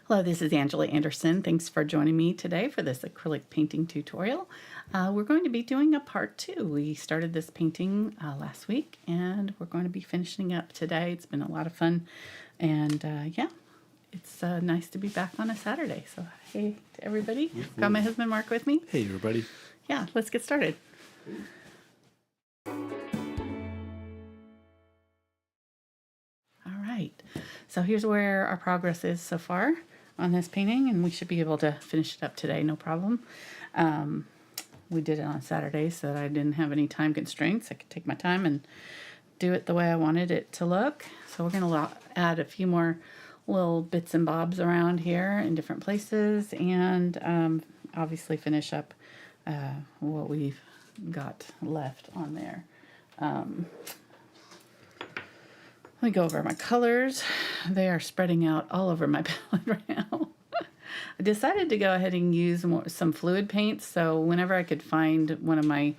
Hello, this is Angela Anderson. Thanks for joining me today for this acrylic painting tutorial. We're going to be doing a part 2. We started this painting last week and we're going to be finishing up today. It's been a lot of fun and yeah, it's nice to be back on a Saturday. So hey to everybody. Got my husband Mark with me. Hey everybody. Yeah, let's get started. So here's where our progress is so far on this painting, and we should be able to finish it up today, no problem. We did it on Saturday so that I didn't have any time constraints. I could take my time and do it the way I wanted it to look. So we're going to add a few more little bits and bobs around here in different places, and obviously finish up what we've got left on there. Let me go over my colors. They are spreading out all over my palette right now. I decided to go ahead and use some fluid paints, so whenever I could find one of my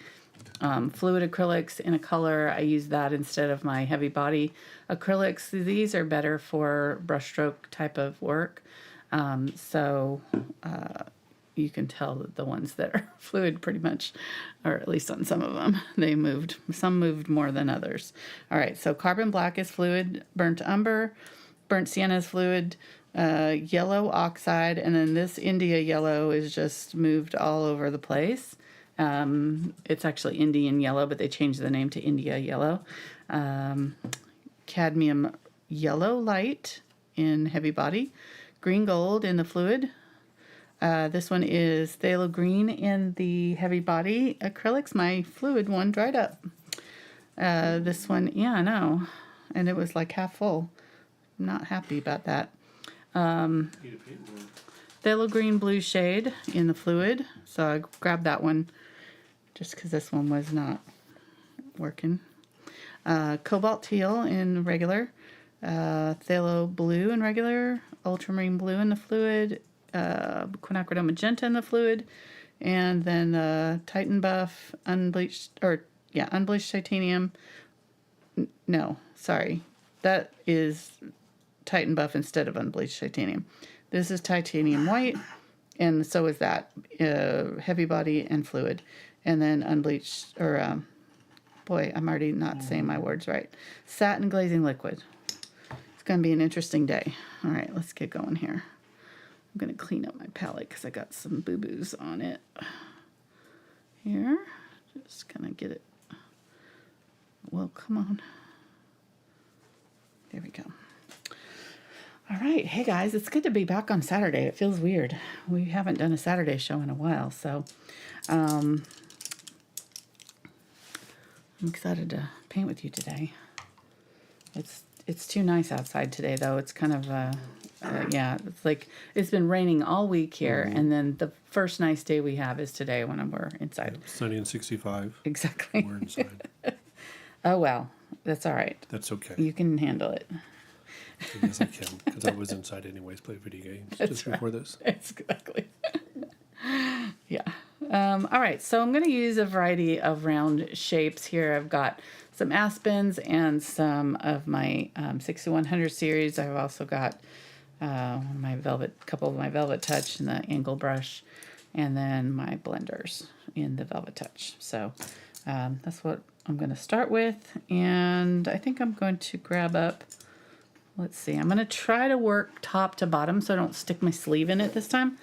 fluid acrylics in a color, I use that instead of my heavy body acrylics. These are better for brushstroke type of work, so you can tell that the ones that are fluid pretty much, or at least on some of them, some moved more than others. All right, so carbon black is fluid, burnt umber, burnt sienna is fluid, yellow oxide, and then this India yellow is just moved all over the place. It's actually Indian yellow, but they changed the name to India yellow. Cadmium yellow light in heavy body, green gold in the fluid. This one is phthalo green in the heavy body acrylics. My fluid one dried up. This one, yeah, I know. And it was like half full. Not happy about that. Phthalo green blue shade in the fluid. So I grabbed that one just because this one was not working. Cobalt teal in regular. Phthalo blue in regular. Ultramarine blue in the fluid. Quinacridone Magenta in the fluid, and then Titan Buff, unbleached titanium. No, sorry, that is Titan Buff instead of unbleached titanium. This is titanium white, and so is that heavy body and fluid, and then unbleached, or boy, I'm already not saying my words right. Satin glazing liquid. It's going to be an interesting day. All right, let's get going here. I'm going to clean up my palette because I got some boo-boos on it here. Just going to get it. Well, come on. There we go. All right. Hey, guys. It's good to be back on Saturday. It feels weird. We haven't done a Saturday show in a while, so I'm excited to paint with you today. It's too nice outside today, though. It's kind of, yeah, it's like it's been raining all week here, and then the first nice day we have is today when we're inside. Yeah, sunny and 65. Exactly. We're inside. Oh, well, that's all right. That's okay. You can handle it. Yes, I can, because I was inside anyways, playing video games just before this. Exactly. Yeah. All right, so I'm going to use a variety of round shapes here. I've got some aspens and some of my 6100 series. I've also got couple of my VelvetTouch and the angle brush, and then my blenders in the VelvetTouch. So that's what I'm going to start with, and I think I'm going to grab up. Let's see. I'm going to try to work top to bottom so I don't stick my sleeve in it this time.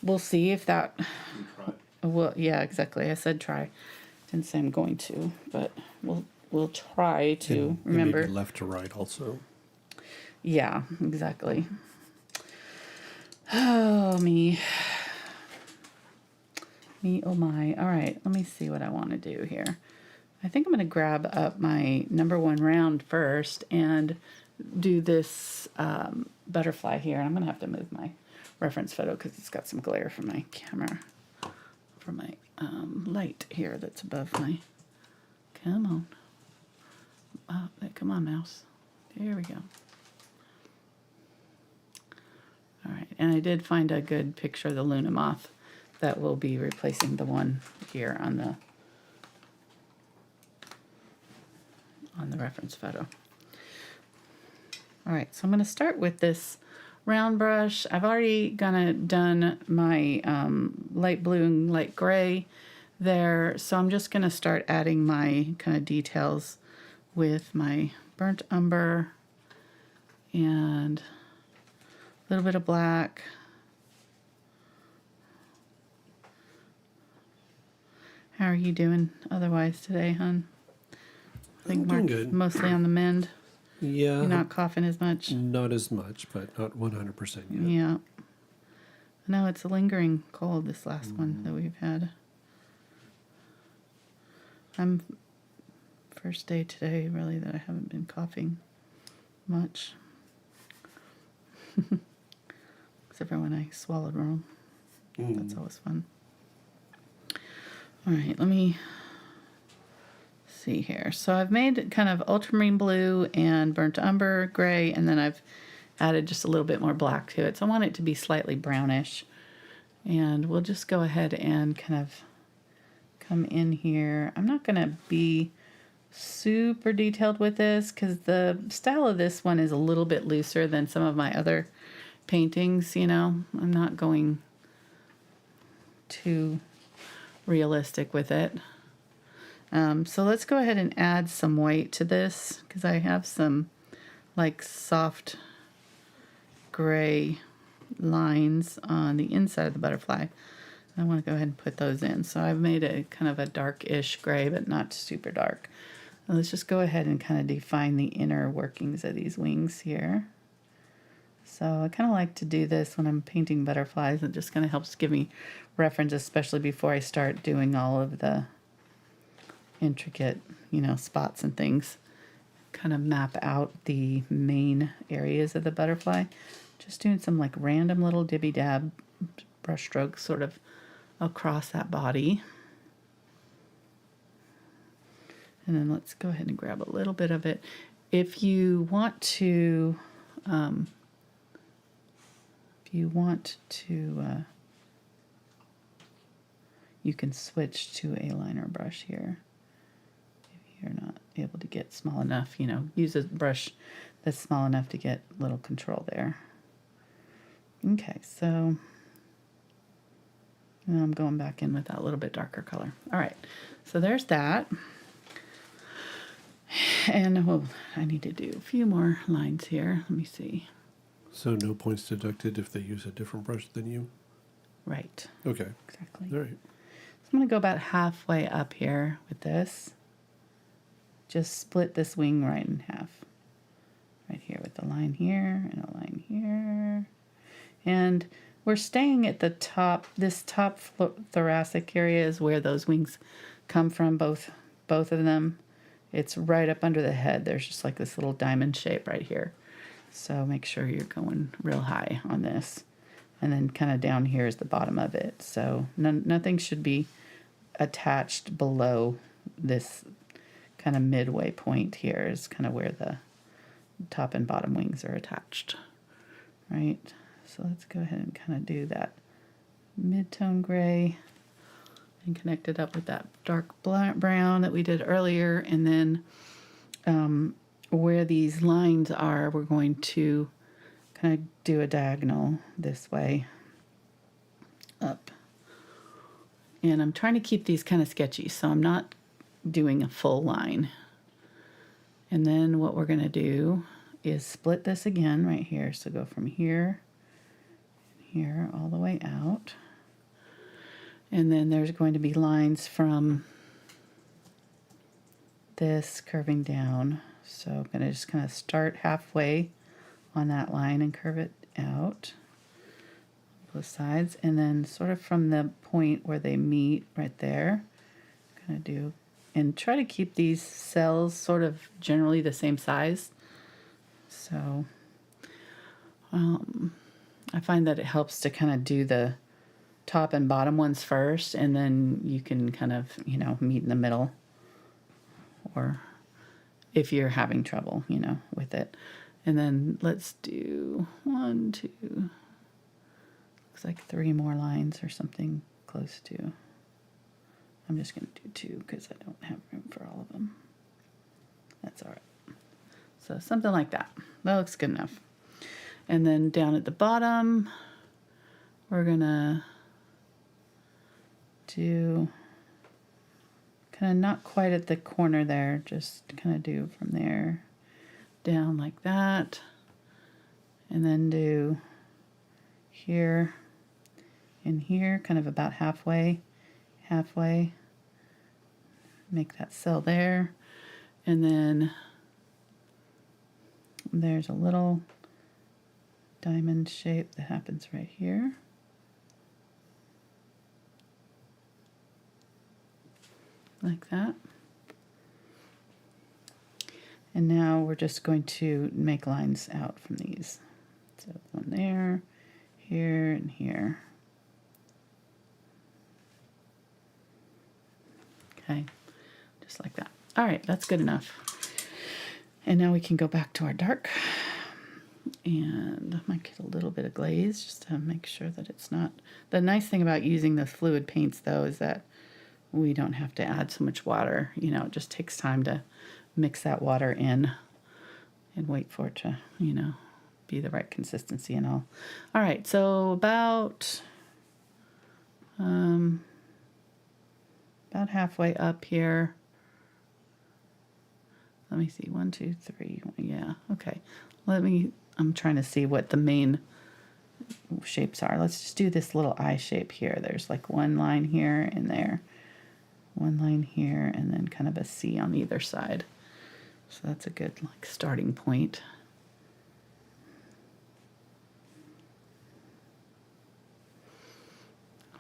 We'll see if that. Well, yeah, exactly. I said try. Didn't say I'm going to, but we'll try to remember. Maybe left to right also. Yeah, exactly. Oh, me, oh my. All right, let me see what I want to do here. I think I'm going to grab up my number 1 round first and do this butterfly here. And I'm going to have to move my reference photo because it's got some glare from my camera, from my light here that's above my. Come on. Come on, mouse. There we go. All right, and I did find a good picture of the Luna moth that will be replacing the one here on the reference photo. All right, so I'm going to start with this round brush. I've already done my light blue and light gray there, so I'm just gonna start adding my kind of details with my burnt umber and a little bit of black. How are you doing otherwise today, hon? I think I'm doing Mark's good. mostly on the mend. Yeah. You're not coughing as much. Not as much, but not 100% yet. Yeah. No, it's a lingering cold, this last one that we've had. I'm first day today, really, that I haven't been coughing much. Except for when I swallowed wrong. That's always fun. All right, let me see here. So I've made kind of ultramarine blue and burnt umber gray, and then I've added just a little bit more black to it. So I want it to be slightly brownish. And we'll just go ahead and kind of come in here. I'm not going to be super detailed with this because the style of this one is a little bit looser than some of my other paintings, you know. I'm not going too realistic with it. So let's go ahead and add some white to this because I have some like soft gray lines on the inside of the butterfly. I want to go ahead and put those in. So I've made a kind of a darkish gray, but not super dark. And let's just go ahead and kind of define the inner workings of these wings here. So I kind of like to do this when I'm painting butterflies. It just kind of helps give me reference, especially before I start doing all of the intricate, you know, spots and things. Kind of map out the main areas of the butterfly. Just doing some like random little dibby dab brush strokes sort of across that body. And then let's go ahead and grab a little bit of it. If you want to, you can switch to a liner brush here. If you're not able to get small enough, you know, use a brush that's small enough to get a little control there. Okay, so now I'm going back in with that little bit darker color. All right, so there's that. And well, I need to do a few more lines here. Let me see. So no points deducted if they use a different brush than you? Right. Okay. Exactly. All right. So I'm going to go about halfway up here with this. Just split this wing right in half. Right here with a line here and a line here. And we're staying at the top. This top thoracic area is where those wings come from, both of them. It's right up under the head. There's just like this little diamond shape right here. So make sure you're going real high on this. And then kind of down here is the bottom of it. So nothing should be attached below this kind of midway point here is kind of where the top and bottom wings are attached. Right? So let's go ahead and kind of do that mid-tone gray and connect it up with that dark brown that we did earlier. And then where these lines are, we're going to kind of do a diagonal this way up. And I'm trying to keep these kind of sketchy, so I'm not doing a full line. And then what we're going to do is split this again right here. So go from here, here, all the way out. And then there's going to be lines from this curving down. So I'm going to just kind of start halfway on that line and curve it out both sides. And then sort of from the point where they meet right there, kind of do, and try to keep these cells sort of generally the same size. So I find that it helps to kind of do the top and bottom ones first, and then you can kind of, you know, meet in the middle, or if you're having trouble, you know, with it. And then let's do 1, 2, looks like 3 more lines or something close to. I'm just going to do 2 because I don't have room for all of them. That's all right. So something like that. That looks good enough. And then down at the bottom, we're gonna do kind of not quite at the corner there, just kind of do from there down like that, and then do here and here, kind of about halfway, make that cell there, and then there's a little diamond shape that happens right here. Like that. And now we're just going to make lines out from these. So one there, here, and here. Okay, just like that. All right, that's good enough. And now we can go back to our dark. And I might get a little bit of glaze just to make sure that it's not... The nice thing about using the fluid paints, though, is that we don't have to add so much water. You know, it just takes time to mix that water in and wait for it to, you know, be the right consistency and all. All right, so about halfway up here. Let me see, 1, 2, 3, yeah, okay. I'm trying to see what the main shapes are. Let's just do this little eye shape here. There's like one line here and there. One line here, and then kind of a C on either side. So that's a good like starting point.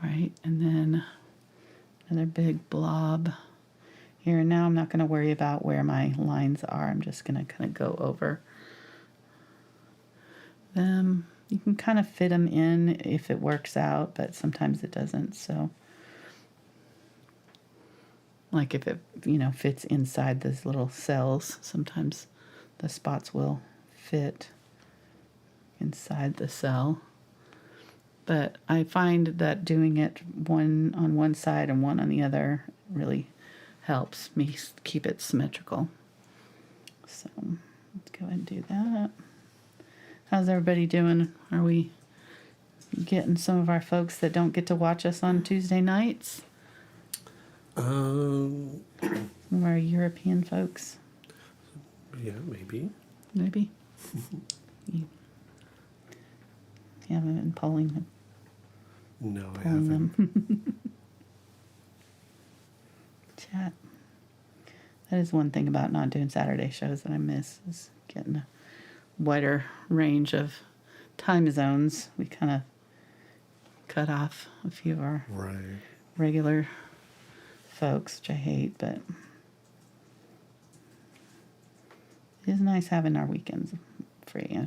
All right, and then another big blob here. Now I'm not going to worry about where my lines are. I'm just going to kind of go over them. You can kind of fit them in if it works out, but sometimes it doesn't. So like if it, you know, fits inside those little cells, sometimes the spots will fit inside the cell. But I find that doing it one on one side and one on the other really helps me keep it symmetrical. So let's go ahead and do that. How's everybody doing? Are we getting some of our folks that don't get to watch us on Tuesday nights? Our European folks. Yeah, maybe. Maybe. You haven't been polling them. No, I haven't. Chat. That is one thing about not doing Saturday shows that I miss, is getting a wider range of time zones. We kind of cut off a few of our regular folks, which I hate, but it is nice having our weekends free.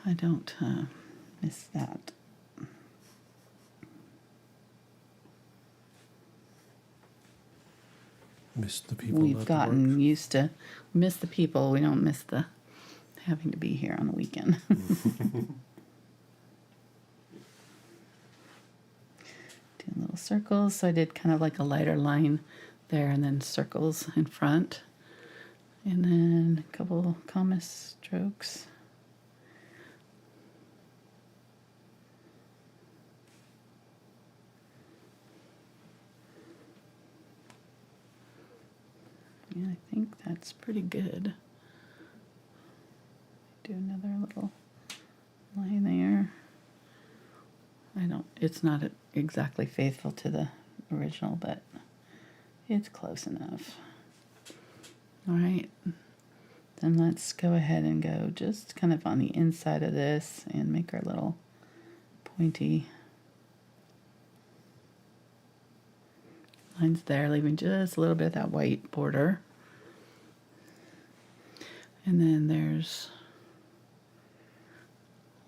I don't miss that. Miss the people. We've gotten used to miss the people. We don't miss the having to be here on the weekend. Doing little circles. So I did kind of like a lighter line there, and then circles in front, and then a couple comma strokes. Yeah, I think that's pretty good. Do another little line there. It's not exactly faithful to the original, but it's close enough. All right, then let's go ahead and go just kind of on the inside of this and make our little pointy lines there, leaving just a little bit of that white border. And then there's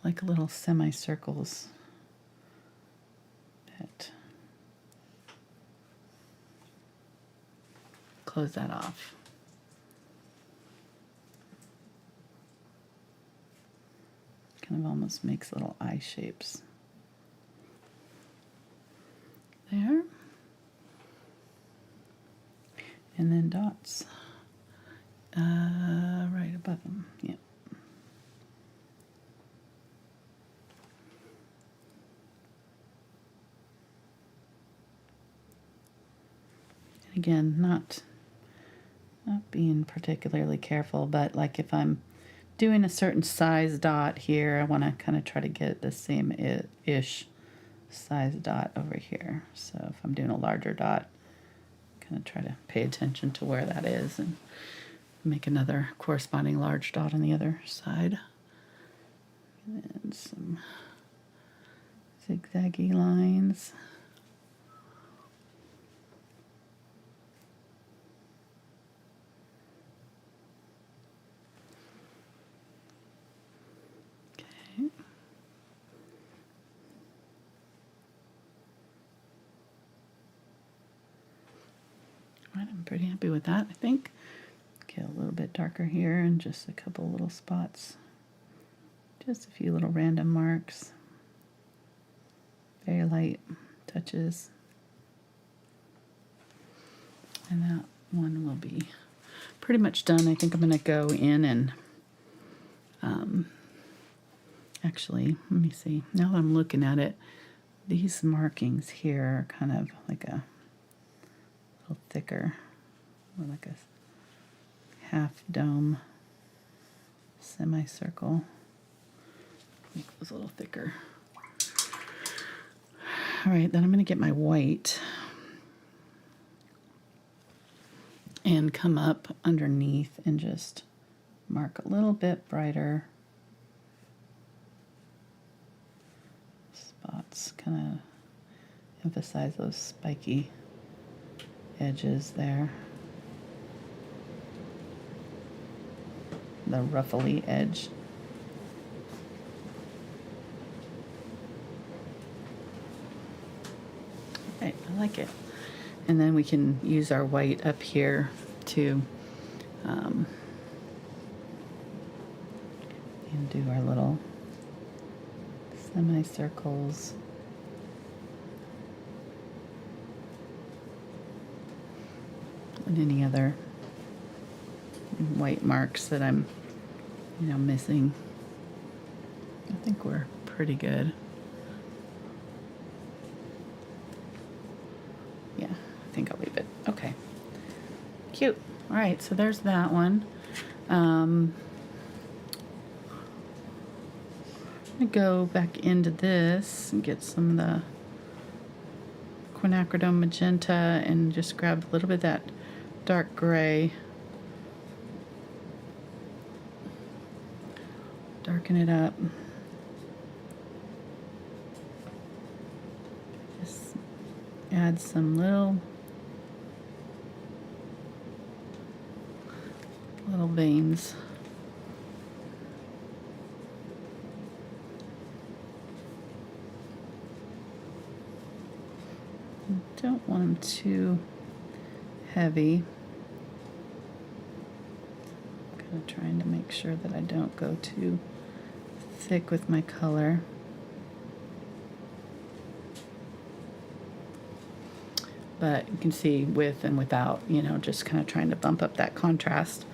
like little semicircles that close that off. Kind of almost makes little eye shapes there. And then dots Right above them, yeah. And again, not being particularly careful, but like if I'm doing a certain size dot here, I want to kind of try to get the same ish size dot over here. So if I'm doing a larger dot, kind of try to pay attention to where that is and make another corresponding large dot on the other side. And some zigzaggy lines. Okay. All right, I'm pretty happy with that, I think. Get a little bit darker here and just a couple little spots. Just a few little random marks. Very light touches. And that one will be pretty much done. I think I'm going to go in and actually, let me see. Now that I'm looking at it, these markings here are kind of like a little thicker, or like a half dome semicircle. Make those a little thicker. All right, then I'm going to get my white and come up underneath and just mark a little bit brighter spots, kind of emphasize those spiky edges there, the ruffly edge. Right, I like it. And then we can use our white up here to and do our little semicircles. And any other white marks that I'm, missing. I think we're pretty good. Yeah, I think I'll leave it. Okay. Cute. All right, so there's that one. I'm going to go back into this and get some of the Quinacridone Magenta and just grab a little bit of that dark gray. Darken it up. Just add some little veins. Don't want them too heavy. Kind of trying to make sure that I don't go too thick with my color. But you can see with and without, just kind of trying to bump up that contrast.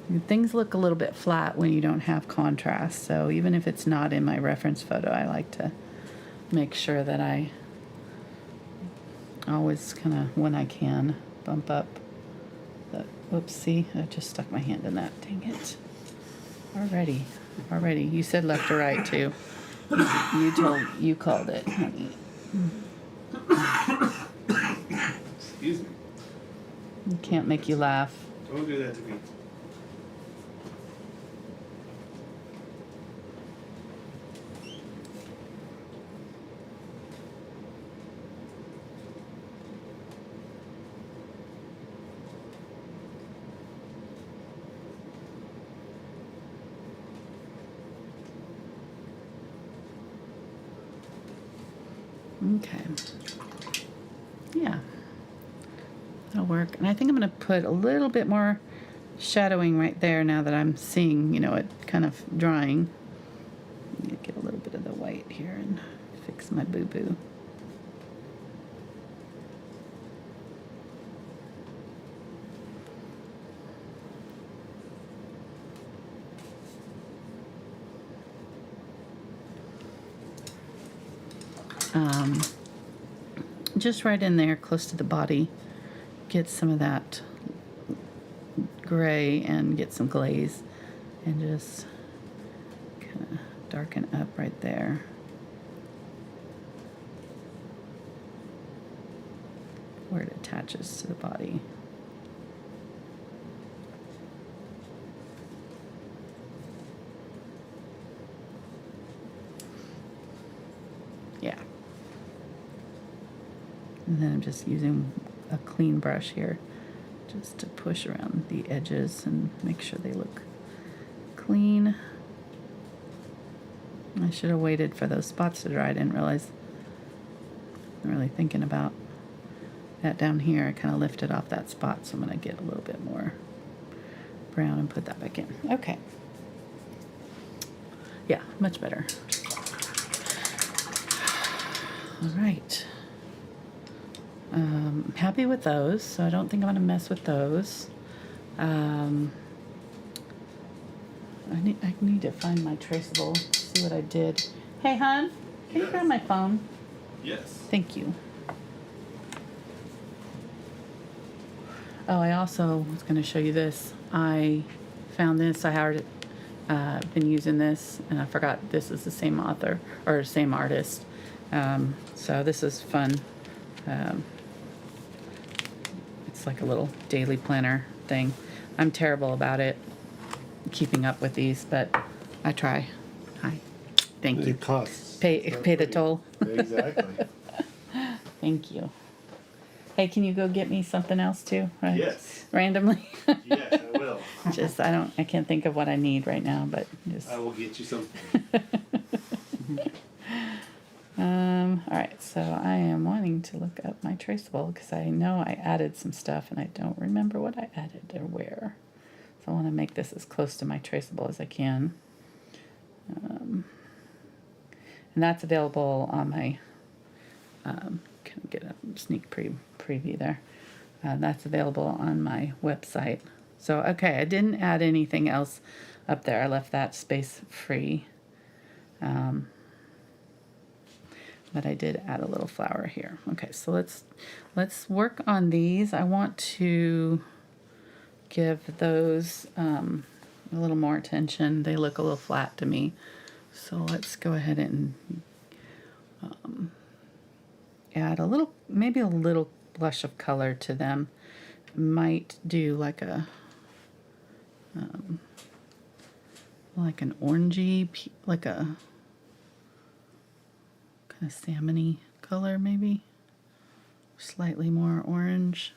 And things look a little bit flat when you don't have contrast, so even if it's not in my reference photo, I like to make sure that I always kind of, when I can, bump up the, whoops, see, I just stuck my hand in that, dang it. Already, you said left or right too. You called it, honey. Excuse me. Can't make you laugh. Don't do that to me. Okay. Yeah. That'll work. And I think I'm going to put a little bit more shadowing right there now that I'm seeing, it kind of drying. Get a little bit of the white here and fix my boo-boo. just right in there close to the body, get some of that gray and get some glaze, and just kind of darken up right there. Where it attaches to the body. Yeah. And then I'm just using a clean brush here just to push around the edges and make sure they look clean. I should have waited for those spots to dry. I didn't realize. I'm really thinking about that down here. I kind of lifted off that spot, so I'm going to get a little bit more brown and put that back in. Okay. Yeah, much better. All right. Happy with those, so I don't think I'm going to mess with those. I need to find my traceable, see what I did. Hey, hon, can you grab my phone? Yes. Thank you. Oh, I also was going to show you this. I found this. I had been using this, and I forgot this is the same author or same artist. So this is fun. It's like a little daily planner thing. I'm terrible about it, keeping up with these, but I try. Hi. Thank you. It costs. Pay the toll. Exactly. Thank you. Hey, can you go get me something else too? Yes. Randomly. Yes, I will. I can't think of what I need right now, but just. I will get you something. All right, so I am wanting to look up my traceable because I know I added some stuff and I don't remember what I added or where. So I want to make this as close to my traceable as I can. And that's available on my, can I get a sneak preview there? That's available on my website. So, okay, I didn't add anything else up there. I left that space free. But I did add a little flower here. Okay, so let's work on these. I want to give those a little more attention. They look a little flat to me. So let's go ahead and add maybe a little blush of color to them. Might do like an orangey, like a kind of salmon-y color, maybe slightly more orange.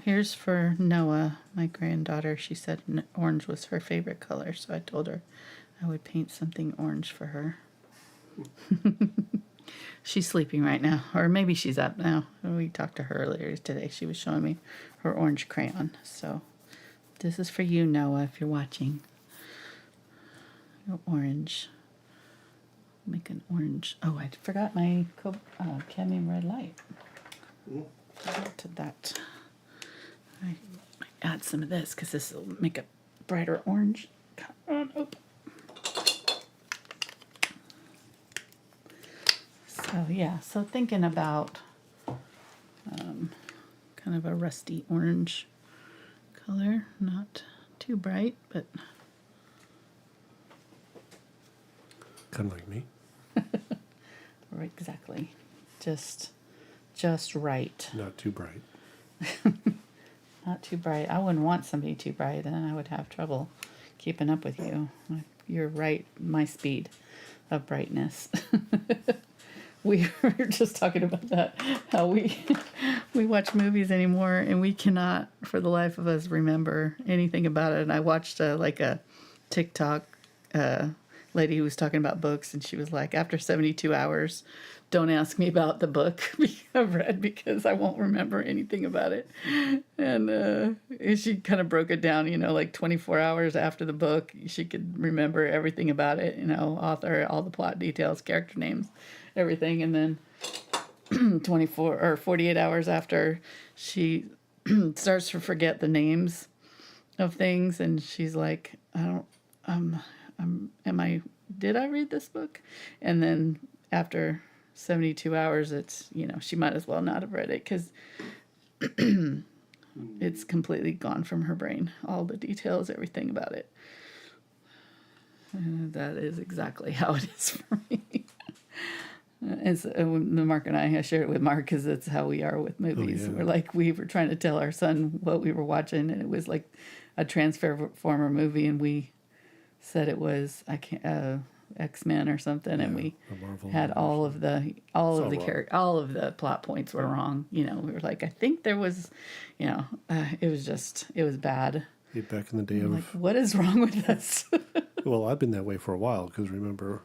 Here's for Noah, my granddaughter. She said orange was her favorite color, so I told her I would paint something orange for her. She's sleeping right now, or maybe she's up now. We talked to her earlier today. She was showing me her orange crayon. So this is for you, Noah, if you're watching. Orange. Make an orange. Oh, I forgot my Cadmium Red Light. To that. I add some of this because this will make a brighter orange. Come on, open. So yeah, so thinking about kind of a rusty orange color, not too bright, but Kind of like me. right, exactly, just right. Not too bright. Not too bright. I wouldn't want somebody too bright, then I would have trouble keeping up with you. You're right, my speed of brightness. We were just talking about that, how we watch movies anymore, and we cannot, for the life of us, remember anything about it. And I watched a TikTok lady who was talking about books, and she was like, after 72 hours, don't ask me about the book I've read because I won't remember anything about it. And she kind of broke it down, like 24 hours after the book, she could remember everything about it, author, all the plot details, character names, everything. And then 24 or 48 hours after, she starts to forget the names of things, and she's like, did I read this book? And then after 72 hours, it's, she might as well not have read it because it's completely gone from her brain. All the details, everything about it. That is exactly how it is for me. It's Mark and I share it with Mark because that's how we are with movies. yeah. We're like, we were trying to tell our son what we were watching, and it was like a Transformer movie, and we said it was X-Men or something, and we a Marvel had all of the all the plot points were wrong. We were like, I think there was, it was bad. Yeah, back in the day Like, what is wrong with us? well, I've been that way for a while because remember,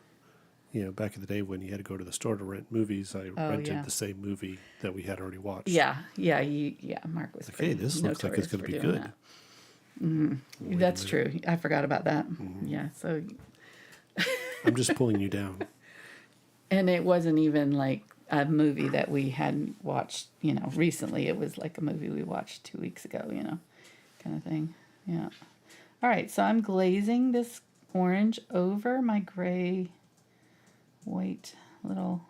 back in the day when you had to go to the store to rent movies, I rented the same movie that we had already watched. Yeah, Mark was Like, hey, this looks like it's going to be good. That. Mm-hmm. That's true. I forgot about that. Mm-hmm. Yeah, so I'm just pulling you down. And it wasn't even like a movie that we hadn't watched, recently. It was like a movie we watched 2 weeks ago, kind of thing. Yeah. All right, so I'm glazing this orange over my gray white little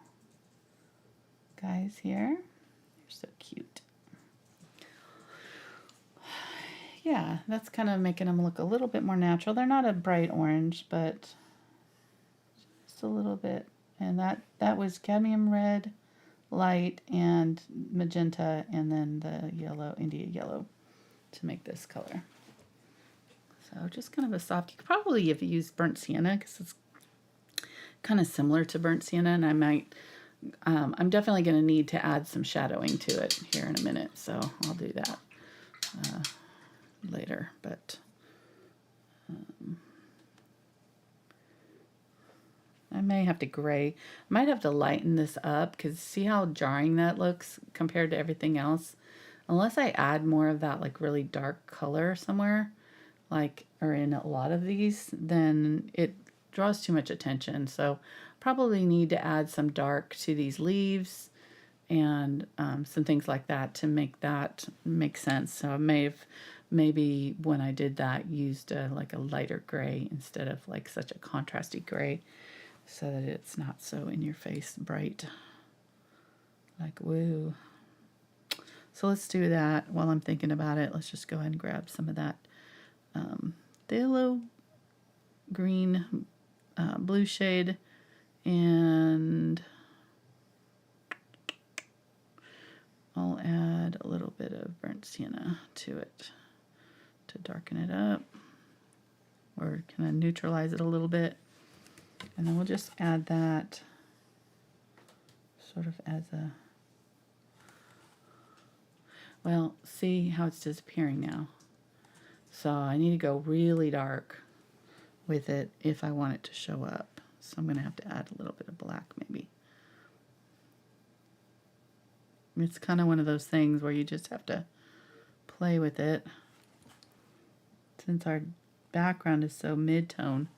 guys here. They're so cute. Yeah, that's kind of making them look a little bit more natural. They're not a bright orange, but just a little bit. And that was Cadmium Red Light and Magenta, and then the yellow, India Yellow, to make this color. So just kind of a soft. You could probably if you use burnt sienna because it's kind of similar to burnt sienna, and I might. I'm definitely going to need to add some shadowing to it here in a minute, so I'll do that later. But I may have to gray. I might have to lighten this up because see how jarring that looks compared to everything else. Unless I add more of that like really dark color somewhere, like or in a lot of these, then it draws too much attention. So probably need to add some dark to these leaves and some things like that to make that make sense. So I may have maybe when I did that used like a lighter gray instead of like such a contrasty gray, so that it's not so in your face bright. Like woo. So let's do that while I'm thinking about it. Let's just go ahead and grab some of that phthalo green blue shade, and I'll add a little bit of burnt sienna to it to darken it up or kind of neutralize it a little bit. And then we'll just add that sort of as a, well, see how it's disappearing now. So I need to go really dark with it if I want it to show up. So I'm going to have to add a little bit of black maybe. It's kind of one of those things where you just have to play with it. Since our background is so mid-tone.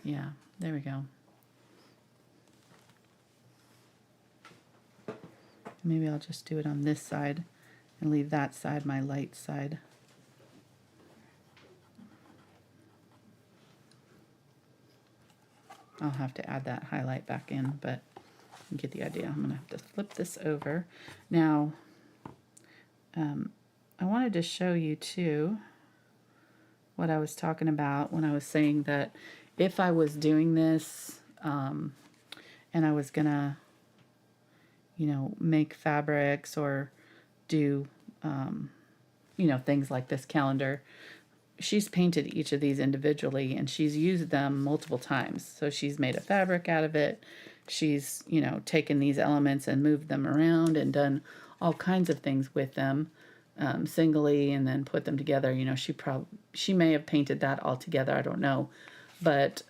Yeah, there we go. Maybe I'll just do it on this side and leave that side my light side. I'll have to add that highlight back in, but you get the idea. I'm going to have to flip this over. Now, I wanted to show you too what I was talking about when I was saying that if I was doing this and I was going to, make fabrics or do, things like this calendar, she's painted each of these individually and she's used them multiple times. So she's made a fabric out of it. She's, taken these elements and moved them around and done all kinds of things with them singly and then put them together. She may have painted that all together. I don't know. But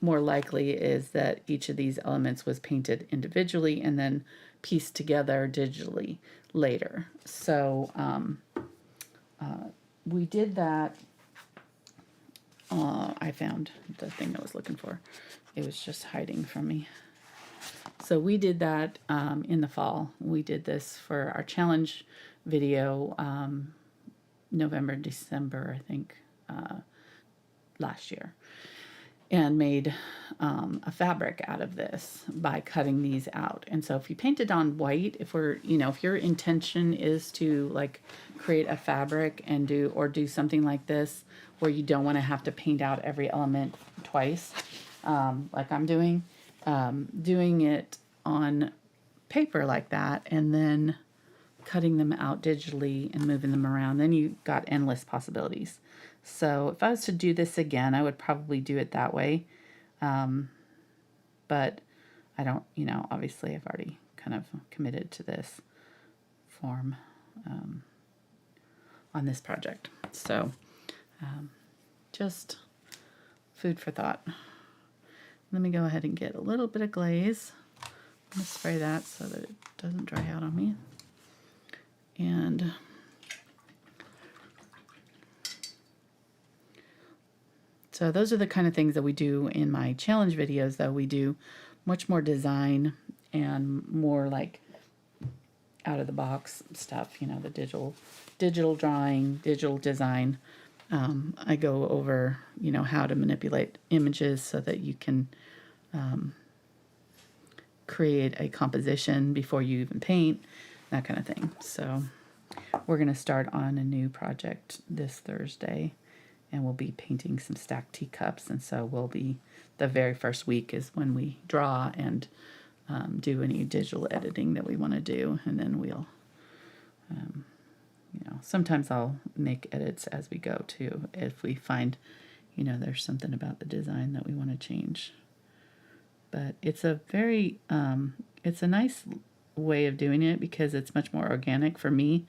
more likely is that each of these elements was painted individually and then pieced together digitally later. So we did that. I found the thing I was looking for. It was just hiding from me. So we did that in the fall. We did this for our challenge video November, December, I think, last year. and made a fabric out of this by cutting these out. And so if you paint it on white, if your intention is to like create a fabric and do something like this where you don't want to have to paint out every element twice, like I'm doing it on paper like that and then cutting them out digitally and moving them around, then you got endless possibilities. So if I was to do this again, I would probably do it that way. But I don't, obviously I've already kind of committed to this form on this project. So just food for thought. Let me go ahead and get a little bit of glaze. I'm going to spray that so that it doesn't dry out on me. And so those are the kind of things that we do in my challenge videos, though. We do much more design and more like out of the box stuff, the digital drawing, digital design. I go over, how to manipulate images so that you can create a composition before you even paint, that kind of thing. So we're going to start on a new project this Thursday, and we'll be painting some stacked teacups. And so the very first week is when we draw and do any digital editing that we want to do. And then we'll, sometimes I'll make edits as we go too, if we find, there's something about the design that we want to change. But it's a very, it's a nice way of doing it because it's much more organic for me.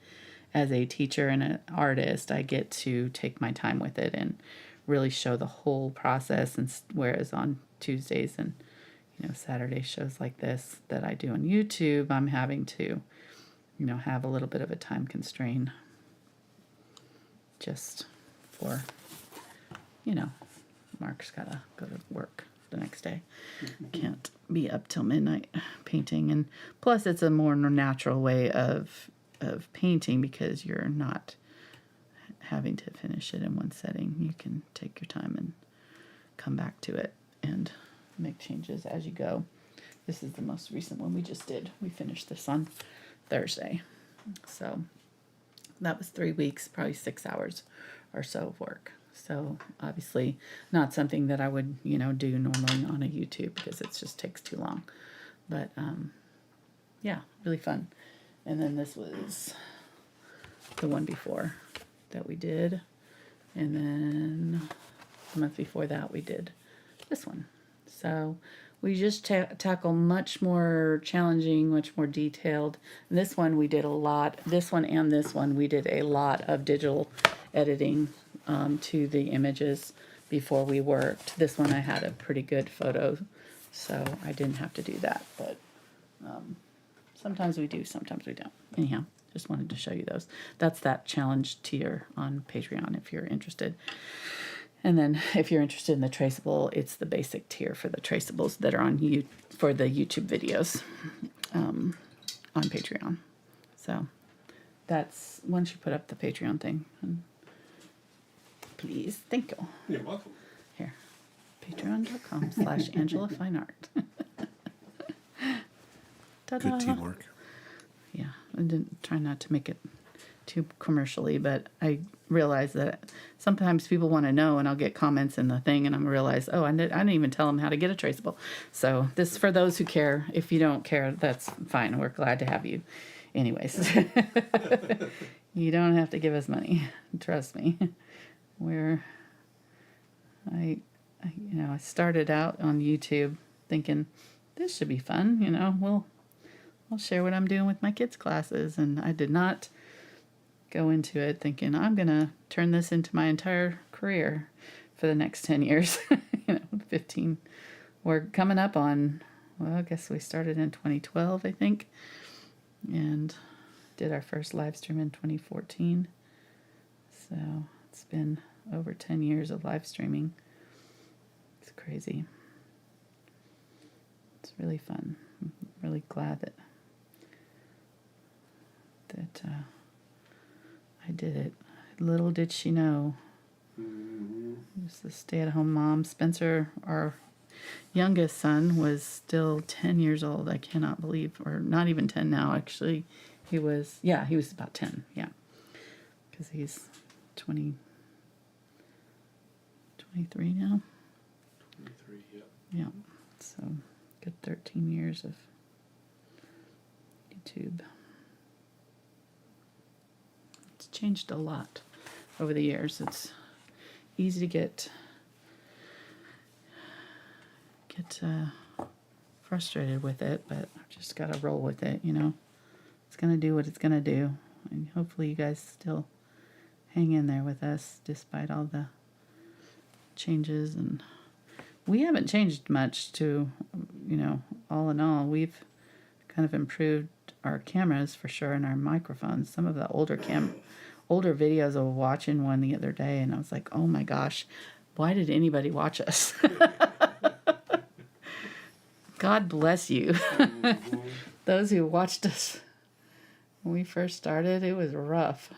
As a teacher and an artist, I get to take my time with it and really show the whole process. And whereas on Tuesdays and Saturday shows like this that I do on YouTube, I'm having to have a little bit of a time constraint just for Mark's gotta go to work the next day. Can't be up till midnight painting, and plus it's a more natural way of painting because you're not having to finish it in one setting. You can take your time and come back to it and make changes as you go. This is the most recent one we just did. We finished this on Thursday. So that was 3 weeks, probably 6 hours or so of work. So obviously not something that I would, do normally on a YouTube because it just takes too long. But yeah, really fun. And then this was the one before that we did. And then the month before that we did this one. So we just tackle much more challenging, much more detailed. And this one we did a lot. This one and this one we did a lot of digital editing to the images before we worked. This one I had a pretty good photo, so I didn't have to do that. But sometimes we do, sometimes we don't. Anyhow, just wanted to show you those. That's that challenge tier on Patreon if you're interested. And then if you're interested in the traceable, it's the basic tier for the traceables that are on for the YouTube videos on Patreon. So that's once you put up the Patreon thing. Please, thank you. You're welcome. Here, patreon.com/AngelaFineArt. Ta-da. Good teamwork. Yeah, I didn't try not to make it too commercially, but I realize that sometimes people want to know, and I'll get comments in the thing, and I'm realize, I didn't even tell them how to get a traceable. So this for those who care. If you don't care, that's fine. We're glad to have you. Anyways, you don't have to give us money. Trust me. I started out on YouTube thinking this should be fun. I'll share what I'm doing with my kids' classes, and I did not go into it thinking I'm gonna turn this into my entire career for the next 10 years. 15. We're coming up on, I guess we started in 2012, I think, and did our first live stream in 2014. So it's been over 10 years of live streaming. It's crazy. It's really fun. I'm really glad that I did it. Little did she know Who's the stay-at-home mom. Spencer, our youngest son, was still 10 years old. I cannot believe, or not even 10 now, actually. He was about 10, yeah. Because he's 23 now. 23, yeah. Yeah, so good 13 years of YouTube. It's changed a lot over the years. It's easy to get frustrated with it, but I've just got to roll with it, you know. It's going to do what it's going to do, and hopefully you guys still hang in there with us despite all the changes. And we haven't changed much to, you know, all in all. We've kind of improved our cameras for sure and our microphones. Some of the older videos, I was watching one the other day and I was like, oh my gosh, why did anybody watch us? God bless you. Those who watched us when we first started, it was rough.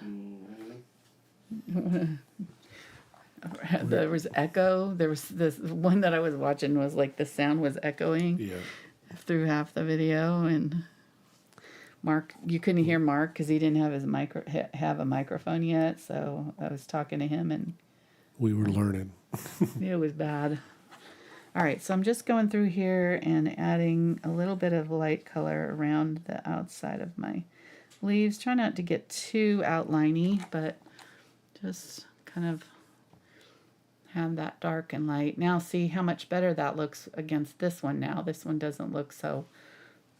There was echo. There was this one that I was watching was like the sound was echoing through half the video, and Mark, you couldn't hear Mark because he didn't have his have a microphone yet. So I was talking to him, and we were learning. it was bad. All right, so I'm just going through here and adding a little bit of light color around the outside of my leaves. Try not to get too outliney, but just kind of have that dark and light. Now see how much better that looks against this one now. This one doesn't look so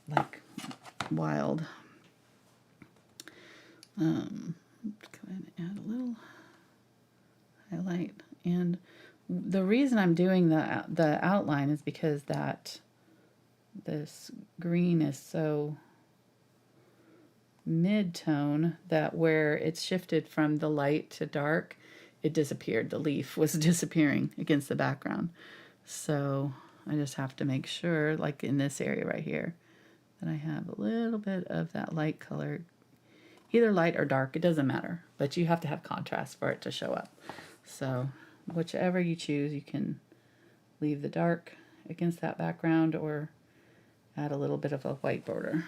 like wild. Let's go ahead and add a little highlight. And the reason I'm doing the outline is because this green is so mid-tone that where it's shifted from the light to dark, it disappeared. The leaf was disappearing against the background. So I just have to make sure, like in this area right here, that I have a little bit of that light color, either light or dark, it doesn't matter, but you have to have contrast for it to show up. So whichever you choose, you can leave the dark against that background or add a little bit of a white border.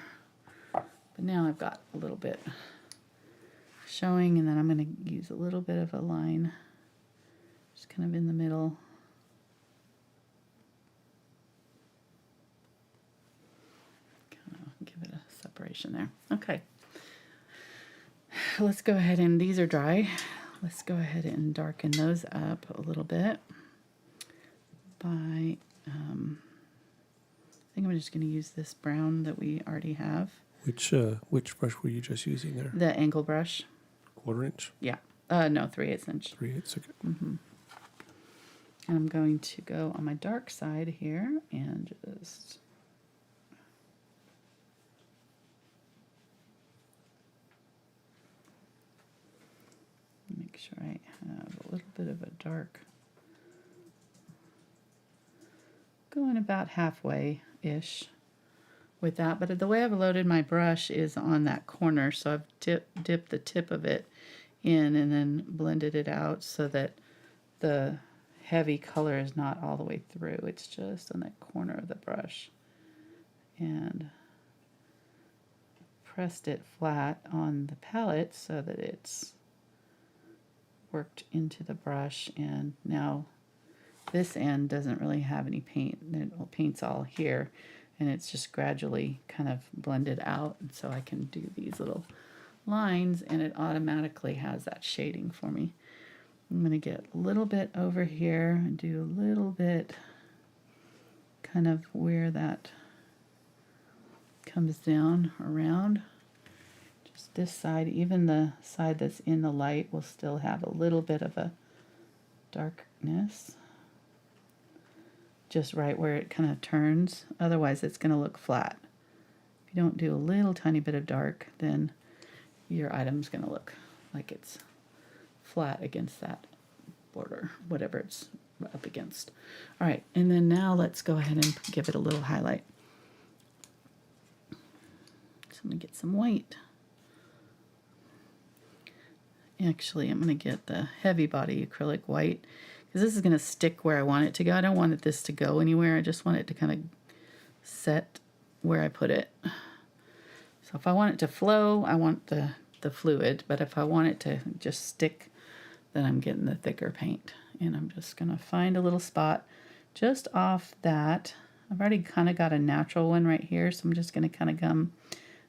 But now I've got a little bit showing, and then I'm going to use a little bit of a line just kind of in the middle. Kind of give it a separation there. Okay. Let's go ahead, and these are dry. Let's go ahead and darken those up a little bit by, I think I'm just going to use this brown that we already have. Which brush were you just using there? The angle brush. 1/4 inch? Yeah. No, 3/8 inch. 3/8, okay. Mm-hmm. And I'm going to go on my dark side here and just make sure I have a little bit of a dark, going about halfway-ish with that. But the way I've loaded my brush is on that corner, so I've dipped the tip of it in and then blended it out so that the heavy color is not all the way through. It's just on that corner of the brush. And pressed it flat on the palette so that it's worked into the brush, and now this end doesn't really have any paint. The paint's all here, and it's just gradually kind of blended out, and so I can do these little lines and it automatically has that shading for me. I'm going to get a little bit over here and do a little bit kind of where that comes down around. Just this side, even the side that's in the light will still have a little bit of a darkness. Just right where it kind of turns. Otherwise it's going to look flat. If you don't do a little tiny bit of dark, then your item's going to look like it's flat against that border, whatever it's up against. All right, and then now let's go ahead and give it a little highlight. So I'm going to get some white. Actually, I'm going to get the heavy body acrylic white because this is going to stick where I want it to go. I don't want this to go anywhere. I just want it to kind of set where I put it. So if I want it to flow, I want the fluid, but if I want it to just stick, then I'm getting the thicker paint. And I'm just going to find a little spot just off that. I've already kind of got a natural one right here, so I'm just going to kind of come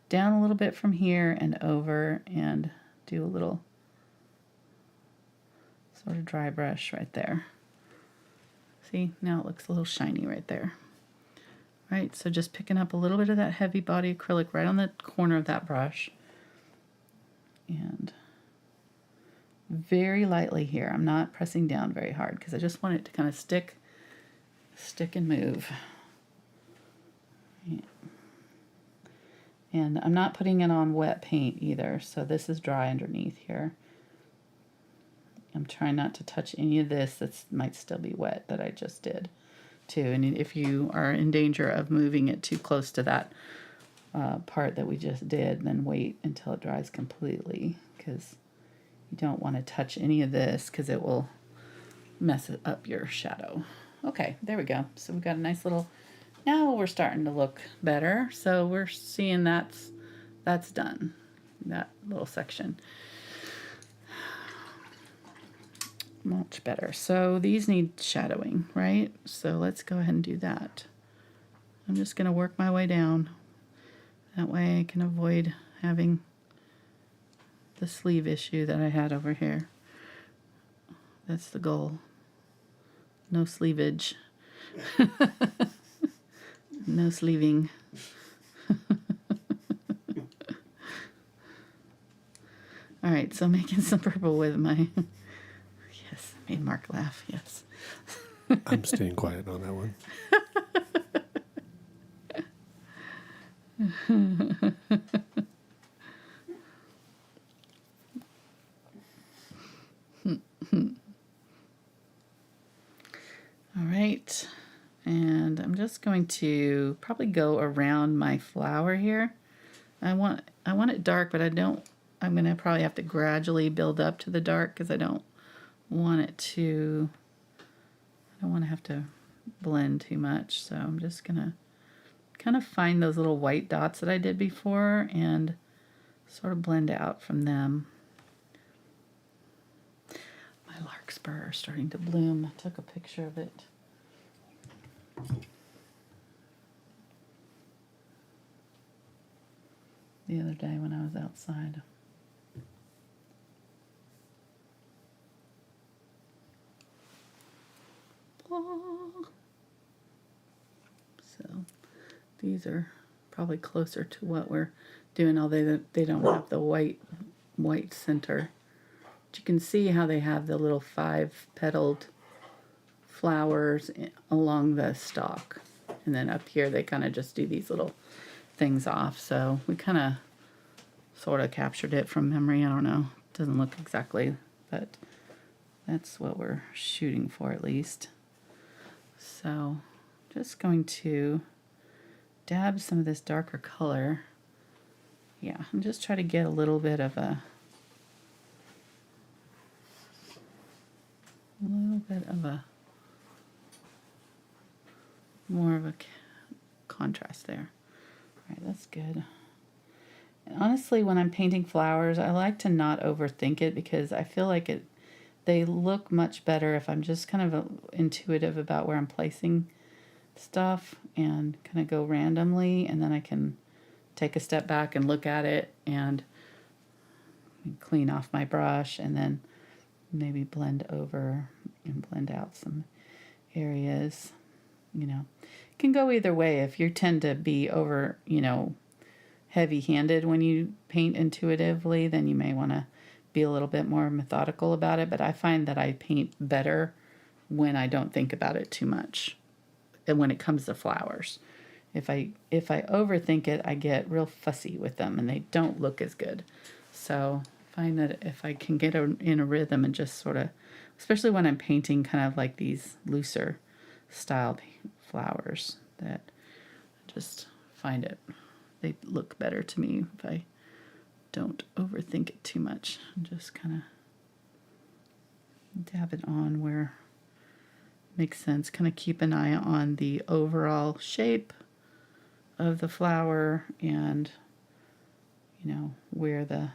down a little bit from here and over and do a little sort of dry brush right there. See, now it looks a little shiny right there. Right, so just picking up a little bit of that heavy body acrylic right on the corner of that brush. And very lightly here. I'm not pressing down very hard because I just want it to kind of stick and move. Yeah. And I'm not putting it on wet paint either, so this is dry underneath here. I'm trying not to touch any of this that might still be wet that I just did too. And if you are in danger of moving it too close to that part that we just did, then wait until it dries completely, because you don't want to touch any of this because it will mess up your shadow. Okay, there we go. So we've got a nice little, now we're starting to look better. So we're seeing that's done, that little section. Much better. So these need shadowing, right? So let's go ahead and do that. I'm just going to work my way down. That way I can avoid having the sleeve issue that I had over here. That's the goal. No sleevage. No sleeving. All right, so making some purple with my... Yes, made Mark laugh, yes. I'm staying quiet on that one. All right, and I'm just going to probably go around my flower here. I want it dark, but I'm going to probably have to gradually build up to the dark because I don't want to have to blend too much. So I'm just going to kind of find those little white dots that I did before and sort of blend out from them. My larkspur are starting to bloom. I took a picture of it. The other day when I was outside. So these are probably closer to what we're doing, although they don't have the white center. But you can see how they have the little 5-petaled flowers along the stalk. And then up here they kind of just do these little things off. So we kind of sort of captured it from memory. I don't know. It doesn't look exactly, but that's what we're shooting for at least. So just going to dab some of this darker color. Yeah, and just try to get a little bit of more of a contrast there. All right, that's good. And honestly, when I'm painting flowers, I like to not overthink it because I feel like they look much better if I'm just kind of intuitive about where I'm placing stuff and kind of go randomly, and then I can take a step back and look at it and clean off my brush and then maybe blend over and blend out some areas. You know, it can go either way. If you tend to be over, heavy-handed when you paint intuitively, then you may want to be a little bit more methodical about it. But I find that I paint better when I don't think about it too much. And when it comes to flowers, if I overthink it, I get real fussy with them and they don't look as good. So I find that if I can get in a rhythm and just sort of, especially when I'm painting kind of like these looser style flowers, that I just find they look better to me if I don't overthink it too much. And just kind of dab it on where makes sense. Kind of keep an eye on the overall shape of the flower and, you know, where the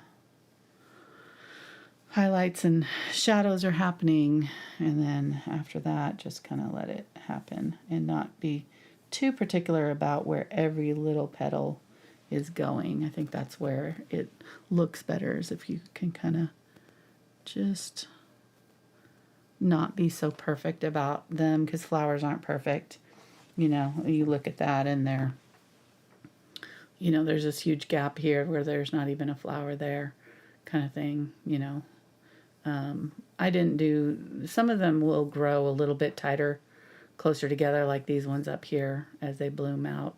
highlights and shadows are happening, and then after that just kind of let it happen and not be too particular about where every little petal is going. I think that's where it looks better, is if you can kind of just not be so perfect about them, because flowers aren't perfect. You know, you look at that and they're, you know, there's this huge gap here where there's not even a flower there, kind of thing, you know. I didn't do, some of them will grow a little bit tighter, closer together, like these ones up here as they bloom out.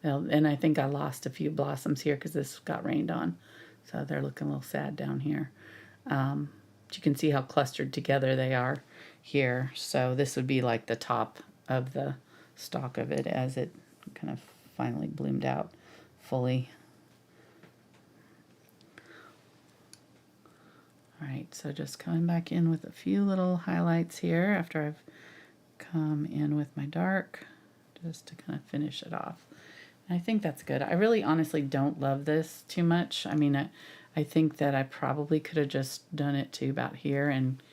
And I think I lost a few blossoms here because this got rained on. So they're looking a little sad down here. But you can see how clustered together they are here. So this would be like the top of the stalk of it as it kind of finally bloomed out fully. All right, so just coming back in with a few little highlights here after I've come in with my dark, just to kind of finish it off. And I think that's good. I really honestly don't love this too much. I mean, I think that I probably could have just done it to about here and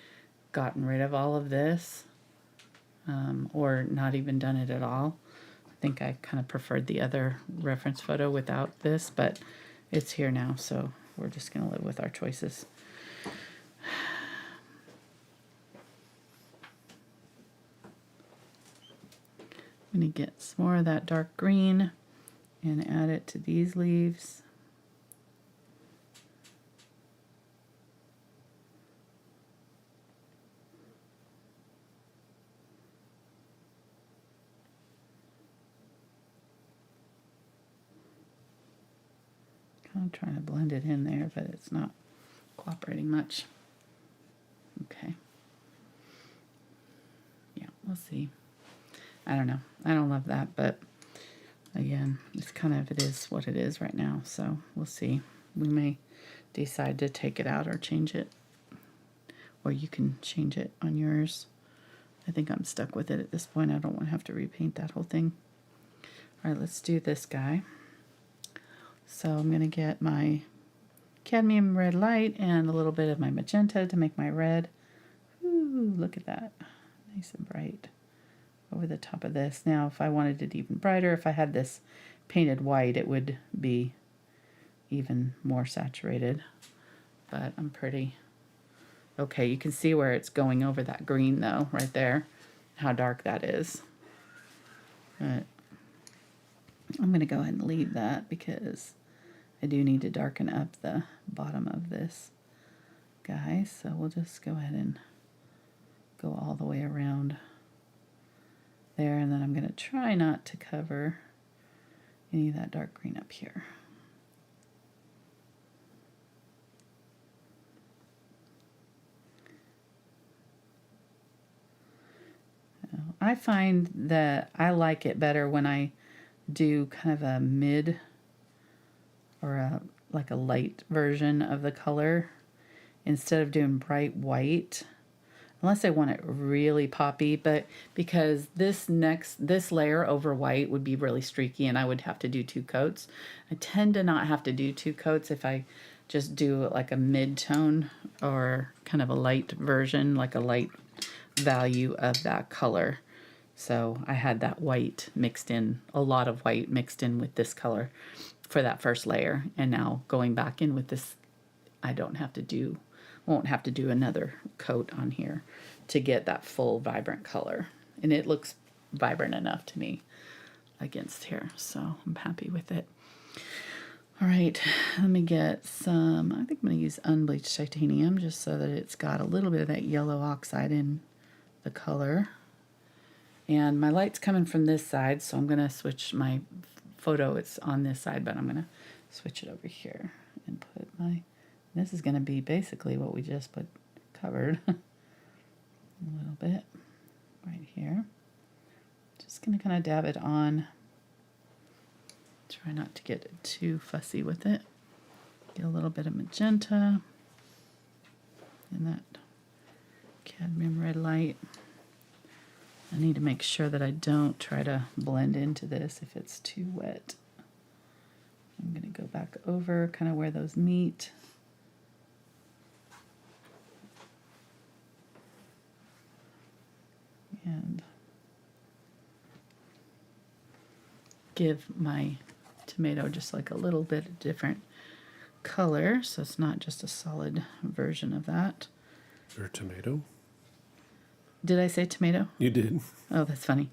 gotten rid of all of this, or not even done it at all. I think I kind of preferred the other reference photo without this, but it's here now, so we're just going to live with our choices. I'm going to get some more of that dark green and add it to these leaves. I'm trying to blend it in there, but it's not cooperating much. Okay. Yeah, we'll see. I don't know. I don't love that, but again, it's kind of, it is what it is right now, so we'll see. We may decide to take it out or change it, or you can change it on yours. I think I'm stuck with it at this point. I don't want to have to repaint that whole thing. All right, let's do this guy. So I'm going to get my Cadmium Red Light and a little bit of my magenta to make my red. Ooh, look at that. Nice and bright over the top of this. Now, if I wanted it even brighter, if I had this painted white, it would be even more saturated. But I'm pretty okay. You can see where it's going over that green, though, right there, how dark that is. But I'm going to go ahead and leave that because I do need to darken up the bottom of this guy. So we'll just go ahead and go all the way around there, and then I'm going to try not to cover any of that dark green up here. I find that I like it better when I do kind of a mid or like a light version of the color instead of doing bright white, unless I want it really poppy, but because this layer over white would be really streaky and I would have to do 2 coats. I tend to not have to do 2 coats if I just do like a mid-tone or kind of a light version, like a light value of that color. So I had that white mixed in, a lot of white mixed in with this color for that first layer, and now going back in with this, I won't have to do another coat on here to get that full vibrant color, and it looks vibrant enough to me against here, so I'm happy with it. All right, let me get some, I think I'm going to use Unbleached Titanium just so that it's got a little bit of that yellow oxide in the color. And my light's coming from this side, so I'm going to switch my photo. It's on this side, but I'm going to switch it over here and put my, this is going to be basically what we just covered a little bit right here. Just going to kind of dab it on. Try not to get too fussy with it. Get a little bit of magenta and that cadmium red light. I need to make sure that I don't try to blend into this if it's too wet. I'm going to go back over kind of where those meet. And give my tomato just like a little bit different color, so it's not just a solid version of that. Your tomato? Did I say tomato? You did. Oh, that's funny.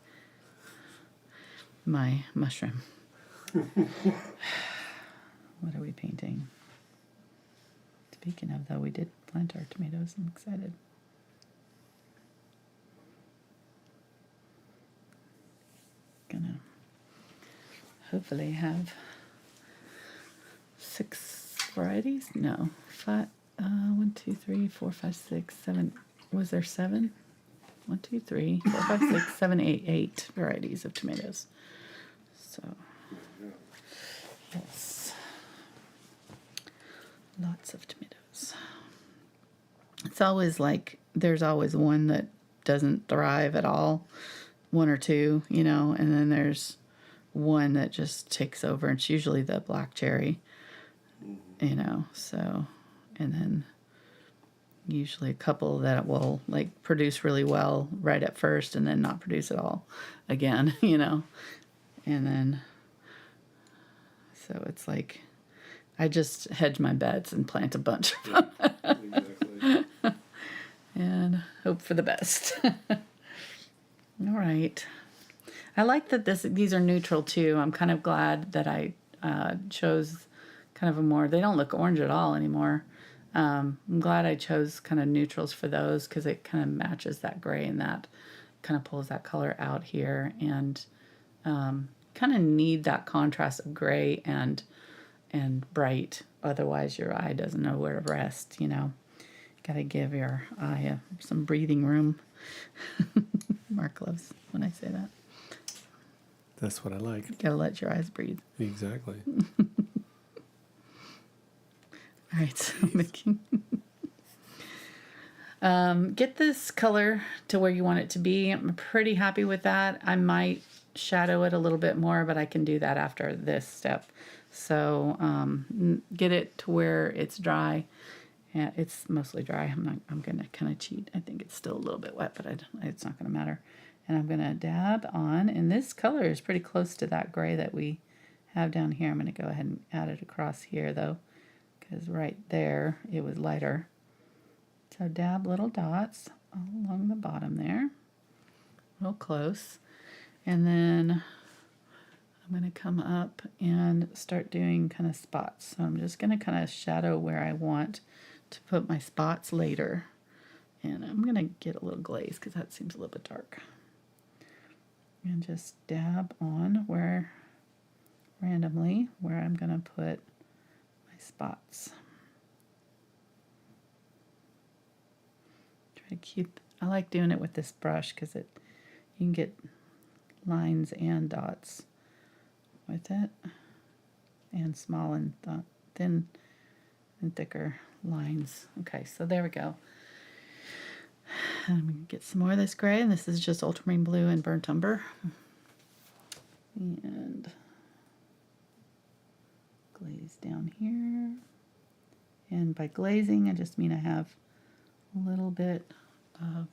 My mushroom. What are we painting? Speaking of, though, we did plant our tomatoes. I'm excited. Gonna hopefully have 6 varieties. No, 5. 1, 2, 3, 4, 5, 6, 7. Was there 7? 1, 2, 3, 4, 5, 6, 7, 8. 8 varieties of tomatoes. So, yes, lots of tomatoes. It's always like there's always one that doesn't thrive at all, 1 or 2, you know, and then there's one that just takes over. It's usually the black cherry, you know, so, and then usually a couple that will like produce really well right at first and then not produce at all again, you know, and then, so it's like, I just hedge my bets and plant a bunch of them. Exactly. And hope for the best. All right. I like that these are neutral too. I'm kind of glad that I chose kind of a more, they don't look orange at all anymore. I'm glad I chose kind of neutrals for those because it kind of matches that gray and that kind of pulls that color out here, and kind of need that contrast of gray and bright. Otherwise your eye doesn't know where to rest, you know. Got to give your eye some breathing room. Mark loves when I say that. That's what I like. Got to let your eyes breathe. Exactly. All right, so making get this color to where you want it to be. I'm pretty happy with that. I might shadow it a little bit more, but I can do that after this step. So get it to where it's dry. Yeah, it's mostly dry. I'm gonna kind of cheat. I think it's still a little bit wet, but it's not gonna matter. And I'm gonna dab on, and this color is pretty close to that gray that we have down here. I'm gonna go ahead and add it across here though, because right there it was lighter. So dab little dots all along the bottom there, real close. And then I'm going to come up and start doing kind of spots. So I'm just going to kind of shadow where I want to put my spots later. And I'm going to get a little glaze because that seems a little bit dark. And just dab on where, randomly, where I'm going to put my spots. Try to keep, I like doing it with this brush because you can get lines and dots with it, and small and thin and thicker lines. Okay, so there we go. And I'm going to get some more of this gray, and this is just Ultramarine Blue and Burnt Umber. And glaze down here. And by glazing, I just mean I have a little bit of,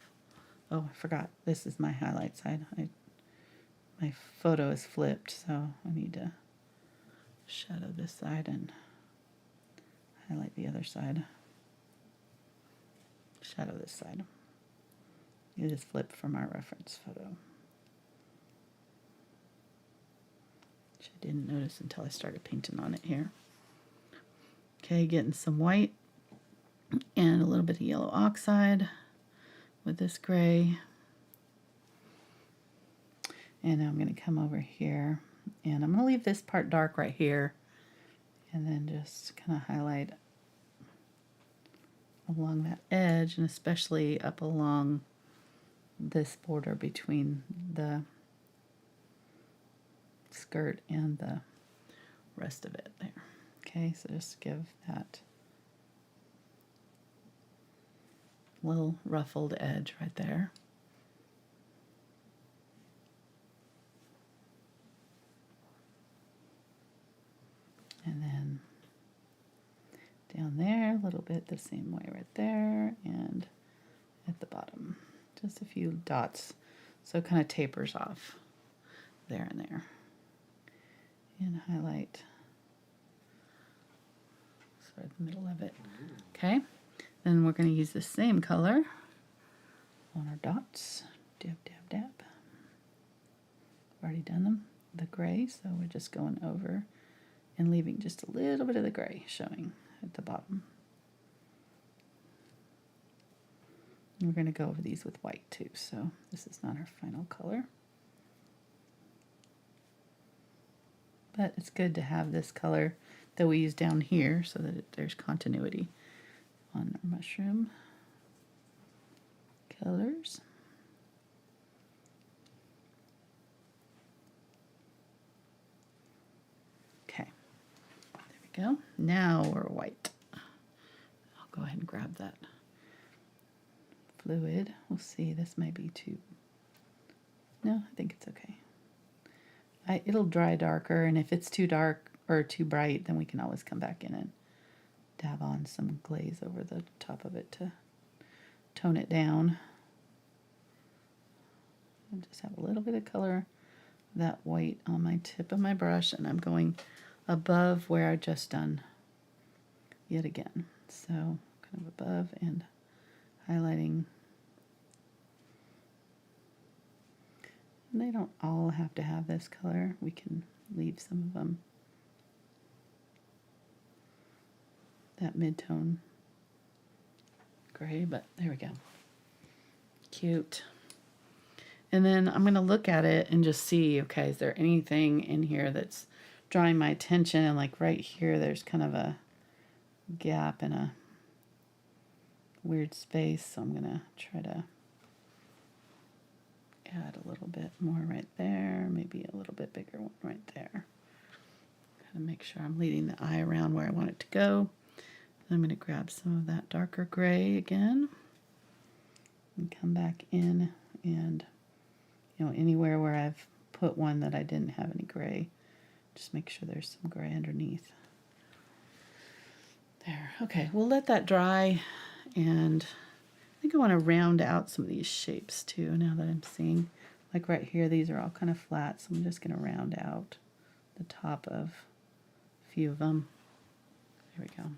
oh, I forgot, this is my highlight side. My photo is flipped, so I need to shadow this side and highlight the other side. Shadow this side. It is flipped from our reference photo, which I didn't notice until I started painting on it here. Okay, getting some white and a little bit of yellow oxide with this gray. And now I'm going to come over here, and I'm going to leave this part dark right here, and then just kind of highlight along that edge, and especially up along this border between the skirt and the rest of it there. Okay, so just give that little ruffled edge right there. down there, a little bit the same way right there, and at the bottom. Just a few dots, so it kind of tapers off there and there. And highlight sort of the middle of it. Okay, then we're going to use the same color on our dots. Dab, dab, dab. I've already done them. The gray, so we're just going over and leaving just a little bit of the gray showing at the bottom. And we're going to go over these with white too, so this is not our final color. But it's good to have this color that we use down here so that there's continuity on our mushroom colors. Okay, there we go. Now we're white. I'll go ahead and grab that fluid. We'll see, this may be too, no, I think it's okay. It'll dry darker, and if it's too dark or too bright, then we can always come back in and dab on some glaze over the top of it to tone it down. And just have a little bit of color, that white on my tip of my brush, and I'm going above where I just done yet again. So kind of above and highlighting. And they don't all have to have this color. We can leave some of them that mid-tone gray, but there we go. Cute. And then I'm going to look at it and just see, okay, is there anything in here that's drawing my attention? And like right here, there's kind of a gap and a weird space, so I'm going to try to add a little bit more right there, maybe a little bit bigger one right there. Kind of make sure I'm leading the eye around where I want it to go. I'm going to grab some of that darker gray again and come back in, and you know, anywhere where I've put one that I didn't have any gray, just make sure there's some gray underneath. There. Okay, we'll let that dry, and I think I want to round out some of these shapes too now that I'm seeing. Like right here, these are all kind of flat, so I'm just going to round out the top of a few of them. There we go.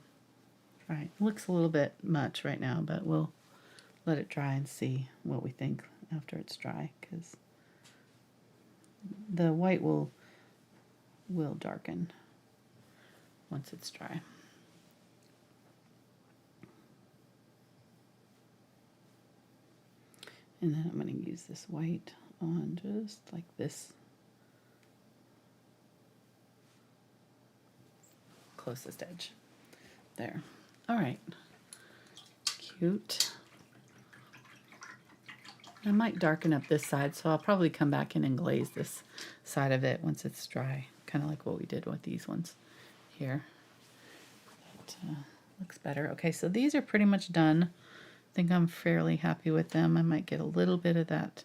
All right, looks a little bit much right now, but we'll let it dry and see what we think after it's dry, because the white will darken once it's dry. And then I'm going to use this white on just like this closest edge. There. All right. Cute. I might darken up this side, so I'll probably come back in and glaze this side of it once it's dry, kind of like what we did with these ones here. But, looks better. Okay, so these are pretty much done. I think I'm fairly happy with them. I might get a little bit of that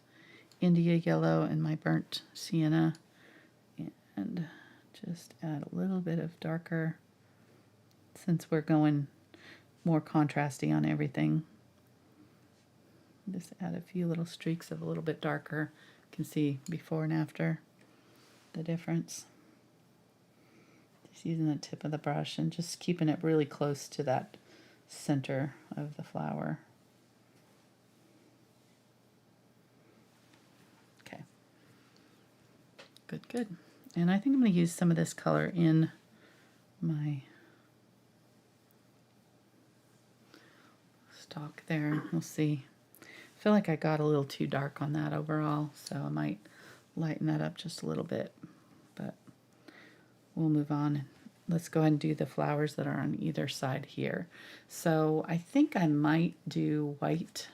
India yellow and my burnt sienna and just add a little bit of darker, since we're going more contrasty on everything. Just add a few little streaks of a little bit darker. You can see before and after the difference. Just using the tip of the brush and just keeping it really close to that center of the flower. Okay. Good, good. And I think I'm going to use some of this color in my stalk there. We'll see. I feel like I got a little too dark on that overall, so I might lighten that up just a little bit, but we'll move on. Let's go ahead and do the flowers that are on either side here. So I think I might do white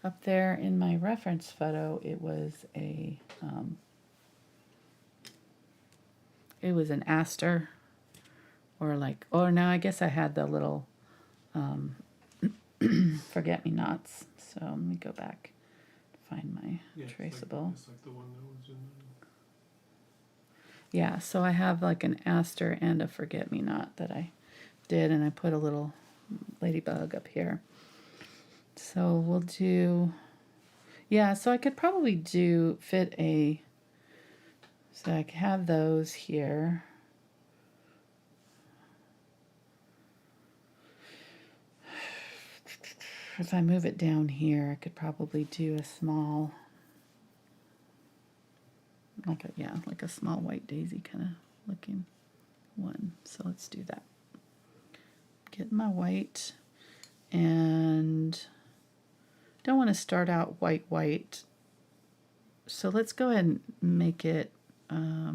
up there. In my reference photo, it was an aster, or like, oh no, I guess I had the little forget-me-nots. So let me go back, find my traceable. It's like the one that was in Yeah, so I have like an aster and a forget-me-not that I did, and I put a little ladybug up here. So we'll do, yeah, so I could probably fit a, so I could have those here. If I move it down here, I could probably do a small, like a small white daisy kind of looking one. So let's do that. Get my white, and don't want to start out white. So let's go ahead and make it a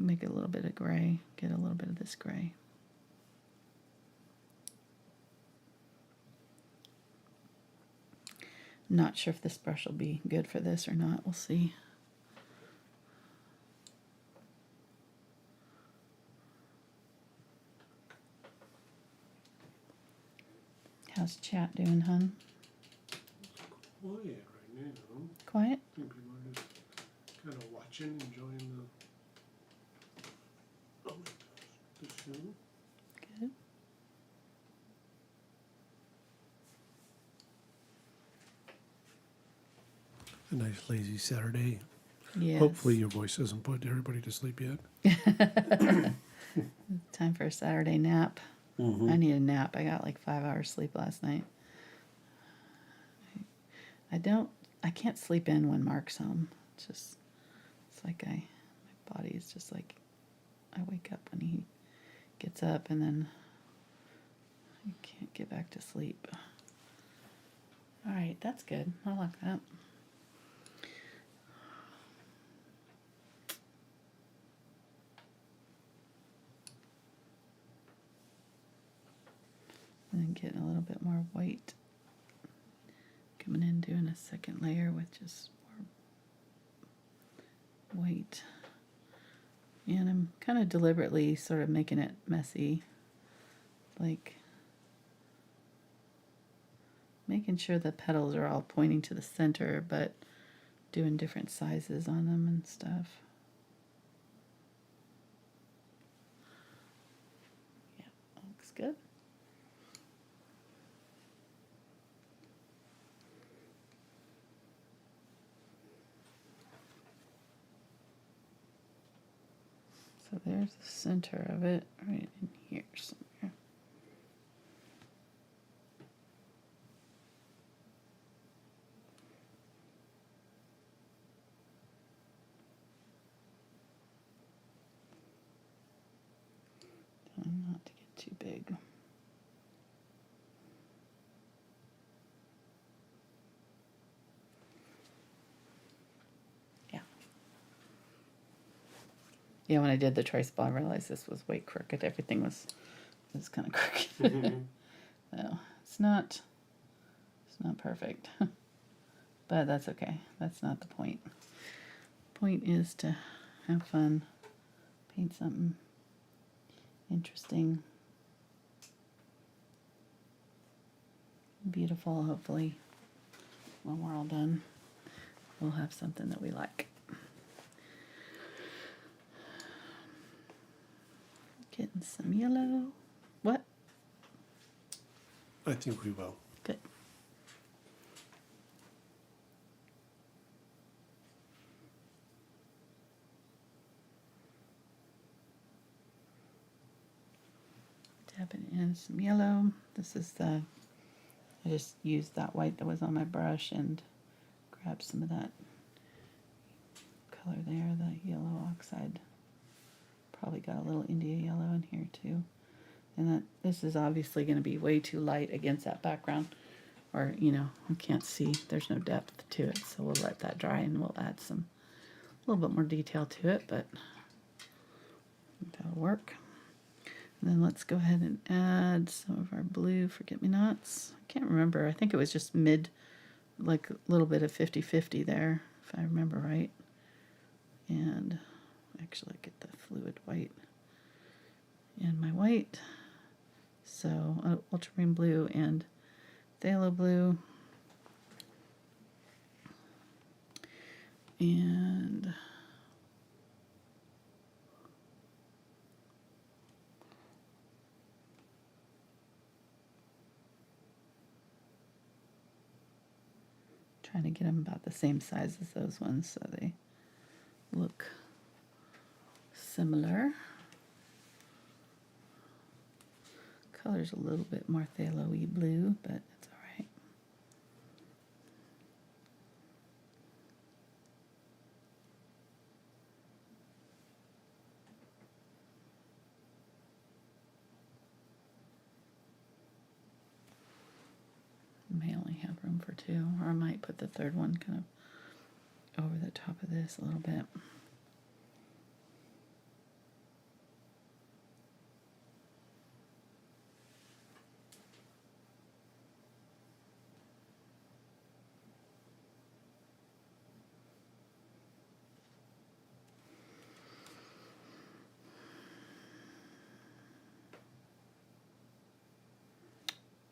little bit of gray. Get a little bit of this gray. Not sure if this brush will be good for this or not. We'll see. How's chat doing, hun? Quiet right now. Quiet? I think people are just kind of watching, enjoying the show. Good. A nice lazy Saturday. Yes. Hopefully your voice hasn't put everybody to sleep yet. Time for a Saturday nap. Mm-hmm. I need a nap. I got like 5 hours sleep last night. I can't sleep in when Mark's home. It's like my body is just like, I wake up when he gets up and then I can't get back to sleep. All right, that's good. I like that. And then getting a little bit more white. Coming in, doing a second layer with just more white. And I'm kind of deliberately sort of making it messy. Like making sure the petals are all pointing to the center, but doing different sizes on them and stuff. Yeah, looks good. So there's the center of it, right in here somewhere. Trying not to get too big. Yeah, when I did the trace ball, I realized this was way crooked. Everything was kind of crooked. Mm-hmm. No, it's not perfect. But that's okay. That's not the point. Point is to have fun, paint something interesting, beautiful, hopefully. When we're all done, we'll have something that we like. Getting some yellow. What? I think we will. Good. Tapping in some yellow. This is I just used that white that was on my brush and grabbed some of that color there, the yellow oxide. Probably got a little India yellow in here too. And this is obviously going to be way too light against that background. Or, you can't see. There's no depth to it. So we'll let that dry and we'll add a little bit more detail to it. But that'll work. And then let's go ahead and add some of our blue forget-me-nots. I can't remember. I think it was just like a little bit of 50-50 there, if I remember right. And actually get the fluid white in my white. So ultramarine blue and phthalo blue. And Trying to get them about the same size as those ones so they look similar. Color's a little bit more phthalo-y blue, but that's all right. I may only have room for two, or I might put the third one kind of over the top of this a little bit.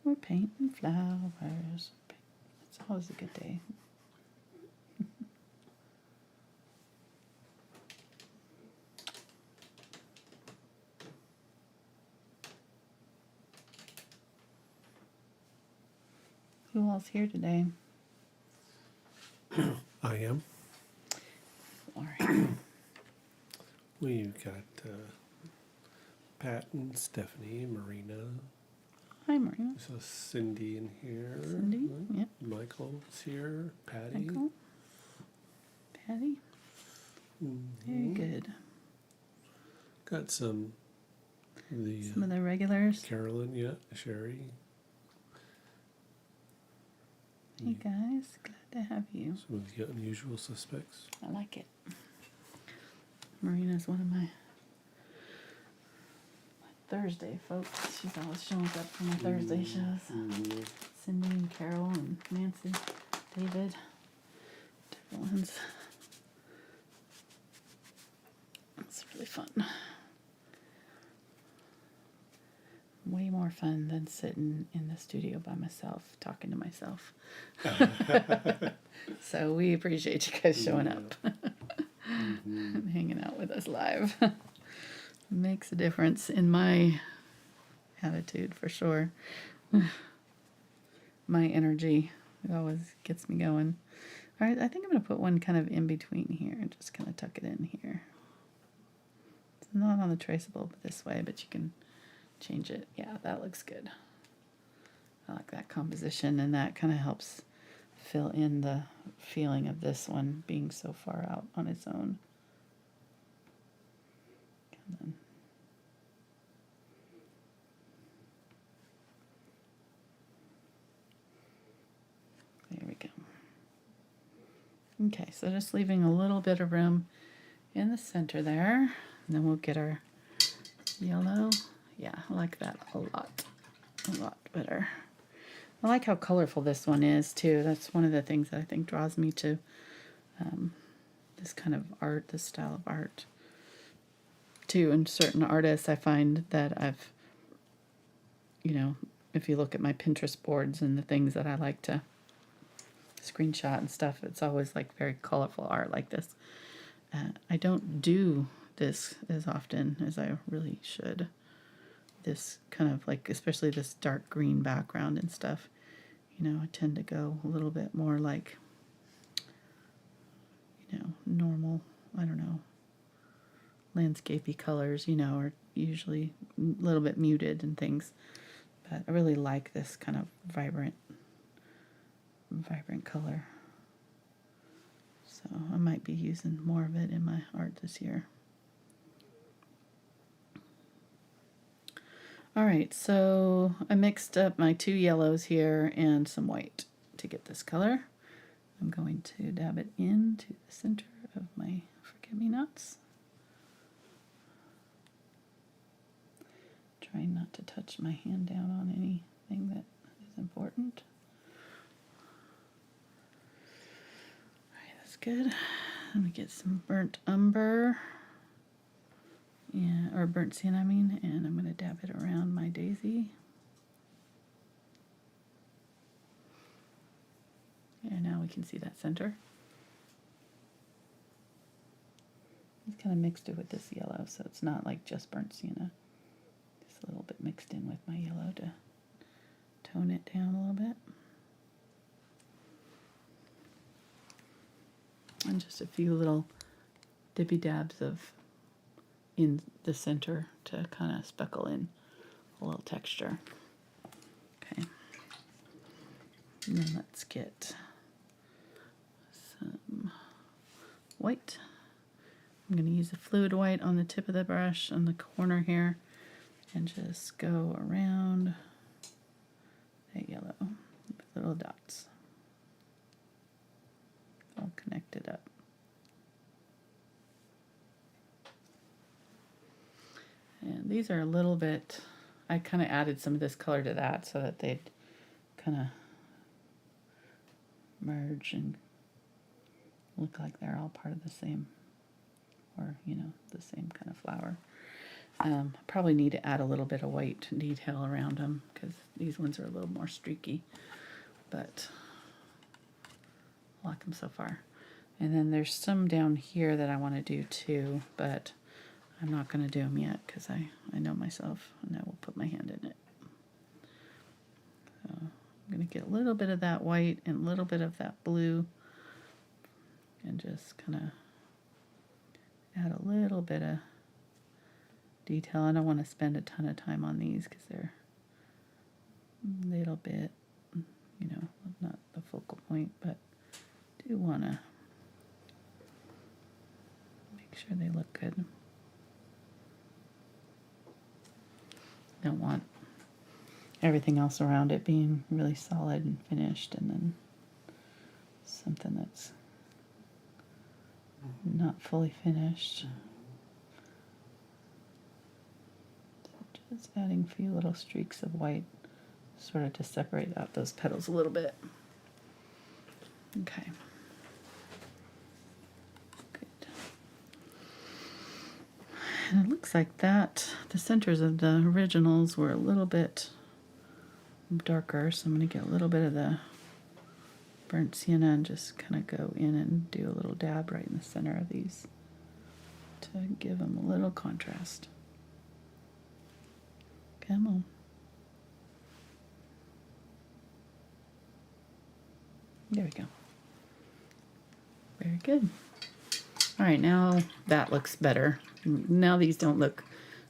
We're painting flowers. It's always a good day. Who else here today? I am. All right. We've got Pat and Stephanie, Marina. Hi, Marina. So Cindy in here. Cindy, yep. Michael's here. Patty. Michael. Patty. Very good. Got some Some of the regulars. Carolyn, yeah, Sherry. Hey guys, glad to have you. Some of the unusual suspects. I like it. Marina's one of my Thursday folks. She's always showing up for my Thursday shows. Cindy and Carol and Nancy, David, different ones. It's really fun. Way more fun than sitting in the studio by myself, talking to myself. So we appreciate you guys showing up and hanging out with us live. Makes a difference in my attitude for sure. My energy, it always gets me going. All right, I think I'm going to put one kind of in between here and just kind of tuck it in here. It's not on the traceable this way, but you can change it. Yeah, that looks good. I like that composition, and that kind of helps fill in the feeling of this one being so far out on its own. And then there we go. Okay, so just leaving a little bit of room in the center there, and then we'll get our yellow. Yeah, I like that a lot better. I like how colorful this one is too. That's one of the things that I think draws me to this kind of art, this style of art too. And certain artists, I find that I've, if you look at my Pinterest boards and the things that I like to screenshot and stuff, it's always like very colorful art like this. I don't do this as often as I really should. This kind of like, especially this dark green background and stuff, I tend to go a little bit more like, normal, I don't know, landscapey colors, are usually a little bit muted and things. But I really like this kind of vibrant color. So I might be using more of it in my art this year. All right, so I mixed up my two yellows here and some white to get this color. I'm going to dab it into the center of my forget-me-nots. Trying not to touch my hand down on anything that is important. All right, that's good. Let me get some burnt umber. Yeah, or burnt sienna, and I'm going to dab it around my daisy. Yeah, now we can see that center. Just kind of mixed it with this yellow, so it's not like just burnt sienna. Just a little bit mixed in with my yellow to tone it down a little bit. And just a few little dippy dabs of in the center to kind of speckle in a little texture. Okay. And then let's get some white. I'm going to use a fluid white on the tip of the brush on the corner here and just go around that yellow with little dots. All connected up. And these are a little bit, I kind of added some of this color to that so that they'd kind of merge and look like they're all part of the same, or, you know, the same kind of flower. I probably need to add a little bit of white detail around them because these ones are a little more streaky, but I like them so far. And then there's some down here that I want to do too, but I'm not going to do them yet because I know myself and I will put my hand in it. So I'm going to get a little bit of that white and a little bit of that blue and just kind of add a little bit of detail. I don't want to spend a ton of time on these because they're a little bit, you know, not the focal point, but do want to make sure they look good. Don't want everything else around it being really solid and finished and then something that's not fully finished. So just adding a few little streaks of white sort of to separate out those petals a little bit. Okay. Good. And it looks like that the centers of the originals were a little bit darker, so I'm going to get a little bit of the burnt sienna and just kind of go in and do a little dab right in the center of these to give them a little contrast. Come on. There we go. Very good. All right, now that looks better. Now these don't look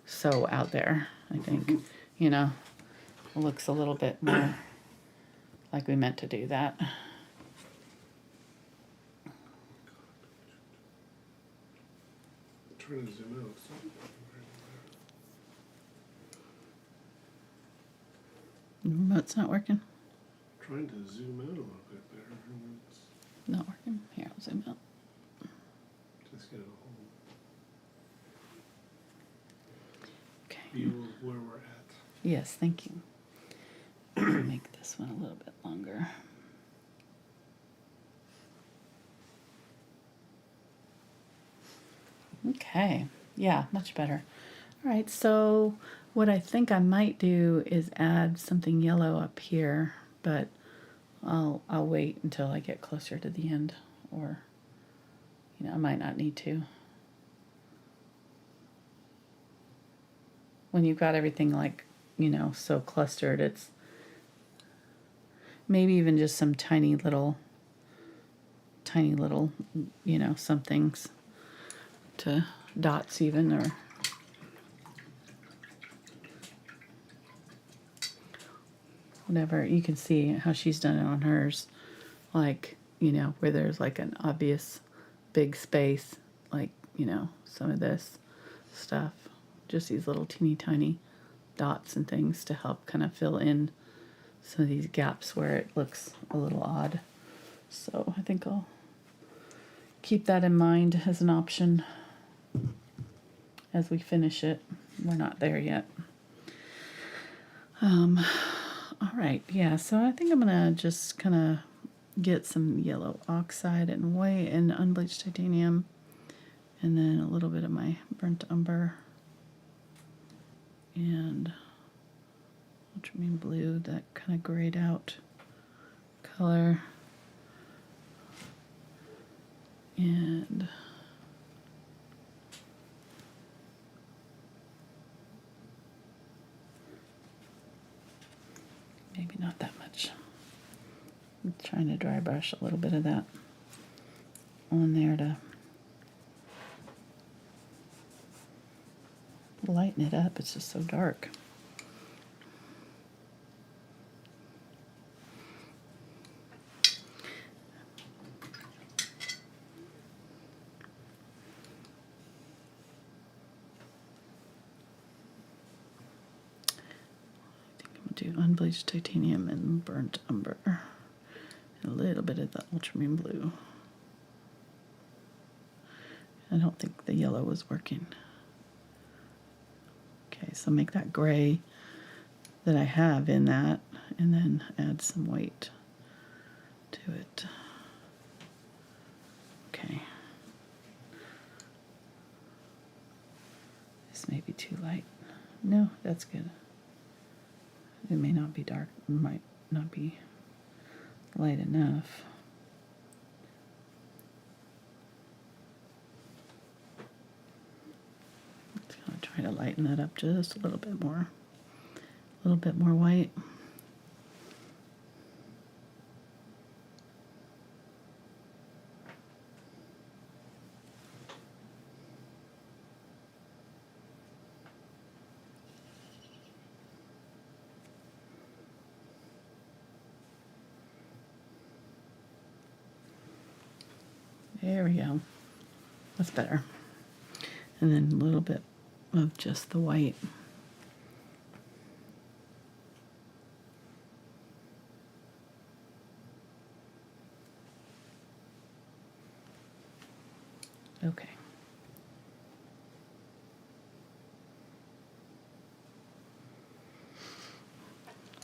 so out there, I think. You know, it looks a little bit more like we meant to do that. Trying to zoom out. The remote's not working? Trying to zoom out a little bit there. And it's Not working. Here, I'll zoom out. just get a whole Okay. view of where we're at. Yes, thank you. Make this one a little bit longer. Okay, yeah, much better. All right, so what I think I might do is add something yellow up here, but I'll wait until I get closer to the end, or, you know, I might not need to. When you've got everything like, you know, so clustered, it's maybe even just some tiny little, you know, somethings to dots even, or whatever. You can see how she's done it on hers, like, you know, where there's like an obvious big space, like, you know, some of this stuff, just these little teeny tiny dots and things to help kind of fill in some of these gaps where it looks a little odd. So I think I'll keep that in mind as an option as we finish it. We're not there yet. All right, yeah, so I think I'm gonna just kind of get some yellow oxide and white and unbleached titanium, and then a little bit of my burnt umber and ultramarine blue, that kind of grayed out color, and maybe not that much. I'm trying to dry brush a little bit of that on there to lighten it up. It's just so dark. Do unbleached titanium and burnt umber. And a little bit of the ultramarine blue. I don't think the yellow was working. Okay, so make that gray that I have in that, and then add some white to it. Okay. This may be too light. No, that's good. It may not be dark, might not be light enough. Just gonna try to lighten that up just a little bit more. A little bit more white. There we go. That's better. And then a little bit of just the white. Okay.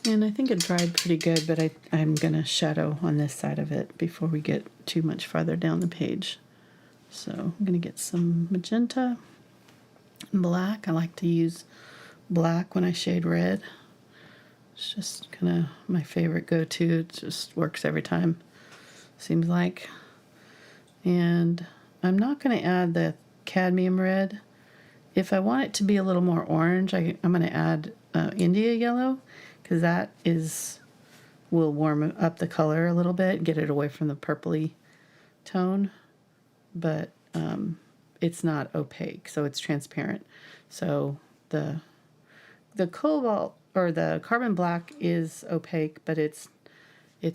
And I think it dried pretty good, but I'm going to shadow on this side of it before we get too much farther down the page. So I'm going to get some magenta and black. I like to use black when I shade red. It's just kind of my favorite go-to. It just works every time, seems like. And I'm not going to add the cadmium red. If I want it to be a little more orange, I'm going to add India yellow, because that will warm up the color a little bit, get it away from the purpley tone, but it's not opaque, so it's transparent. So the cobalt or the carbon black is opaque, but it's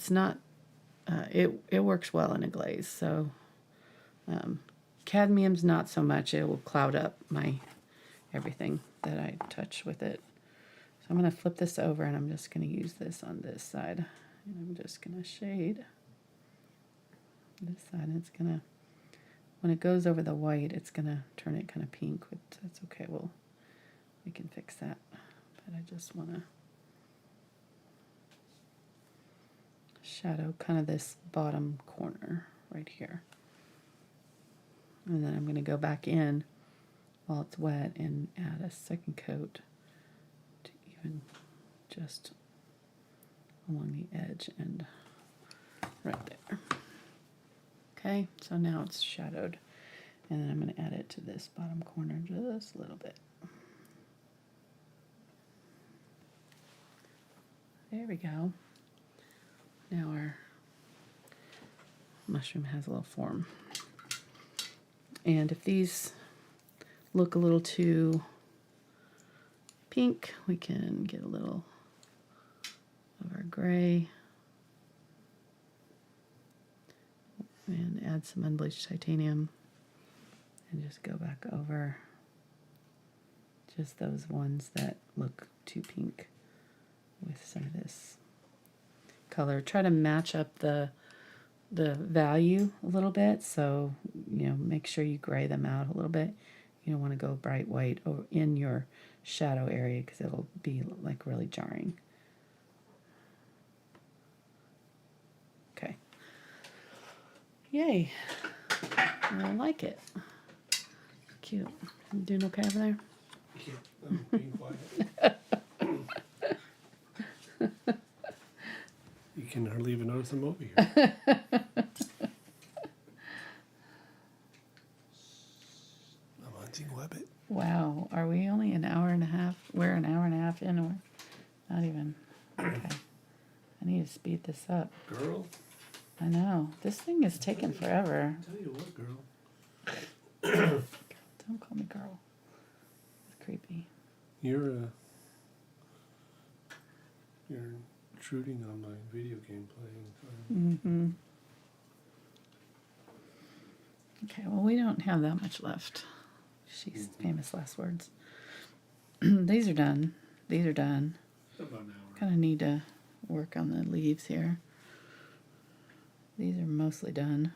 not. It works well in a glaze. So cadmium's not so much. It will cloud up my everything that I touch with it. So I'm going to flip this over, and I'm just going to use this on this side. And I'm just going to shade this side. And it's going to, when it goes over the white, it's going to turn it kind of pink. But that's okay. We can fix that. But I just want to shadow kind of this bottom corner right here. And then I'm going to go back in while it's wet and add a second coat to even just along the edge and right there. Okay, so now it's shadowed. And then I'm going to add it to this bottom corner just a little bit. There we go. Now our mushroom has a little form. And if these look a little too pink, we can get a little of our gray and add some unbleached titanium and just go back over just those ones that look too pink with some of this color. Try to match up the value a little bit, so make sure you gray them out a little bit. You don't want to go bright white in your shadow area because it'll be like really jarring. Okay. Yay. I like it. Cute. You doing okay over there? Yeah, I'm being quiet. You can hardly even notice I'm over here. I'm hunting Webbit. Wow. Are we only an hour and a half? We're an hour and a half in, or not even? Okay. I need to speed this up. Girl, I know. This thing is taking forever. Tell you what, girl. Don't call me girl. It's creepy. You're intruding on my video game playing time. Mm-hmm. Okay, well, we don't have that much left. She's famous last words. These are done. These are done. About an hour. Kind of need to work on the leaves here. These are mostly done.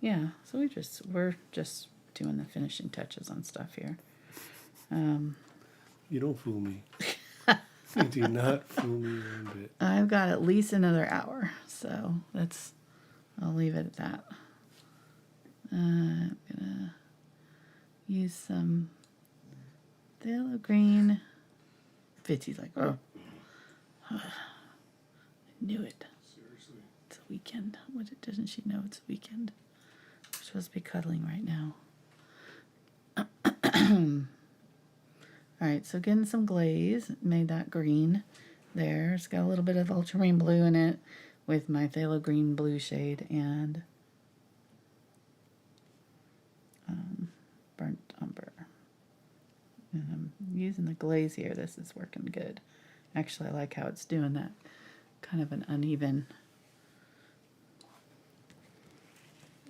Yeah, so we're just doing the finishing touches on stuff here. You don't fool me. You do not fool me one bit. I've got at least another hour, so I'll leave it at that. I'm gonna use some phthalo green. Fitzy's like, oh, I knew it. Seriously. It's a weekend. Doesn't she know it's a weekend? We're supposed to be cuddling right now. All right, so getting some glaze, made that green there. It's got a little bit of ultramarine blue in it with my phthalo green blue shade and burnt umber. And I'm using the glaze here. This is working good. Actually, I like how it's doing that kind of an uneven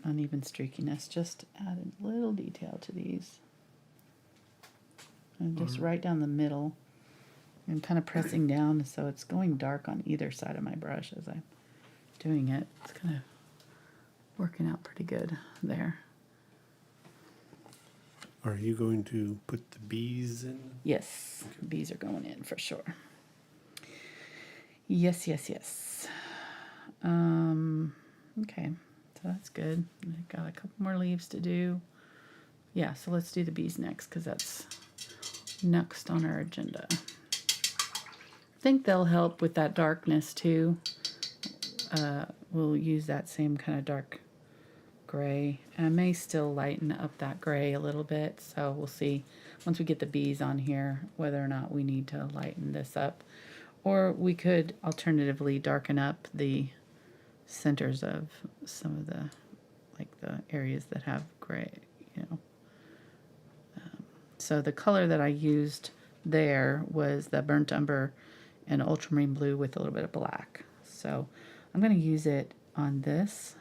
streakiness. Just add a little detail to these. And just right down the middle. And kind of pressing down so it's going dark on either side of my brush as I'm doing it. It's kind of working out pretty good there. Are you going to put the bees in? Yes, bees are going in for sure. Yes. Okay, so that's good. I've got a couple more leaves to do. Yeah, so let's do the bees next because that's next on our agenda. I think they'll help with that darkness too. We'll use that same kind of dark gray. And I may still lighten up that gray a little bit, so we'll see once we get the bees on here whether or not we need to lighten this up. Or we could alternatively darken up the centers of some of the, like the areas that have gray, you know. So the color that I used there was the burnt umber and ultramarine blue with a little bit of black. So I'm going to use it on this.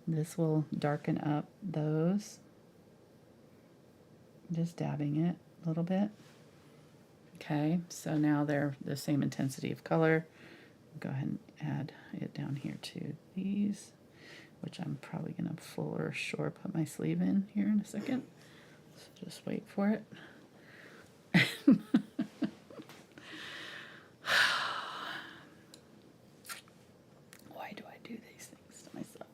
This will darken up those. Just dabbing it a little bit. Okay, so now they're the same intensity of color. Go ahead and add it down here to these, which I'm probably going to full or shore put my sleeve in here in a second. So just wait for it. Why do I do these things to myself?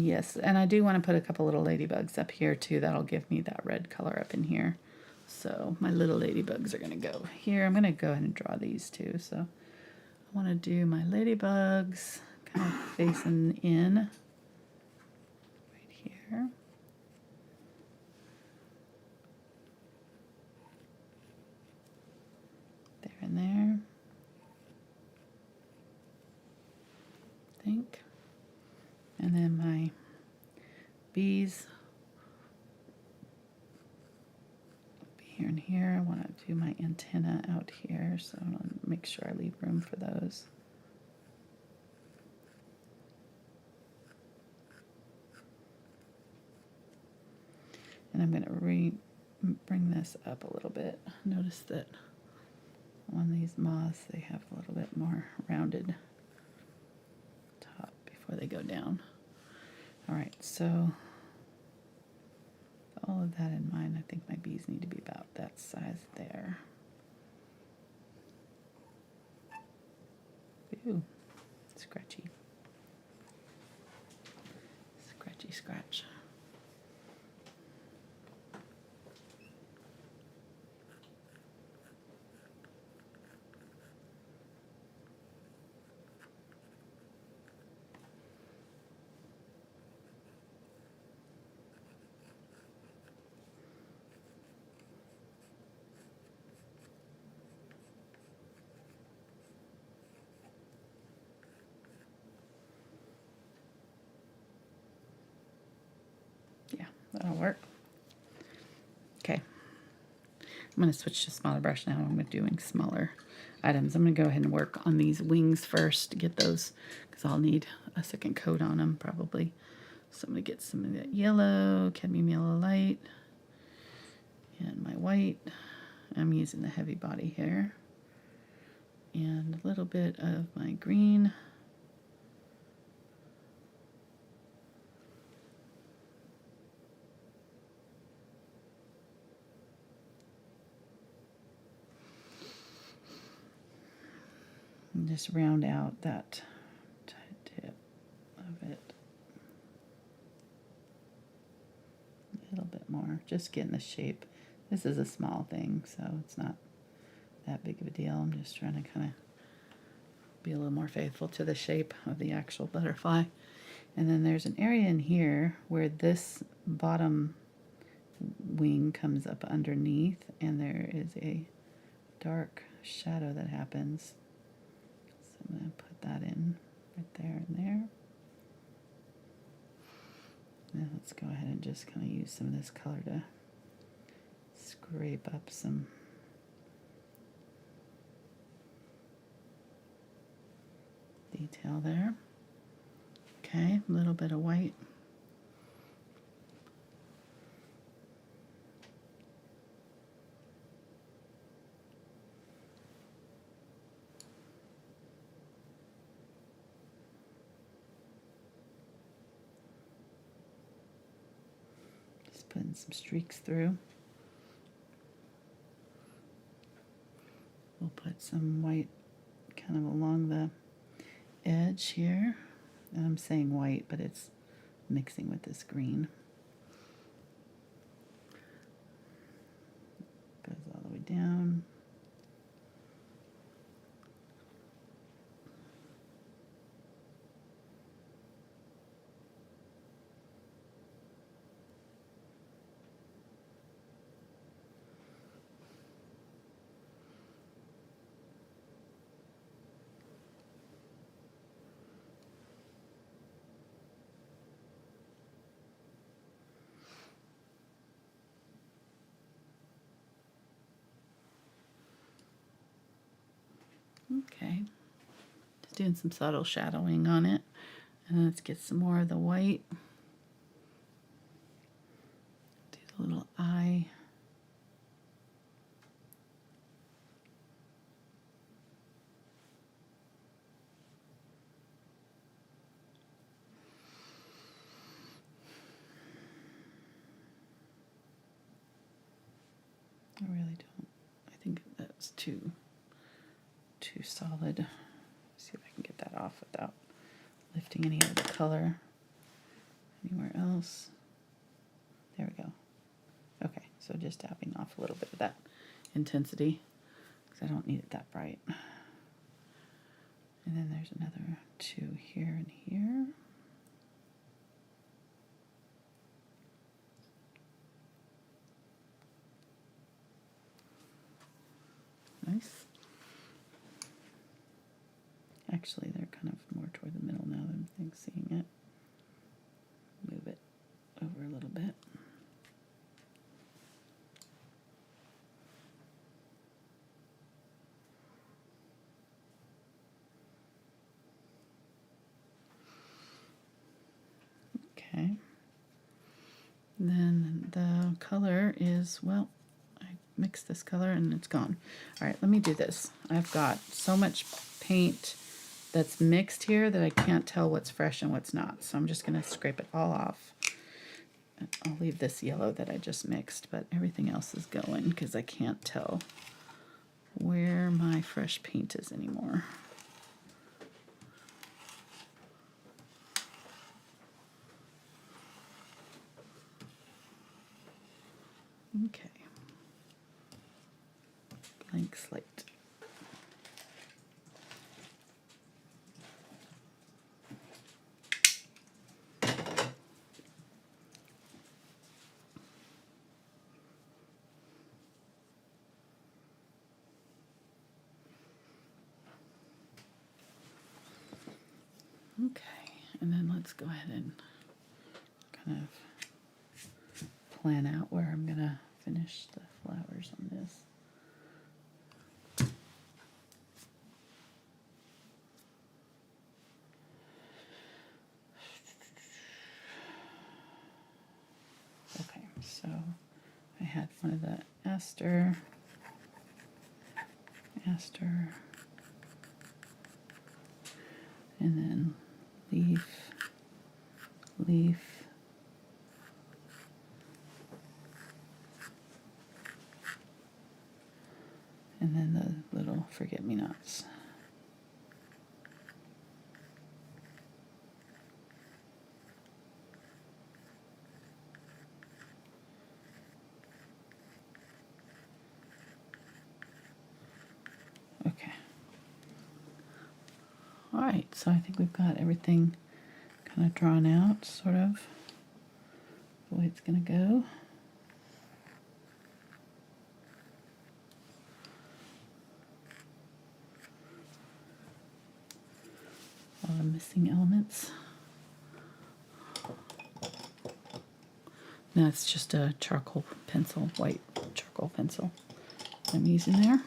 Yes, and I do want to put a couple little ladybugs up here too. That'll give me that red color up in here. So my little ladybugs are going to go here. I'm going to go ahead and draw these too. So I want to do my ladybugs kind of facing in right here. There and there. I think. And then my bees will be here and here. I want to do my antenna out here, so I want to make sure I leave room for those. And I'm going to bring this up a little bit. Notice that on these moths, they have a little bit more rounded top before they go down. All right, so with all of that in mind, I think my bees need to be about that size there. Ooh, scratchy. Scratchy scratch. That'll work. Okay. I'm going to switch to smaller brush now. I'm doing smaller items. I'm going to go ahead and work on these wings first to get those, because I'll need a second coat on them probably. So I'm going to get some of that yellow, cadmium yellow light, and my white. I'm using the heavy body here. And a little bit of my green. And just round out that tip of it a little bit more, just getting the shape. This is a small thing, so it's not that big of a deal. I'm just trying to kind of be a little more faithful to the shape of the actual butterfly. And then there's an area in here where this bottom wing comes up underneath, and there is a dark shadow that happens. So I'm going to put that in right there and there. Now let's go ahead and just kind of use some of this color to scrape up some detail there. Okay, a little bit of white. Just putting some streaks through. We'll put some white kind of along the edge here. And I'm saying white, but it's mixing with this green. Goes all the way down. Okay, just doing some subtle shadowing on it. And let's get some more of the white. Do the little eye. I really don't. I think that's too solid. See if I can get that off without lifting any of the color anywhere else. There we go. Okay, so just tapping off a little bit of that intensity because I don't need it that bright. And then there's another two here and here. Nice. Actually, they're kind of more toward the middle now than I'm seeing it. Move it over a little bit. Okay. And then the color is, well, I mixed this color and it's gone. All right, let me do this. I've got so much paint that's mixed here that I can't tell what's fresh and what's not. So I'm just going to scrape it all off. I'll leave this yellow that I just mixed, but everything else is going because I can't tell where my fresh paint is anymore. Okay. Blank slate. Okay, and then let's go ahead and kind of plan out where I'm gonna finish the flowers on this. Okay, so I had one of the aster, and then leaf, and then the little forget-me-nots. Okay. All right, so I think we've got everything kind of drawn out, sort of, the way it's going to go. All the missing elements. Now it's just a charcoal pencil, white charcoal pencil I'm using there.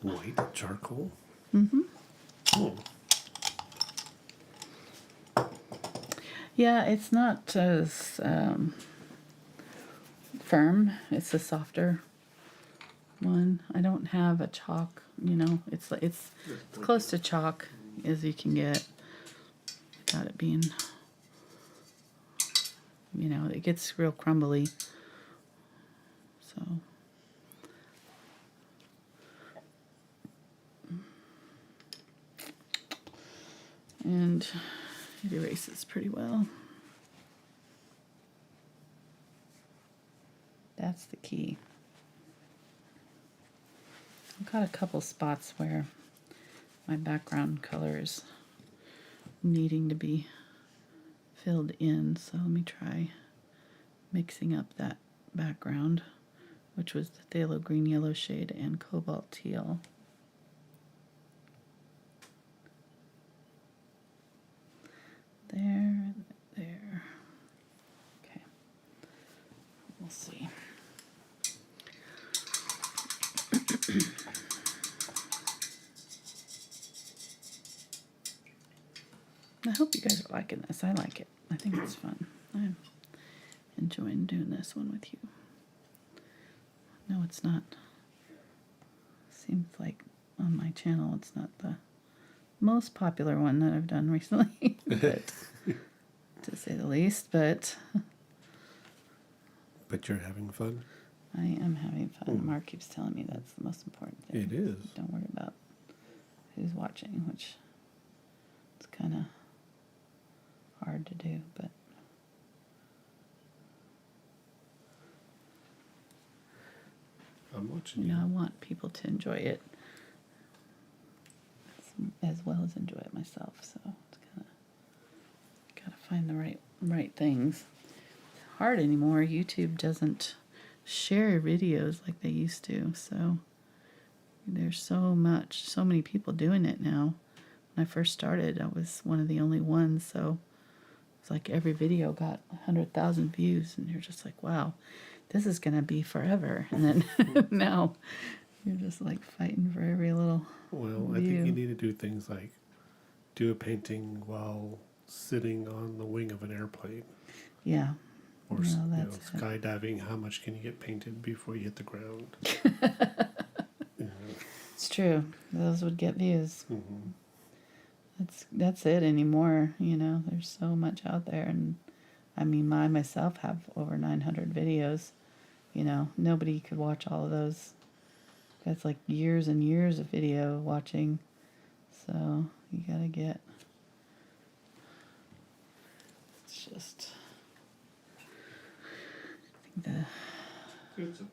White charcoal? Mm-hmm. Oh. Yeah, it's not as firm. It's a softer one. I don't have a chalk, you know, it's close to chalk as you can get without it being, you know, it gets real crumbly. So and it erases pretty well. That's the key. I've got a couple spots where my background color is needing to be filled in, so let me try mixing up that background, which was the phthalo green yellow shade and cobalt teal. There. Okay. We'll see. I hope you guys are liking this. I like it. I think it's fun. I'm enjoying doing this one with you. No, it's not. Seems like on my channel it's not the most popular one that I've done recently, but, to say the least, but You're having fun? I am having fun. Mark keeps telling me that's the most important thing. It is. Don't worry about who's watching, which is kind of hard to do, but I'm watching you you. know, I want people to enjoy it as well as enjoy it myself. So it's kind of gotta find the right things. It's hard anymore. YouTube doesn't share videos like they used to. So there's so many people doing it now. When I first started, I was one of the only ones. So it's like every video got 100,000 views, and you're just like, wow, this is gonna be forever. And then now you're just like fighting for every little Well, I view. think you need to do things like do a painting while sitting on the wing of an airplane. Yeah. Or No, you know, that's it. skydiving. How much can you get painted before you hit the ground? You know. It's true. Those would get views. Mm-hmm. That's it anymore. You know, there's so much out there, and I mean, I myself have over 900 videos. You know, nobody could watch all of those. That's like years and years of video watching. So you gotta get. It's just. I think It's okay.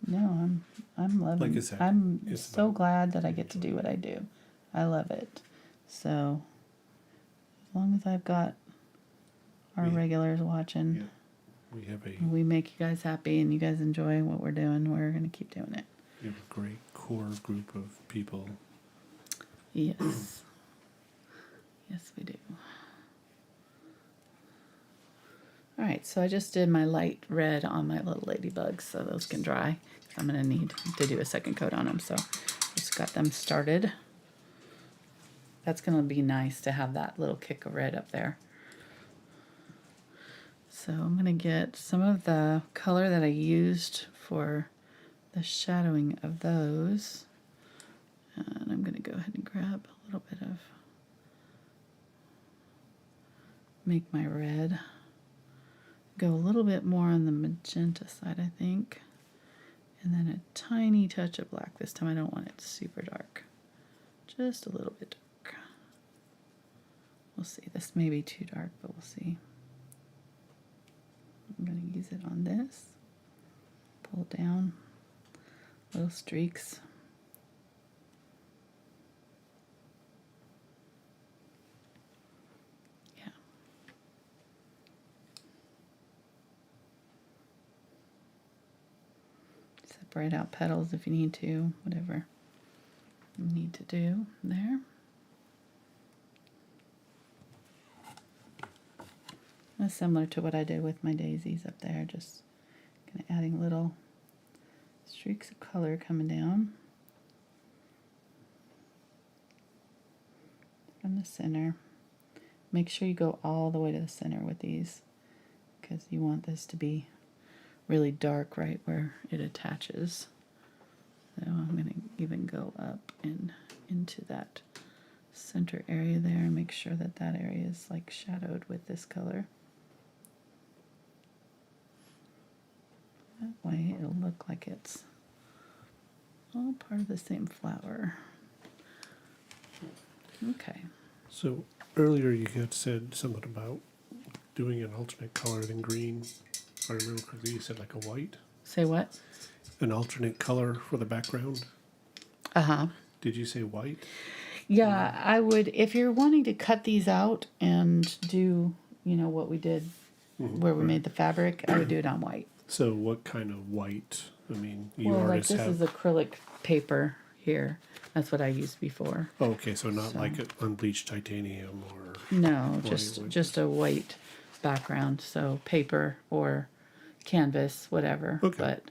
No, I'm loving. Like I said, I'm it's so about- glad that I get to do what I do. I love it. So as long as I've got our Yeah. regulars watching, Yeah. We have we make you guys happy and you guys enjoy what we're doing, we're gonna keep doing it. a great core group of people. Yes. Yes, we do. right, so I just did my light red on my little ladybugs, so those can dry. I'm going to need to do a second coat on them, so just got them started. That's going to be nice to have that little kick of red up there. So I'm going to get some of the color that I used for the shadowing of those. And I'm going to go ahead and grab a little bit of, make my red go a little bit more on the magenta side, I think. And then a tiny touch of black. This time I don't want it super dark. Just a little bit dark. We'll see. This may be too dark, but we'll see. I'm going to use it on this. Pull down little streaks. Yeah. Separate out petals if you need to, whatever you need to do there. That's similar to what I did with my daisies up there, just kind of adding little streaks of color coming down from the center. Make sure you go all the way to the center with these, because you want this to be really dark right where it attaches. So I'm going to even go up and into that center area there and make sure that that area is like shadowed with this color. That way it'll look like it's all part of the same flower. Okay. So earlier you had said something about doing an alternate color than green. If I remember correctly, you said like a white. Say what? An alternate color for the background. Uh-huh. Did you say white? Yeah, I would, if you're wanting to cut these out and do, you know, what we did where we made the fabric, I would do it on white. So what kind of white? I mean, you Well, like artists this have... is acrylic paper here. That's what I used before. Oh, okay, so not like an unbleached titanium or... No, white. just a white background. So paper or canvas, whatever. Okay. But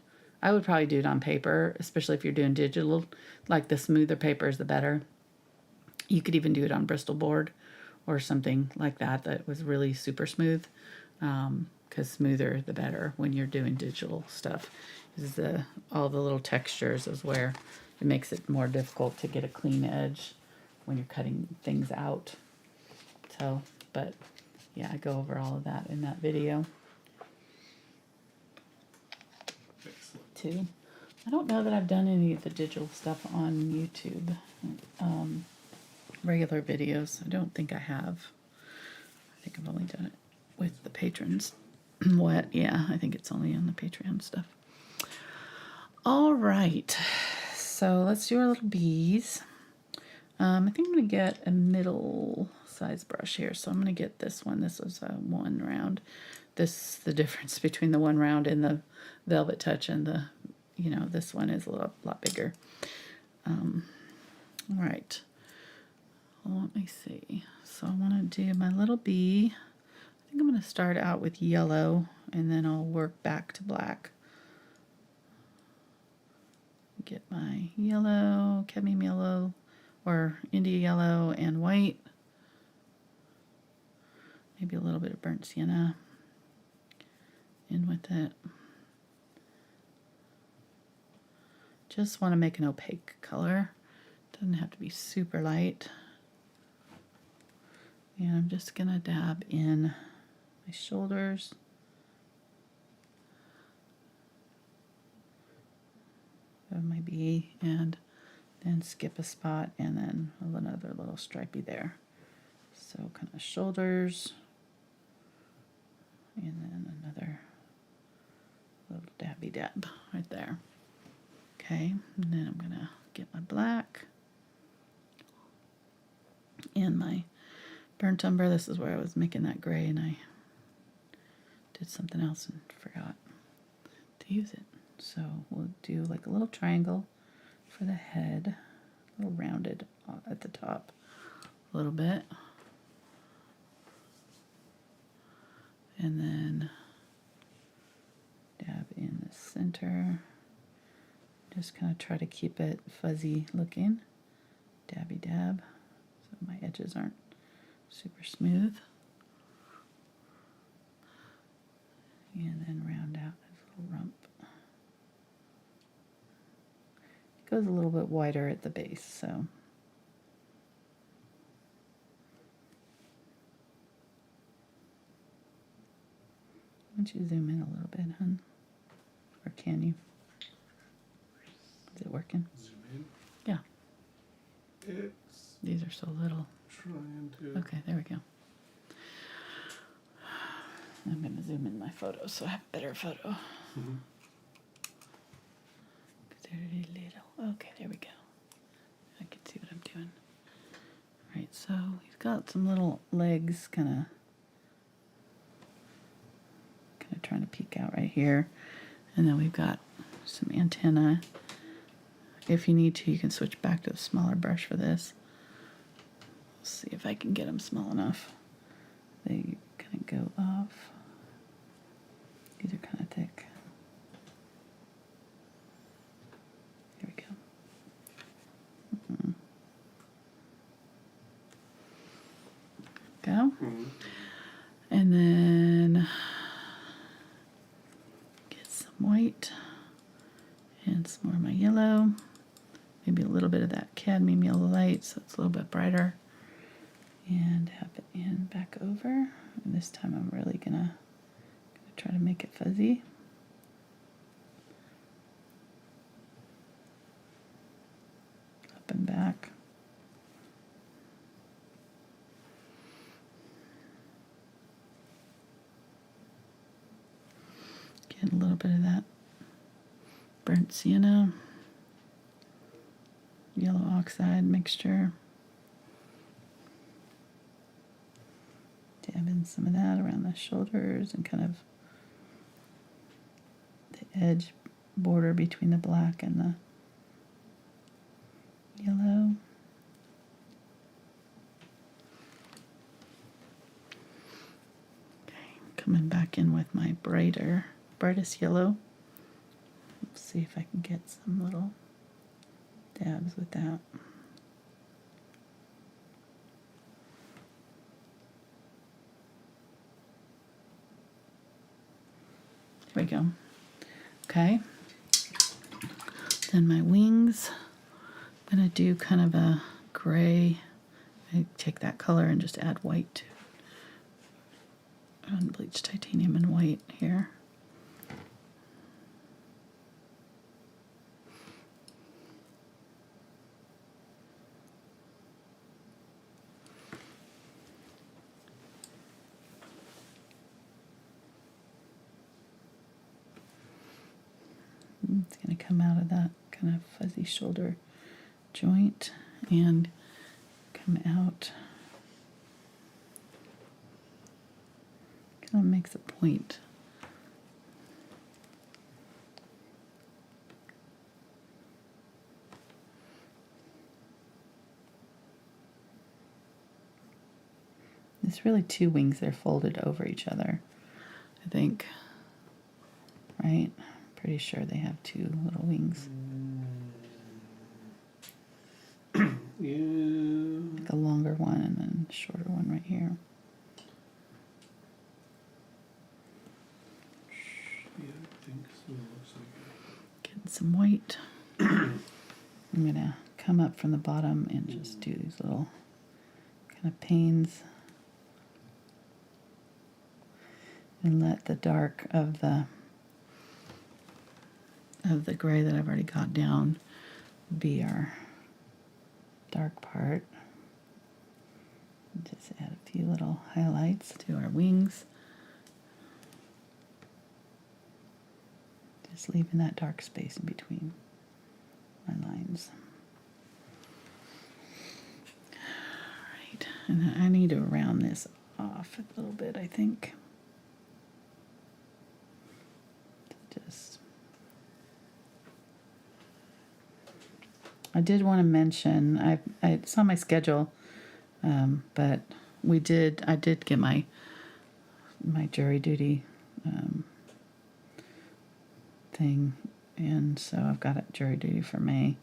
I would probably do it on paper, especially if you're doing digital. Like the smoother paper is the better. You could even do it on Bristol board or something like that that was really super smooth. Because smoother the better when you're doing digital stuff. Is all the little textures is where it makes it more difficult to get a clean edge when you're cutting things out. So, but yeah, I go over all of that in that video too. I don't know that I've done any of the digital stuff on YouTube. Regular videos, I don't think I have. I think I've only done it with the patrons. What? Yeah, I think it's only on the Patreon stuff. All right, so let's do our little bees. I think I'm going to get a middle size brush here. So I'm going to get this one. This was a 1 round. The difference between the 1 round and the VelvetTouch and the, you know, this one is a lot bigger. All right. Well, let me see. So I want to do my little bee. I think I'm going to start out with yellow and then I'll work back to black. Get my yellow, cadmium yellow, or India yellow and white. Maybe a little bit of burnt sienna in with it. Just want to make an opaque color. Doesn't have to be super light. And I'm just going to dab in my shoulders. Of my bee, and then skip a spot and then another little stripey there. So kind of shoulders and then another little dabby dab right there. Okay, and then I'm gonna get my black and my burnt umber. This is where I was making that gray and I did something else and forgot to use it. So we'll do like a little triangle for the head, a little rounded at the top a little bit. And then just kind of try to keep it fuzzy looking. Dabby dab, so my edges aren't super smooth. And then round out his little rump. It goes a little bit wider at the base, so. Why don't you zoom in a little bit, hun? Or can you? Is it working? Zoom in. Yeah. It's These are so little. trying to. Okay, there we go. I'm going to zoom in my photos so I have a better photo. Mhm. Very little. Okay, there we go. I can see what I'm doing. All right, so he's got some little legs kind of trying to peek out right here. And then we've got some antenna. If you need to, you can switch back to the smaller brush for this. Let's see if I can get them small enough. They kind of go off. These are kind of thick. Here we go. Go. Mhm. And then get some white and some more of my yellow. Maybe a little bit of that cadmium yellow light so it's a little bit brighter. And have it in back over. And this time I'm really gonna try to make it fuzzy. Up and back. Get a little bit of that burnt sienna, yellow oxide mixture. Dab in some of that around the shoulders and kind of the edge border between the black and the yellow. Okay, coming back in with my brightest yellow. Let's see if I can get some little dabs with that. There we go. Okay. Then my wings, I'm gonna do kind of a gray. I take that color and just add white to unbleached titanium and white here. It's going to come out of that kind of fuzzy shoulder joint and come out. Kind of makes a point. It's really two wings that are folded over each other, I think. Right? Pretty sure they have two little wings. Yeah. Like a longer one and then a shorter one right here. Yeah, I think so. Looks like Getting some white. I'm going to come up from the bottom and just do these little kind of panes. And let the dark of the gray that I've already got down be our dark part. Just add a few little highlights to our wings. Just leaving that dark space in between my lines. Alright, and then I need to round this off a little bit, I think. Just I did want to mention, it's on my schedule, but I did get my jury duty thing and so I've got it jury duty for May,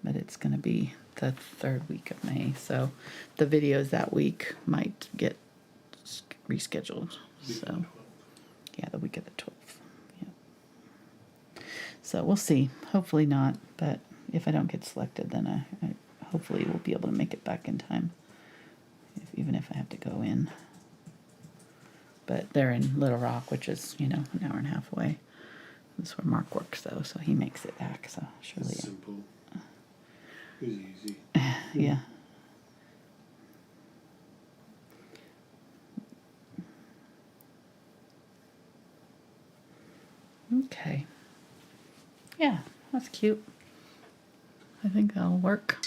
but it's going to be the 3rd week of May, so the videos that week might get rescheduled. So yeah, the week of the 12th. Yeah. So we'll see. Hopefully not, but if I don't get selected, then I hopefully will be able to make it back in time, even if I have to go in. But they're in Little Rock, which is, you know, an hour and a half away. That's where Mark works, though, so he makes it back. So surely, It's simple. It's easy. yeah. Okay. Yeah, that's cute. I think that'll work.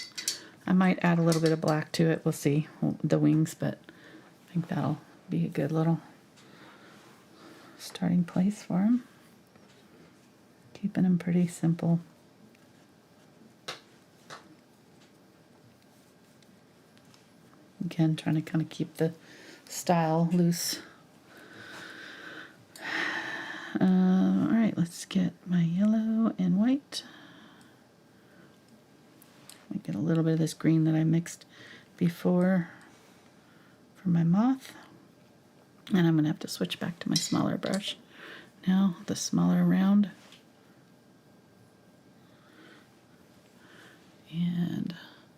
I might add a little bit of black to it. We'll see the wings, but I think that'll be a good little starting place for them. Keeping them pretty simple. Again, trying to kind of keep the style loose. All right, let's get my yellow and white. I get a little bit of this green that I mixed before for my moth. And I'm going to have to switch back to my smaller brush. Now, the smaller round. And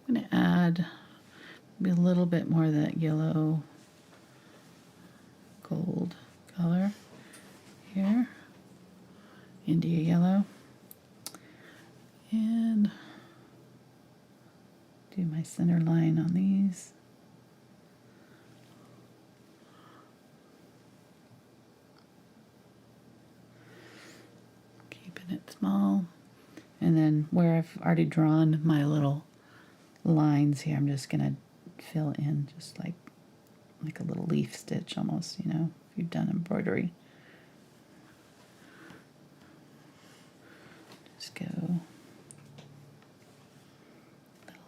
I'm going to add maybe a little bit more of that yellow gold color here. India yellow. And do my center line on these. Keeping it small. And then where I've already drawn my little lines here, I'm just going to fill in just like a little leaf stitch almost, you know, if you've done embroidery. Just go little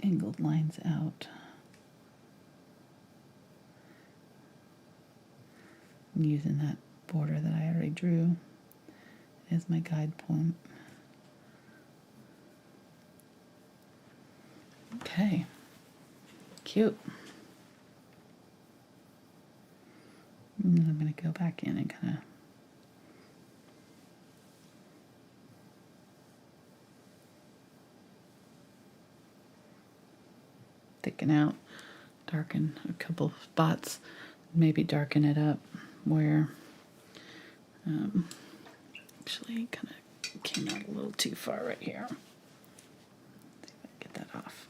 angled lines out. I'm using that border that I already drew as my guide point. Okay, cute. And then I'm going to go back in and kind of thicken out, darken a couple spots, maybe darken it up where actually kind of came out a little too far right here. See if I can get that off.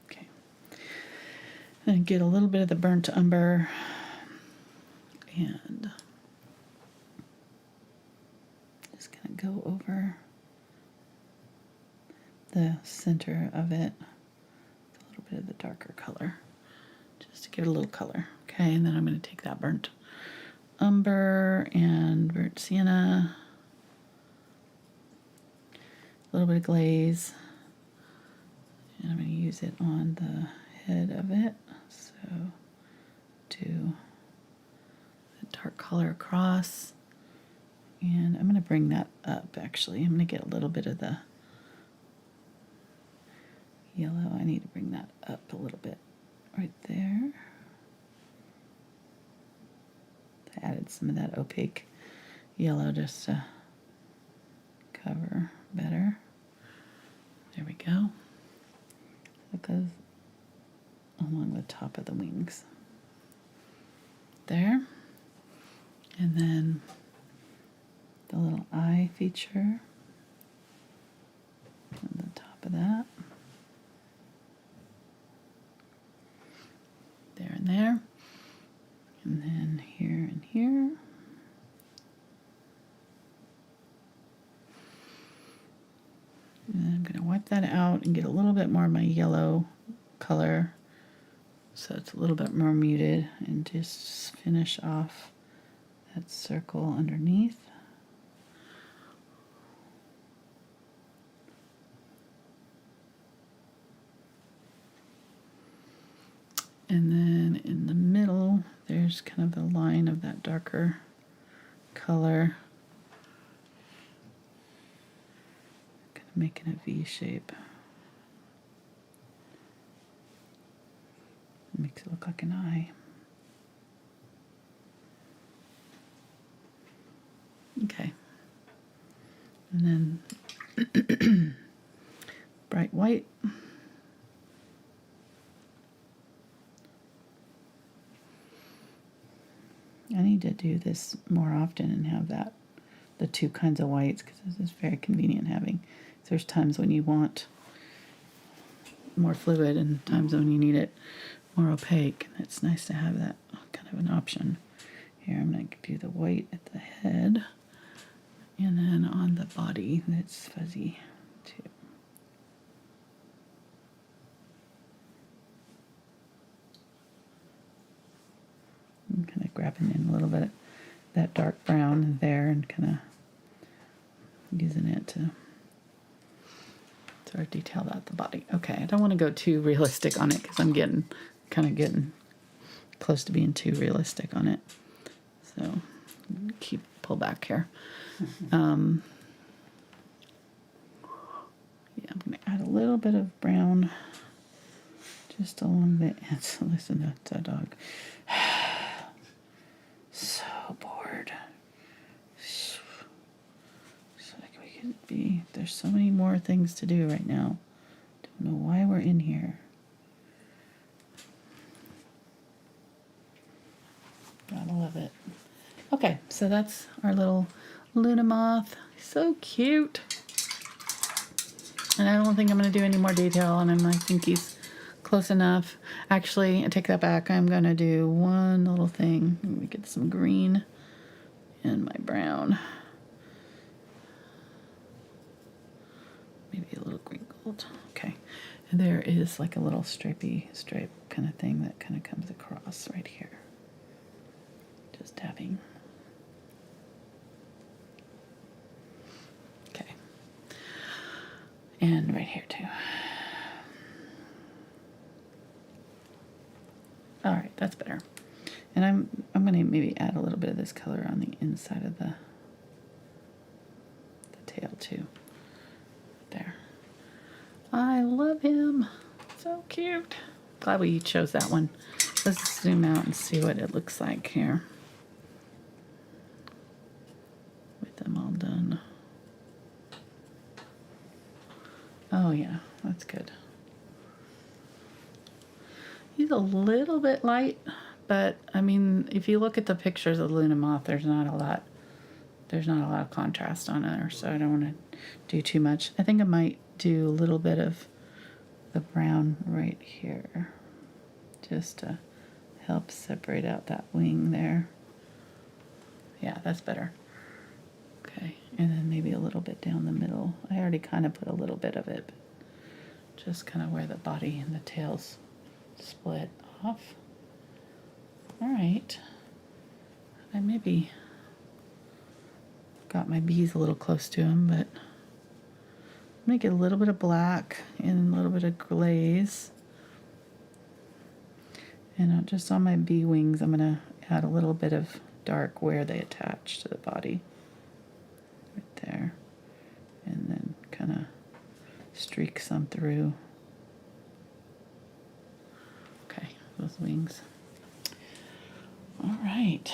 Okay. And get a little bit of the burnt umber and just kind of go over the center of it, a little bit of the darker color, just to give it a little color. Okay, and then I'm going to take that burnt umber and burnt sienna, a little bit of glaze, and I'm going to use it on the head of it. So do the dark color across, and I'm going to bring that up actually. I'm going to get a little bit of the yellow. I need to bring that up a little bit right there. I added some of that opaque yellow just to cover better. There we go. That goes along the top of the wings. There. And then the little eye feature on the top of that. There and there. And then here and here. And then I'm going to wipe that out and get a little bit more of my yellow color so it's a little bit more muted, and just finish off that circle underneath. And then in the middle, there's kind of the line of that darker color. Kind of making a V shape. Makes it look like an eye. Okay. And then bright white. I need to do this more often and have the two kinds of whites, because this is very convenient having. There's times when you want more fluid and times when you need it more opaque. And it's nice to have that kind of an option. Here I'm going to do the white at the head, and then on the body that's fuzzy too. I'm kind of grabbing in a little bit of that dark brown there and kind of using it to sort of detail out the body. Okay, I don't want to go too realistic on it because I'm getting close to being too realistic on it. So pull back here. Yeah, I'm going to add a little bit of brown just along the ends. Listen to that dog. So bored. So like we could be. There's so many more things to do right now. Don't know why we're in here. Gotta love it. Okay, so that's our little Luna moth. So cute. And I don't think I'm going to do any more detail on him. I think he's close enough. Actually, I take that back. I'm going to do one little thing. Let me get some green in my brown. Maybe a little green gold. Okay. And there is like a little stripe kind of thing that kind of comes across right here. Just tapping. Okay. And right here too. All right, that's better. And I'm going to maybe add a little bit of this color on the inside of the tail too. There. I love him. So cute. Glad we chose that one. Let's zoom out and see what it looks like here. With them all done. Oh yeah, that's good. He's a little bit light, but I mean, if you look at the pictures of Luna moth, there's not a lot of contrast on her, so I don't want to do too much. I think I might do a little bit of the brown right here, just to help separate out that wing there. Yeah, that's better. Okay, and then maybe a little bit down the middle. I already kind of put a little bit of it, but just kind of where the body and the tails split off. All right. I maybe got my bees a little close to him, but make it a little bit of black and a little bit of glaze. And just on my bee wings, I'm going to add a little bit of dark where they attach to the body. Right there. And then kind of streak some through. Okay, those wings. All right.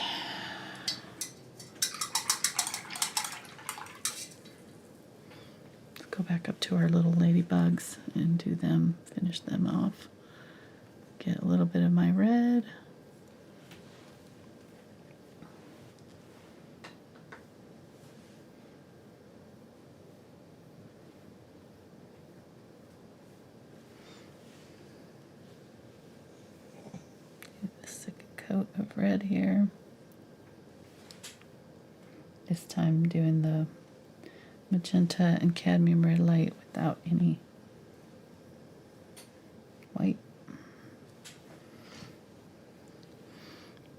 Let's go back up to our little ladybugs and do them, finish them off. Get a little bit of my red. Get the second coat of red here. This time doing the magenta and cadmium red light without any white.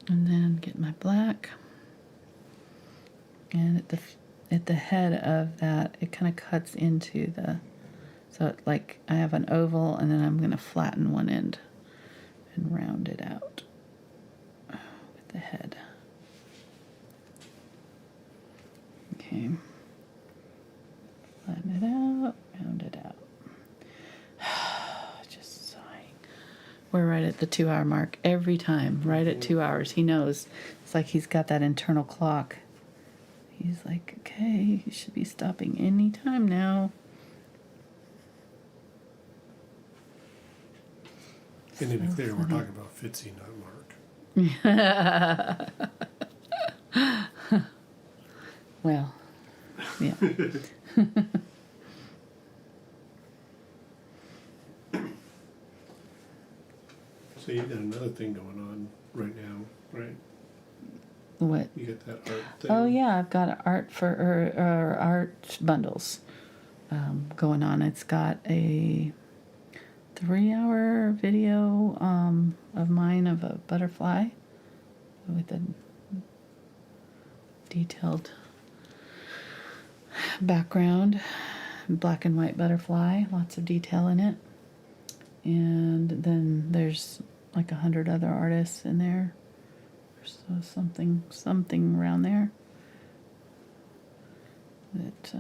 And then get my black. And at the head of that, it kind of cuts into the, so like I have an oval and then I'm going to flatten one end. and round it out with the head. Okay. Flatten it out, round it out. Just sighing. We're right at the 2-hour mark every time, right at 2 hours. He knows. It's like he's got that internal clock. He's like, okay, you should be stopping any time now. And to be clear, we're talking about Fitzy, not Mark. Well, yeah. So you've got another thing going on right now, right? What? You got that art thing. Oh yeah, I've got art for art bundles going on. It's got a 3-hour video of mine of a butterfly with a detailed background, black and white butterfly, lots of detail in it. And then there's like 100 other artists in there. So something around there that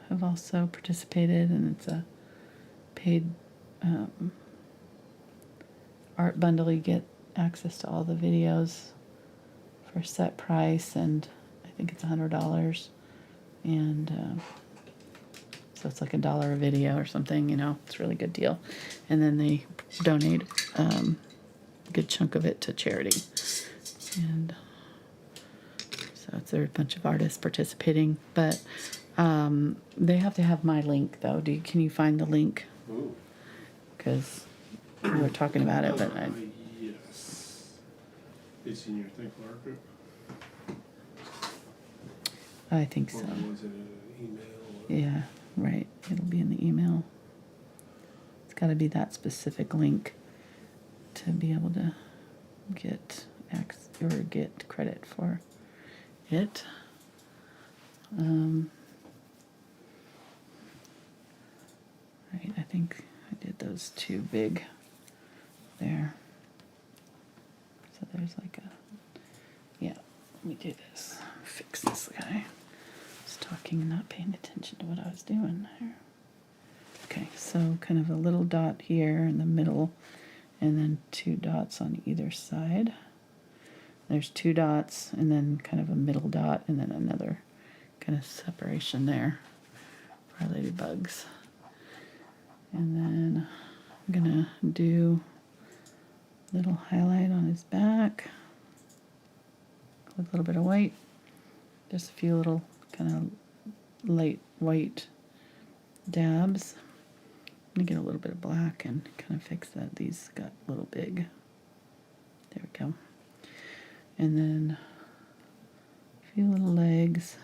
have also participated, and it's a paid art bundle. You get access to all the videos for a set price, and I think it's $100, and so it's like $1 a video or something. You know, it's a really good deal. And then they donate a good chunk of it to charity. And so there's a bunch of artists participating, but they have to have my link though. Can you find the link? Because we were talking about it, but Yes. It's in your Think Lark group? I think Or so. was it an email? Or? Yeah, right. It'll be in the email. It's got to be that specific link to be able to get access or get credit for it. Right, I think I did those two big there. So there's like a, yeah, let me do this. Fix this guy. I was talking and not paying attention to what I was doing there. Okay, so kind of a little dot here in the middle, and then 2 dots on either side. There's 2 dots, and then kind of a middle dot, and then another kind of separation there for our ladybugs. And then I'm gonna do a little highlight on his back with a little bit of white. Just a few little kind of light white dabs. I'm gonna get a little bit of black and kind of fix that. These got a little big. There we go. And then a few little legs.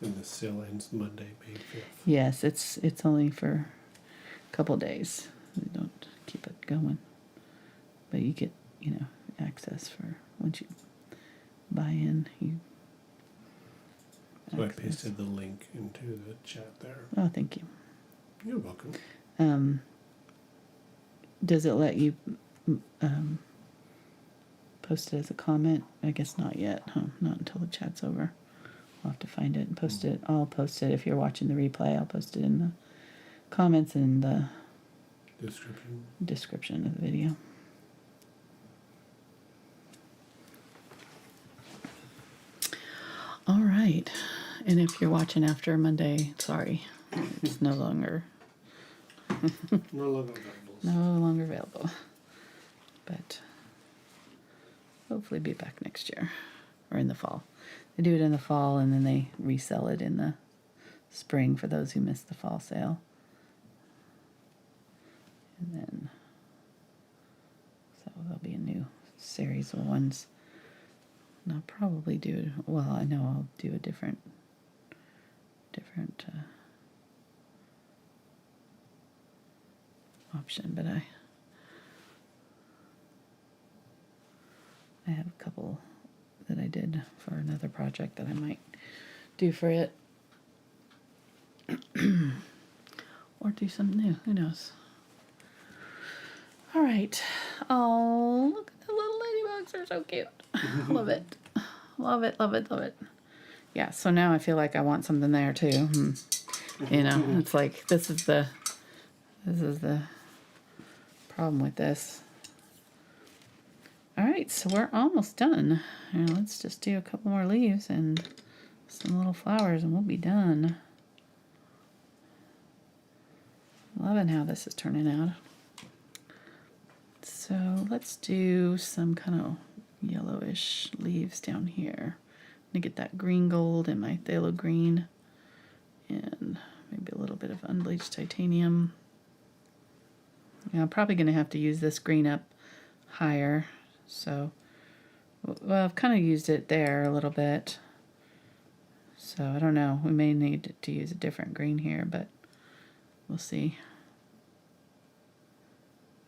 And the sale ends Monday, May 5th. Yes, it's only for a couple days. We don't keep it going. But you get, you know, access for once you buy in. So I pasted the link into the chat there. Oh, thank you. You're welcome. Does it let you post it as a comment? I guess not yet, huh? Not until the chat's over. I'll have to find it and post it. I'll post it if you're watching the replay. I'll post it in the comments and the description of the video. All right. And if you're watching after Monday, sorry, it's no longer No longer available. available. But hopefully be back next year or in the fall. They do it in the fall and then they resell it in the spring for those who missed the fall sale. And then, so there'll be a new series of ones. And I'll probably do, well, I know I'll do a different option, but I have a couple that I did for another project that I might do for it. Or do something new. Who knows? All right. Oh, look at the little ladybugs. They're so cute. Love it. Love it, love it, love it. Yeah, so now I feel like I want something there too. You know, it's like this is the problem with this. All right, so we're almost done. Now let's just do a couple more leaves and some little flowers and we'll be done. Loving how this is turning out. So let's do some kind of yellowish leaves down here. I'm gonna get that green gold and my phthalo green and maybe a little bit of unbleached titanium. Yeah, I'm probably gonna have to use this green up higher. So, well, I've kind of used it there a little bit. So I don't know, we may need to use a different green here, but we'll see.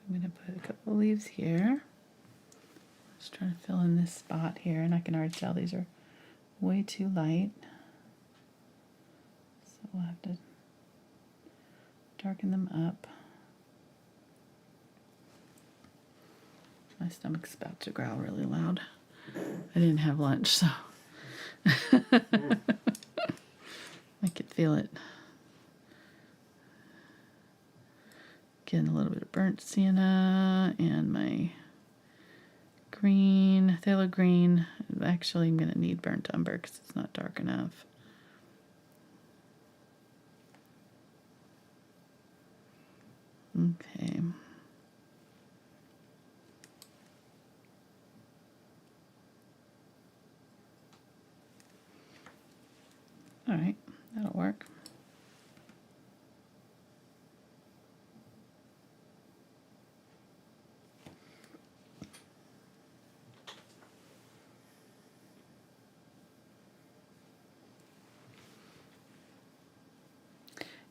I'm going to put a couple of leaves here. Just trying to fill in this spot here, and I can already tell these are way too light. So we'll have to darken them up. My stomach's about to growl really loud. I didn't have lunch, so I could feel it. Getting a little bit of burnt sienna and my green, phthalo green. Actually, I'm going to need burnt umber because it's not dark enough. Okay. All right, that'll work.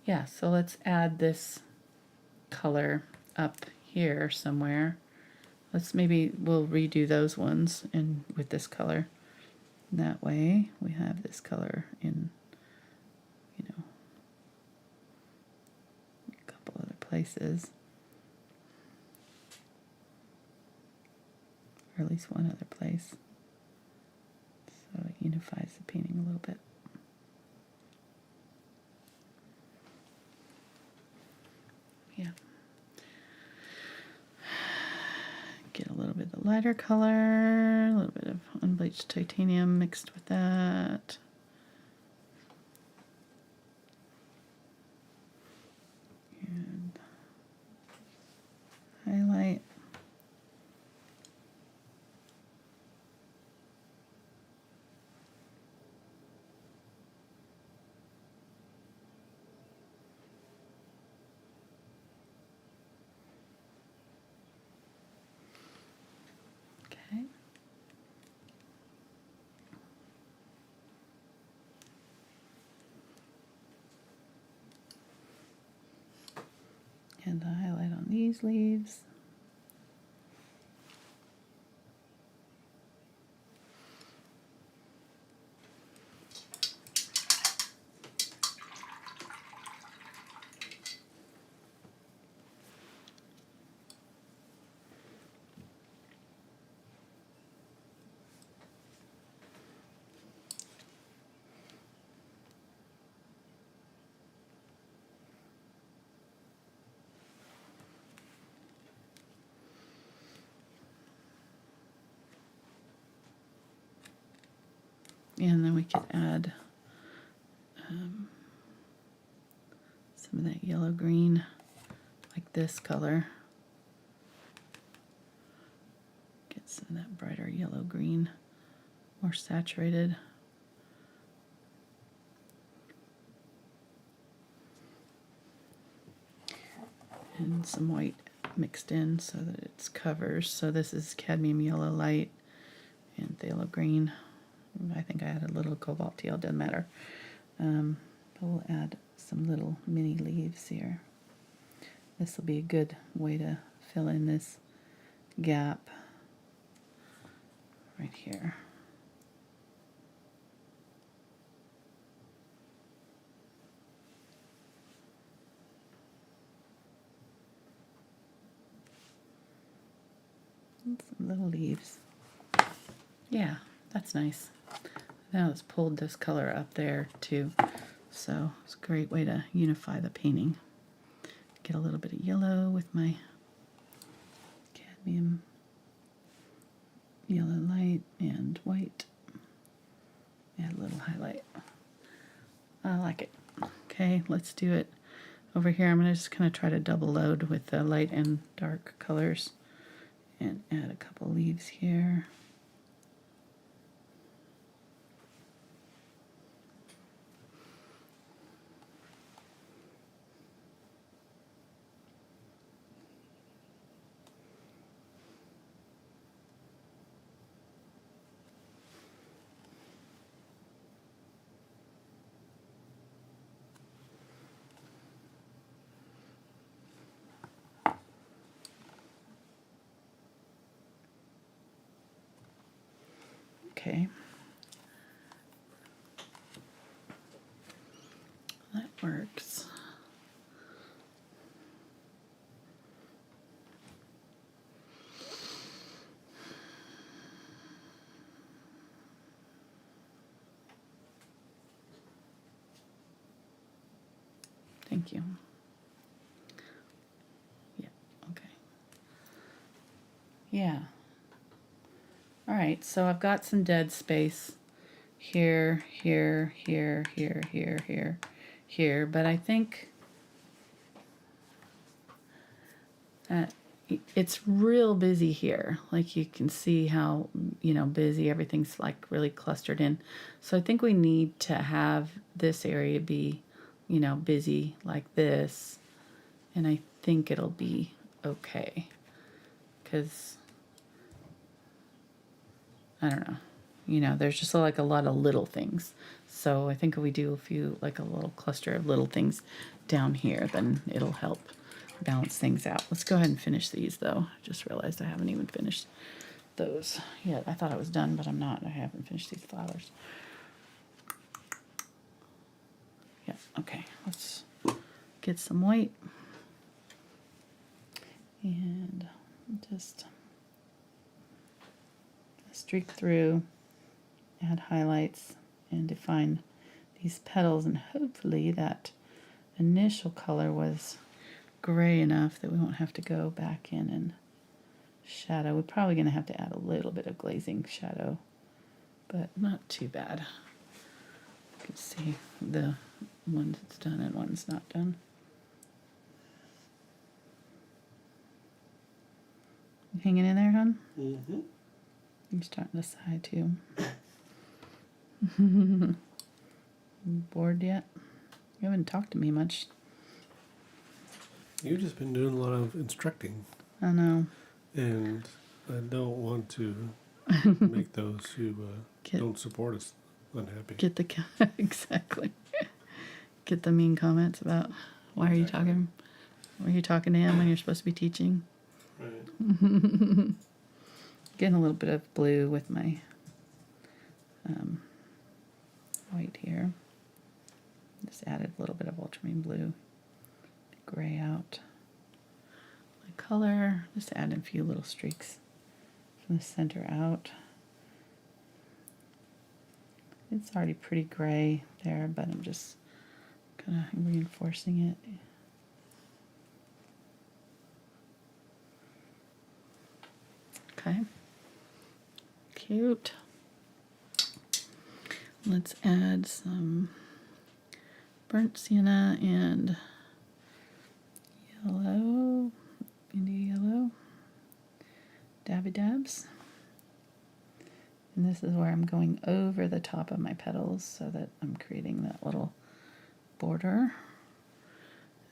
Yeah, so let's add this color up here somewhere. We'll redo those ones and with this color. That way we have this color in, you know, a couple other places. Or at least one other place. So it unifies the painting a little bit. Yeah. Get a little bit of lighter color, a little bit of unbleached titanium mixed with that. And highlight. Okay. And the highlight on these leaves. And then we could add some of that yellow green, like this color. Get some of that brighter yellow green, more saturated. And some white mixed in so that it covers. So this is cadmium yellow light and phthalo green. I think I added a little cobalt teal, doesn't matter. But we'll add some little mini leaves here. This will be a good way to fill in this gap right here. Some little leaves. Yeah, that's nice. Now it's pulled this color up there too. So it's a great way to unify the painting. Get a little bit of yellow with my cadmium yellow light and white. Add a little highlight. I like it. Okay, let's do it over here. I'm going to just kind of try to double load with the light and dark colors and add a couple leaves here. Okay. That works. Thank you. Yeah, okay. Yeah. All right, so I've got some dead space here, here, here, here, here, here, here, but I think that it's real busy here. Like you can see how, you know, busy everything's like really clustered in. So I think we need to have this area be, you know, busy like this, and I think it'll be okay, because I don't know. You know, there's just like a lot of little things. So I think if we do a few, like a little cluster of little things down here, then it'll help balance things out. Let's go ahead and finish these though. I just realized I haven't even finished those yet. I thought I was done, but I'm not. I haven't finished these flowers. Yeah, okay. Let's get some white. And just streak through, add highlights, and define these petals, and hopefully that initial color was gray enough that we won't have to go back in and shadow. We're probably going to have to add a little bit of glazing shadow, but not too bad. You can see the one that's done and one's not done. You hanging in there, hon? Mm-hmm. You're starting to sigh too. Bored yet? You haven't talked to me much. You've just been doing a lot of instructing. I know. And I don't want to make those who don't support us unhappy. Get the exactly. Get the mean comments about why are you talking? Why are you talking to him when you're supposed to be teaching? Right. Getting a little bit of blue with my white here. Just added a little bit of ultramarine blue. Gray out my color. Just add a few little streaks from the center out. It's already pretty gray there, but I'm just kind of reinforcing it. Okay. Cute. Let's add some burnt sienna and yellow, India yellow, dabby dabs. And this is where I'm going over the top of my petals so that I'm creating that little border.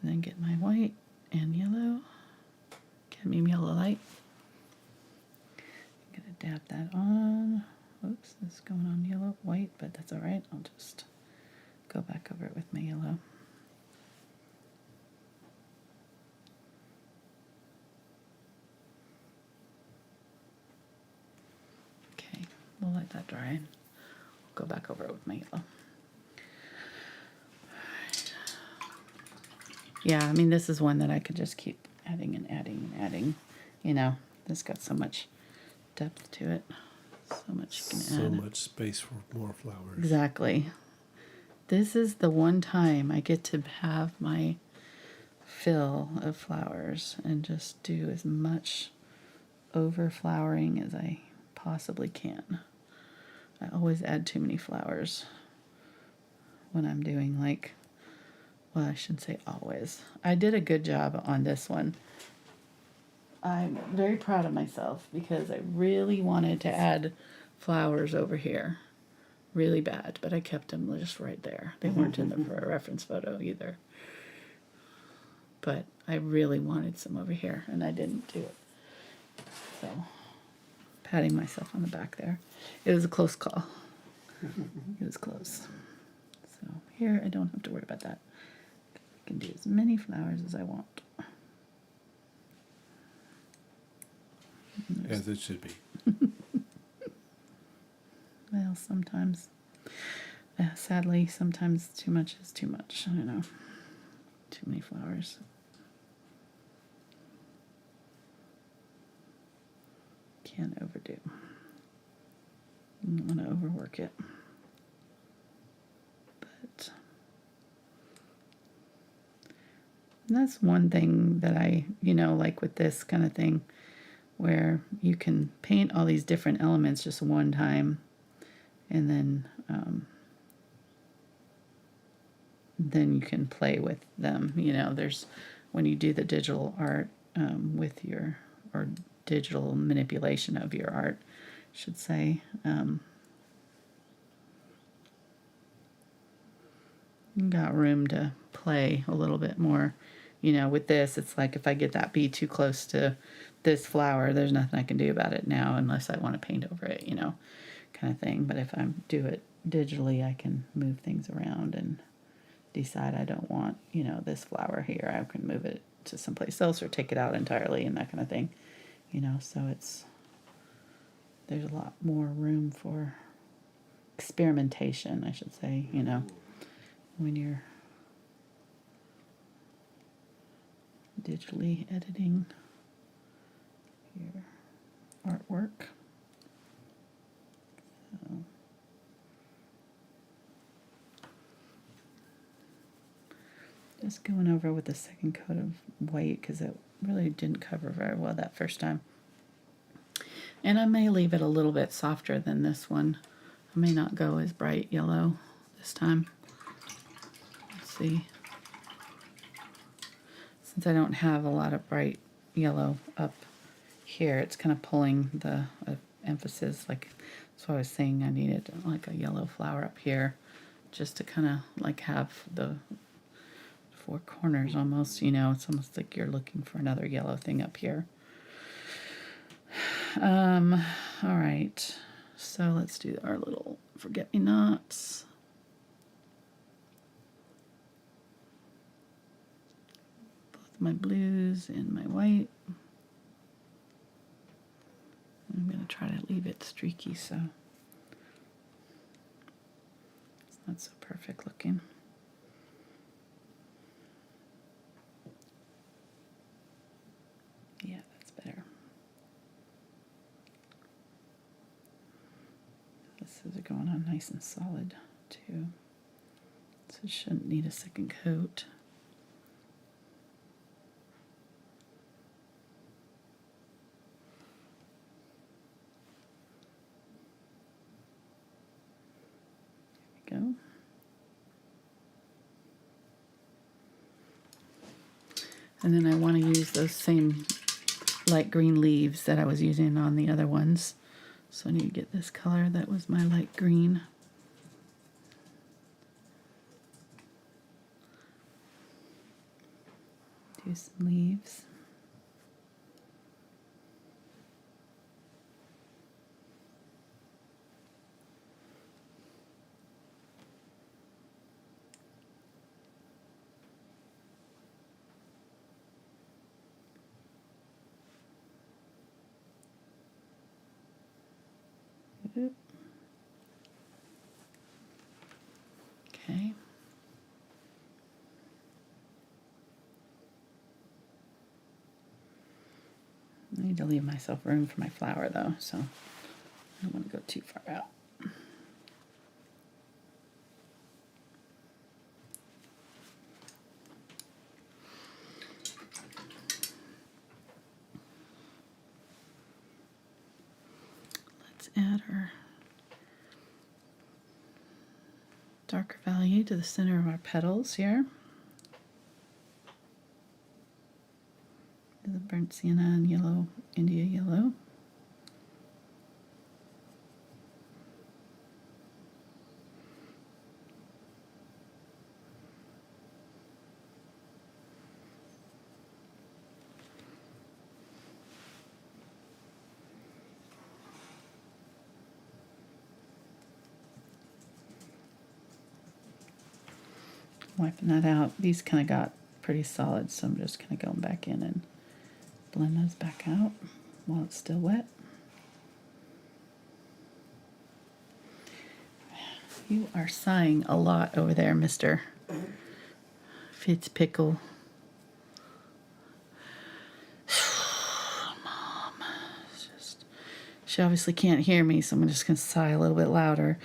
And then get my white and yellow, cadmium yellow light. I'm gonna dab that on. Oops, this is going on yellow, white, but that's all right. I'll just go back over it with my yellow. Okay, we'll let that dry. We'll go back over it with my yellow. Yeah, I mean, this is one that I could just keep adding and adding and adding. You know, this got so much depth to it. So much you can So add. much space for more flowers. Exactly. This is the one time I get to have my fill of flowers and just do as much overflowering as I possibly can. I always add too many flowers when I'm doing like, well, I shouldn't say always. I did a good job on this one. I'm very proud of myself because I really wanted to add flowers over here really bad, but I kept them just right there. They weren't in the reference photo either. But I really wanted some over here, and I didn't do it. So, patting myself on the back there. It was a close call. It was close. So here, I don't have to worry about that. I can do as many flowers as I want. As it should be. Well, sometimes, sadly, sometimes too much is too much. I know. Too many flowers. Can't overdo. Don't want to overwork it. But that's one thing that I, like with this kind of thing, where you can paint all these different elements just one time, and then you can play with them. There's when you do the digital art with or digital manipulation of your art, I should say. You got room to play a little bit more. With this, it's like if I get that bee too close to this flower, there's nothing I can do about it now unless I want to paint over it, kind of thing. But if I do it digitally, I can move things around and decide I don't want, this flower here. I can move it to someplace else or take it out entirely and that kind of thing, so there's a lot more room for experimentation, I should say, when you're digitally editing your artwork. So, just going over with the second coat of white because it really didn't cover very well that first time. And I may leave it a little bit softer than this one. I may not go as bright yellow this time. Let's see. Since I don't have a lot of bright yellow up here, it's kind of pulling the emphasis. Like, so I was saying I needed like a yellow flower up here just to kind of like have the four corners almost, it's almost like you're looking for another yellow thing up here. All right, so let's do our little forget-me-nots. Both my blues and my white. I'm going to try to leave it streaky so it's not so perfect looking. Yeah, that's better. This is going on nice and solid too, so it shouldn't need a second coat. There we go. And then I want to use those same light green leaves that I was using on the other ones. So I need to get this color that was my light green. Do some leaves. Okay. need to leave myself room for my flower though, so I don't want to go too far out. Let's add our darker value to the center of our petals here. The burnt sienna and yellow, India yellow. Wiping that out. These kind of got pretty solid, so I'm just kind of going back in and blend those back out while it's still wet. You are sighing a lot over there, Mr. Fitzpickle. Mom, she obviously can't hear me, so I'm just going to sigh a little bit louder.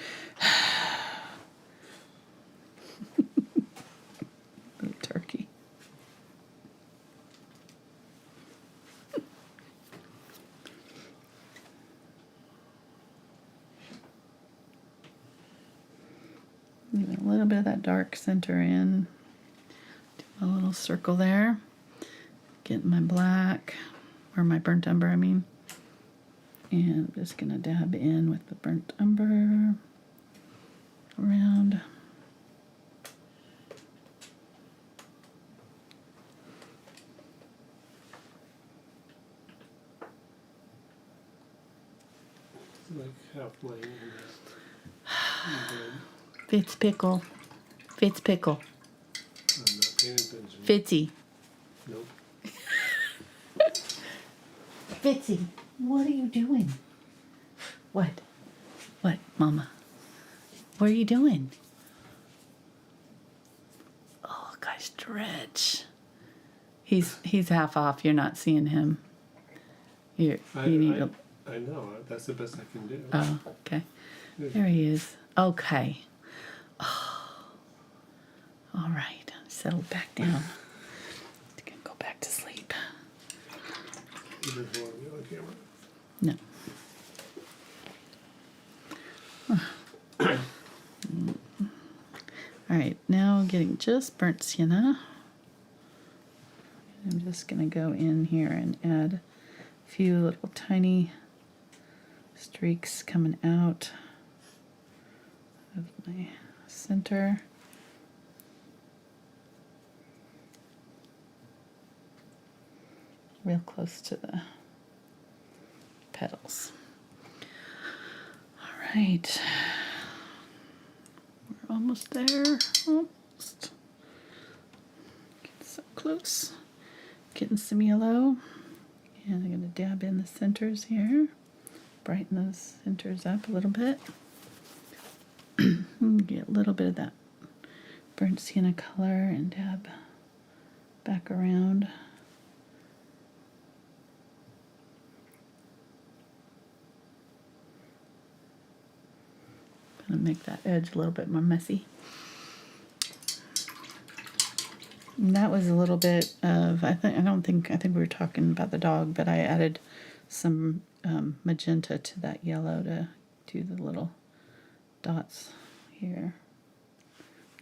Little turkey. Leaving a little bit of that dark center in. Do a little circle there. Getting my black, or my burnt umber, I mean. And I'm just going to dab in with the burnt umber around. Like half laying in Fitzpickle. Fitzpickle. I'm not paying attention. Fitzy. Nope. Fitzy, what are you doing? What? What, Mama? What are you doing? Oh, gosh, stretch. He's half off. You're not seeing him. You need to. I know. That's the best I can do. Oh, okay. There he is. Okay. Oh. All right. Settle back down. Can go back to sleep. You just want to be on camera. No. All right. Now getting just burnt sienna. I'm just going to go in here and add a few little tiny streaks coming out of my center. Real close to the petals. All right. We're almost there. Almost. Getting so close. Getting some yellow. And I'm going to dab in the centers here. Brighten those centers up a little bit. Get a little bit of that burnt sienna color and dab back around. Gonna make that edge a little bit more messy. And that was a little bit of, I think we were talking about the dog, but I added some magenta to that yellow to do the little dots here.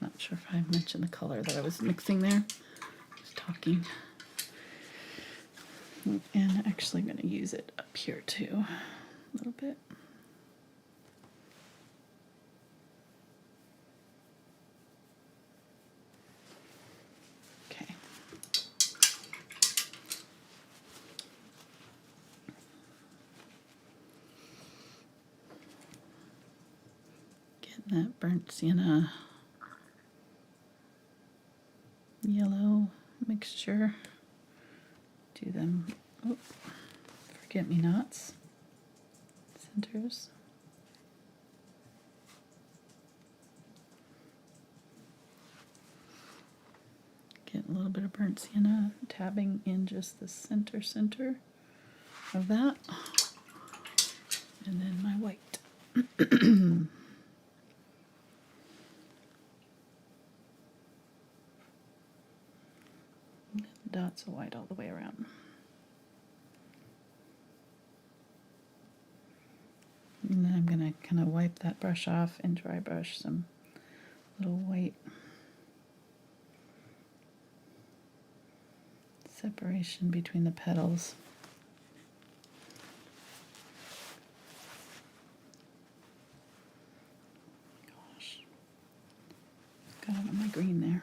Not sure if I mentioned the color that I was mixing there. Just talking. And actually I'm going to use it up here too, a little bit. Okay. Getting that burnt sienna yellow mixture. Do them, oh, forget-me-nots, centers. Get a little bit of burnt sienna, tabbing in just the center. of that. And then my white. Dots of white all the way around. And then I'm going to kind of wipe that brush off and dry brush some little white separation between the petals. Gosh, got it on my green there.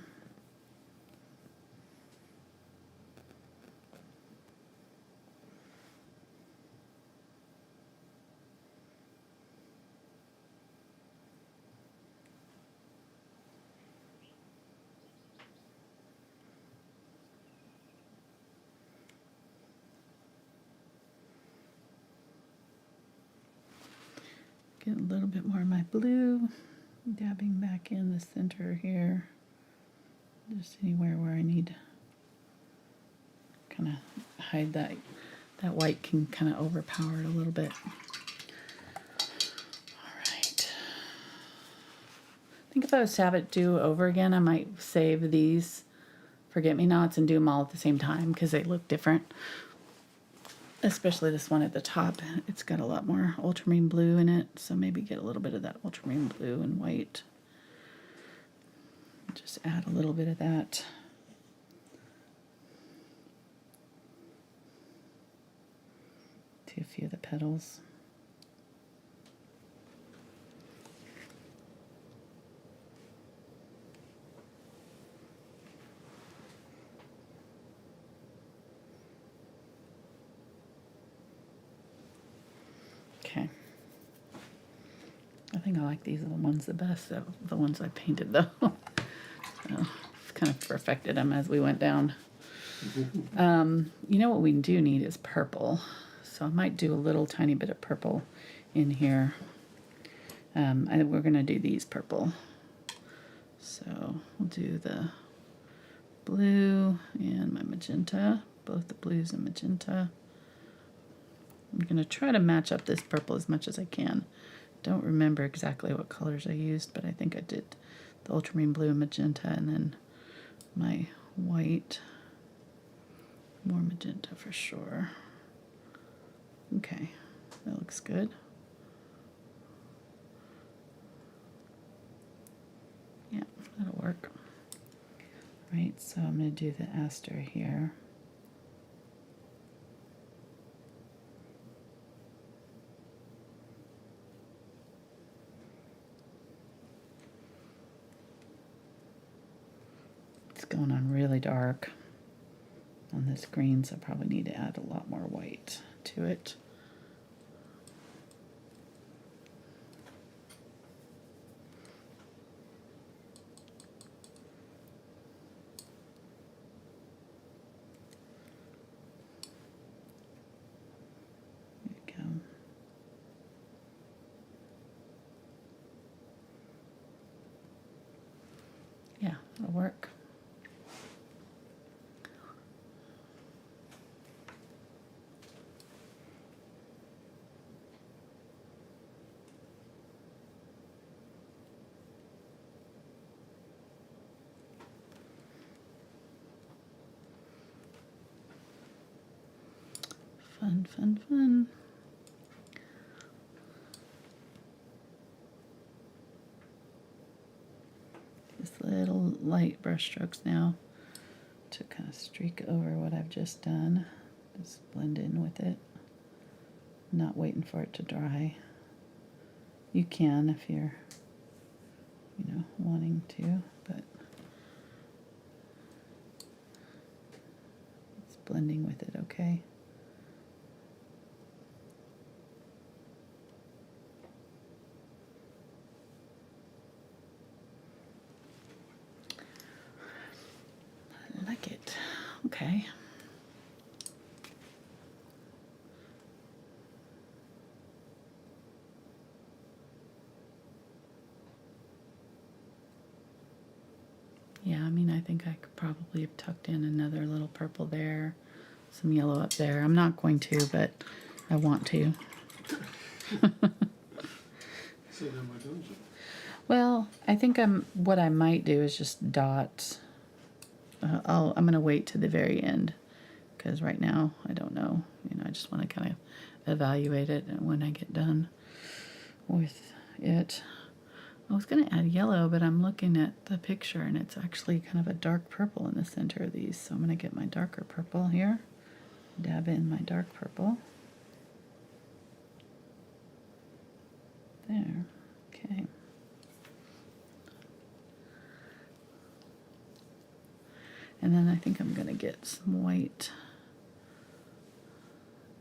Get a little bit more of my blue, dabbing back in the center here, just anywhere where I need kind of hide that. That white can kind of overpower it a little bit. All right. I think if I was to have it do over again, I might save these forget-me-nots and do them all at the same time because they look different. Especially this one at the top. It's got a lot more ultramarine blue in it, so maybe get a little bit of that ultramarine blue and white. Just add a little bit of that. To a few of the petals. Okay. I think I like these little ones the best, the ones I painted though. So, kind of perfected them as we went down. You know what we do need is purple. So I might do a little tiny bit of purple in here. We're going to do these purple. So we'll do the blue and my magenta, both the blues and magenta. I'm going to try to match up this purple as much as I can. Don't remember exactly what colors I used, but I think I did the ultramarine blue and magenta, and then my white, more magenta for sure. Okay, that looks good. Yeah, that'll work. Right, so I'm going to do the aster here. It's going on really dark on this green, so I probably need to add a lot more white to it. There we go. Yeah, it'll work. Fun, fun, fun. Just little light brush strokes now to kind of streak over what I've just done. Just blend in with it. Not waiting for it to dry. You can if you're, wanting to, but it's blending with it okay. I like it. Okay. Yeah, I mean, I think I could probably have tucked in another little purple there, some yellow up there. I'm not going to, but I want to. So then why don't you? Well, I think what I might do is just dot. I'm going to wait to the very end because right now I don't know. I just want to kind of evaluate it when I get done with it. I was going to add yellow, but I'm looking at the picture and it's actually kind of a dark purple in the center of these. So I'm going to get my darker purple here. Dab in my dark purple. There. Okay. And then I think I'm going to get some white.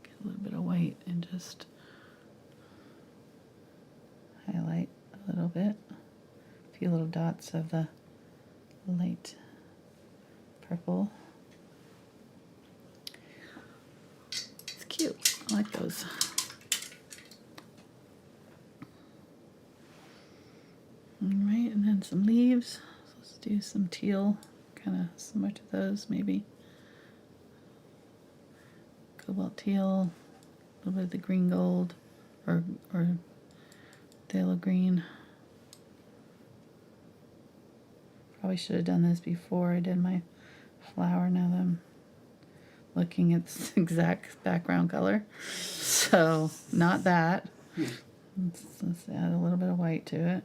Get a little bit of white and just highlight a little bit. A few little dots of the light purple. It's cute. I like those. Alright, and then some leaves. So let's do some teal. Kind of similar to those, maybe. Cobalt teal, a little bit of the green gold, or phthalo green. Probably should have done this before I did my flower. Now that I'm looking at the exact background color, so not that. Let's add a little bit of white to it.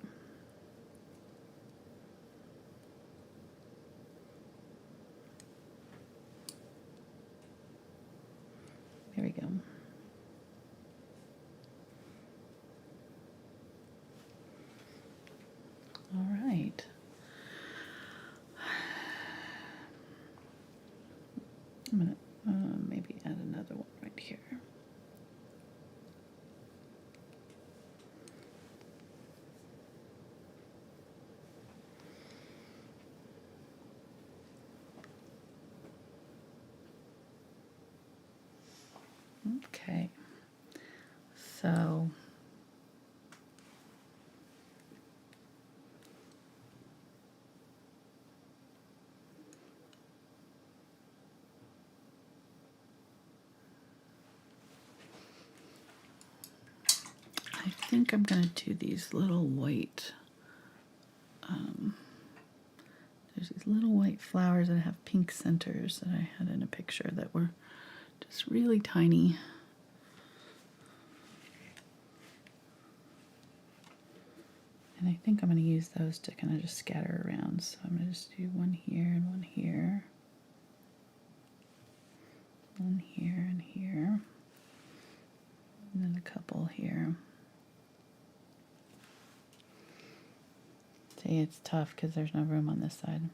There we go. All right. I'm going to maybe add another one right here. Okay, so I think I'm going to do these little white, there's these little white flowers that have pink centers that I had in a picture that were just really tiny. And I think I'm going to use those to kind of just scatter around. So I'm going to just do one here and one here. One here and here. And then a couple here. See, it's tough because there's no room on this side.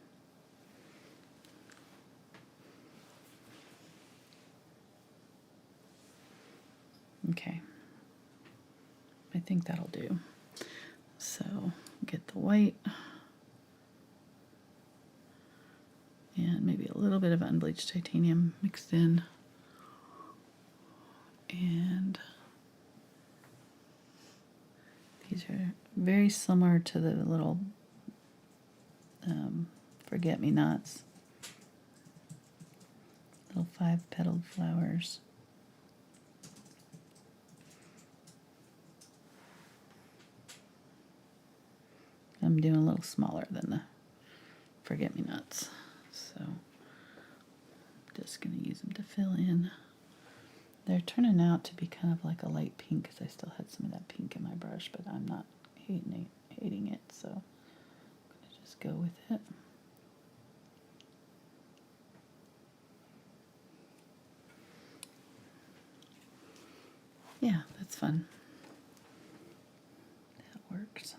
Okay. I think that'll do. So get the white and maybe a little bit of unbleached titanium mixed in, and these are very similar to the little forget-me-nots, little 5-petaled flowers. I'm doing a little smaller than the forget-me-nots, so I'm just going to use them to fill in. They're turning out to be kind of like a light pink because I still had some of that pink in my brush, but I'm not hating it, so I'm going to just go with it. Yeah, that's fun. That works.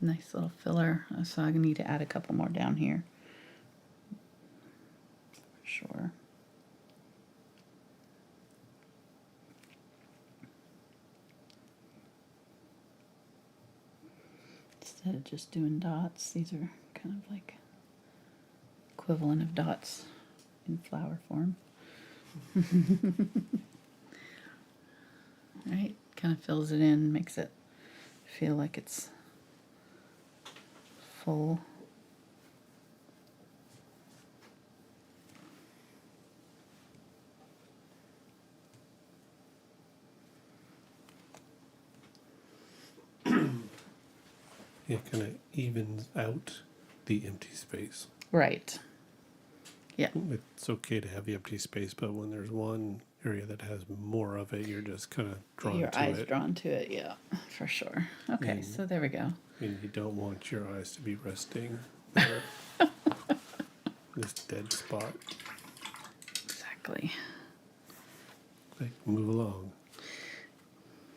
Nice little filler, so I need to add a couple more down here. For sure. Instead of just doing dots, these are kind of like equivalent of dots in flower form. Right? Kind of fills it in, makes it feel like it's full. It kind of evens out the empty space. Right. Yeah. It's okay to have the empty space, but when there's one area that has more of it, you're just kind of drawn Your to eyes it. drawn to it, yeah, for sure. Okay, so there we go. And you don't want your eyes to be resting there. This dead spot. Exactly. Like, move along.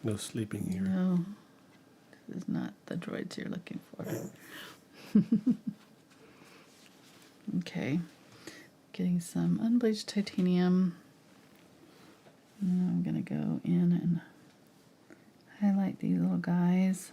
No sleeping here. No, this is not the droids you're looking for. Okay, getting some unbleached titanium. Now I'm gonna go in and highlight these little guys.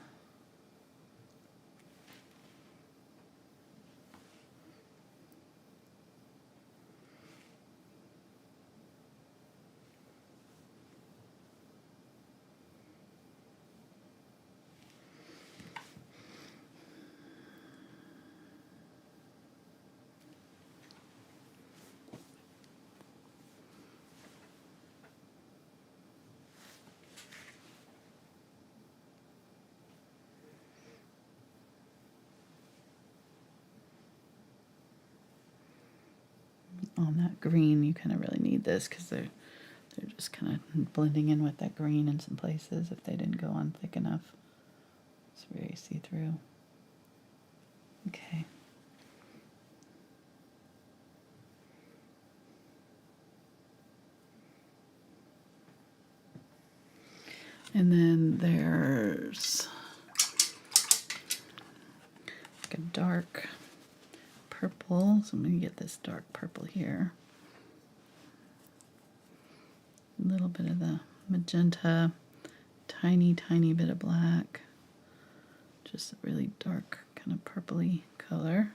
On that green, you kind of really need this because they're just kind of blending in with that green in some places if they didn't go on thick enough. It's very see-through. Okay. And then there's like a dark purple, so I'm going to get this dark purple here. A little bit of the magenta, tiny bit of black. Just a really dark kind of purpley color,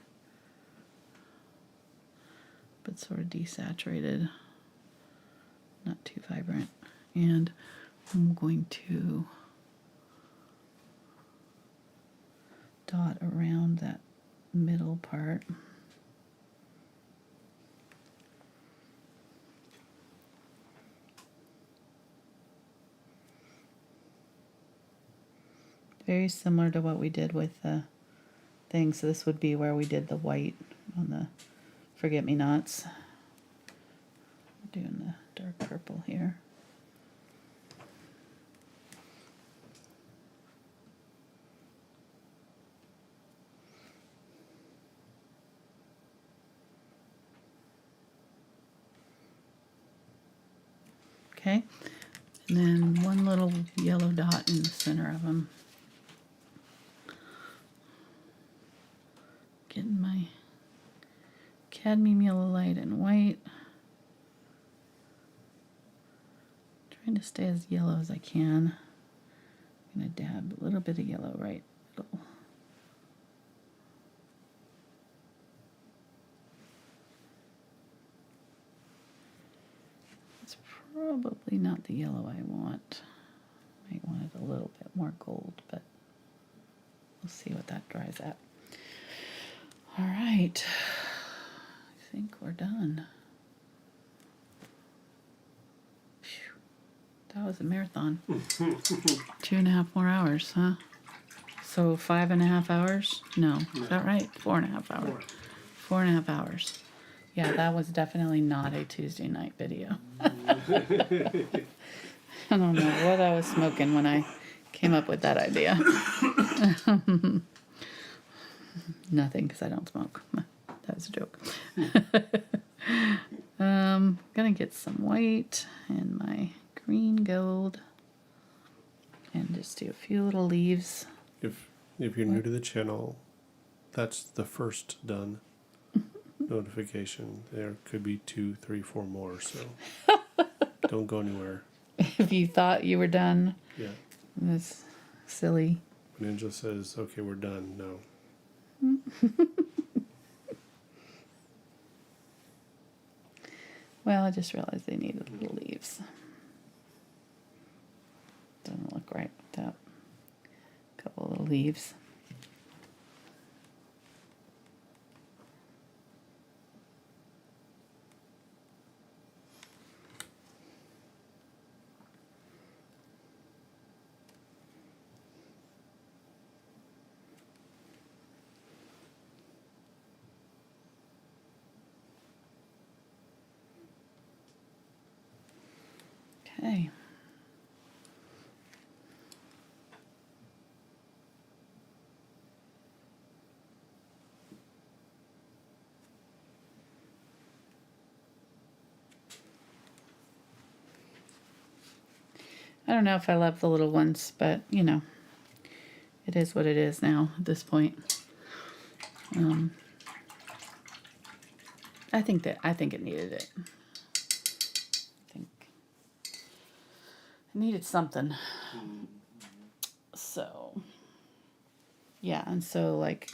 but sort of desaturated, not too vibrant. And I'm going to dot around that middle part. Very similar to what we did with the thing. So this would be where we did the white on the forget-me-nots. We're doing the dark purple here. Okay, and then one little yellow dot in the center of them. Getting my cadmium yellow light and white. Trying to stay as yellow as I can. I'm going to dab a little bit of yellow right middle. It's probably not the yellow I want. Might want it a little bit more gold, but we'll see what that dries at. All right, I think we're done. Phew. That was a marathon. 2.5 more hours, huh? So 5.5 hours? No, is that right? 4.5 hours. 4.5 hours. Yeah, that was definitely not a Tuesday night video. I don't know what I was smoking when I came up with that idea. Nothing, because I don't smoke. That was a joke. Gonna get some white and my green gold, and just do a few little leaves. If you're new to the channel, that's the first done notification. There could be 2, 3, 4 more, so don't go anywhere. If you thought you were done, Yeah. that's silly. When Ninja says, okay, we're done, no. Well, I just realized they needed little leaves. Doesn't look right without a couple little leaves. Okay. I don't know if I love the little ones, but you know, it is what it is now at this point. I think it needed it. I think it needed something. So yeah, and so like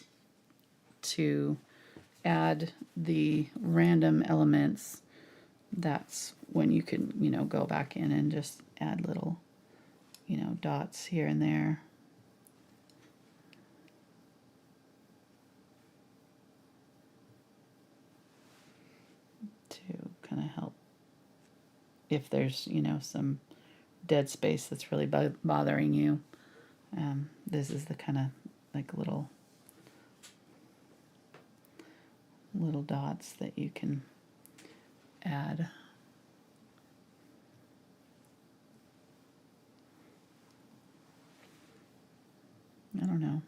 to add the random elements, that's when you can, you know, go back in and just add little, you know, dots here and there. To kind of help if there's, you know, some dead space that's really bothering you. This is the kind of like little dots that you can add. I don't know.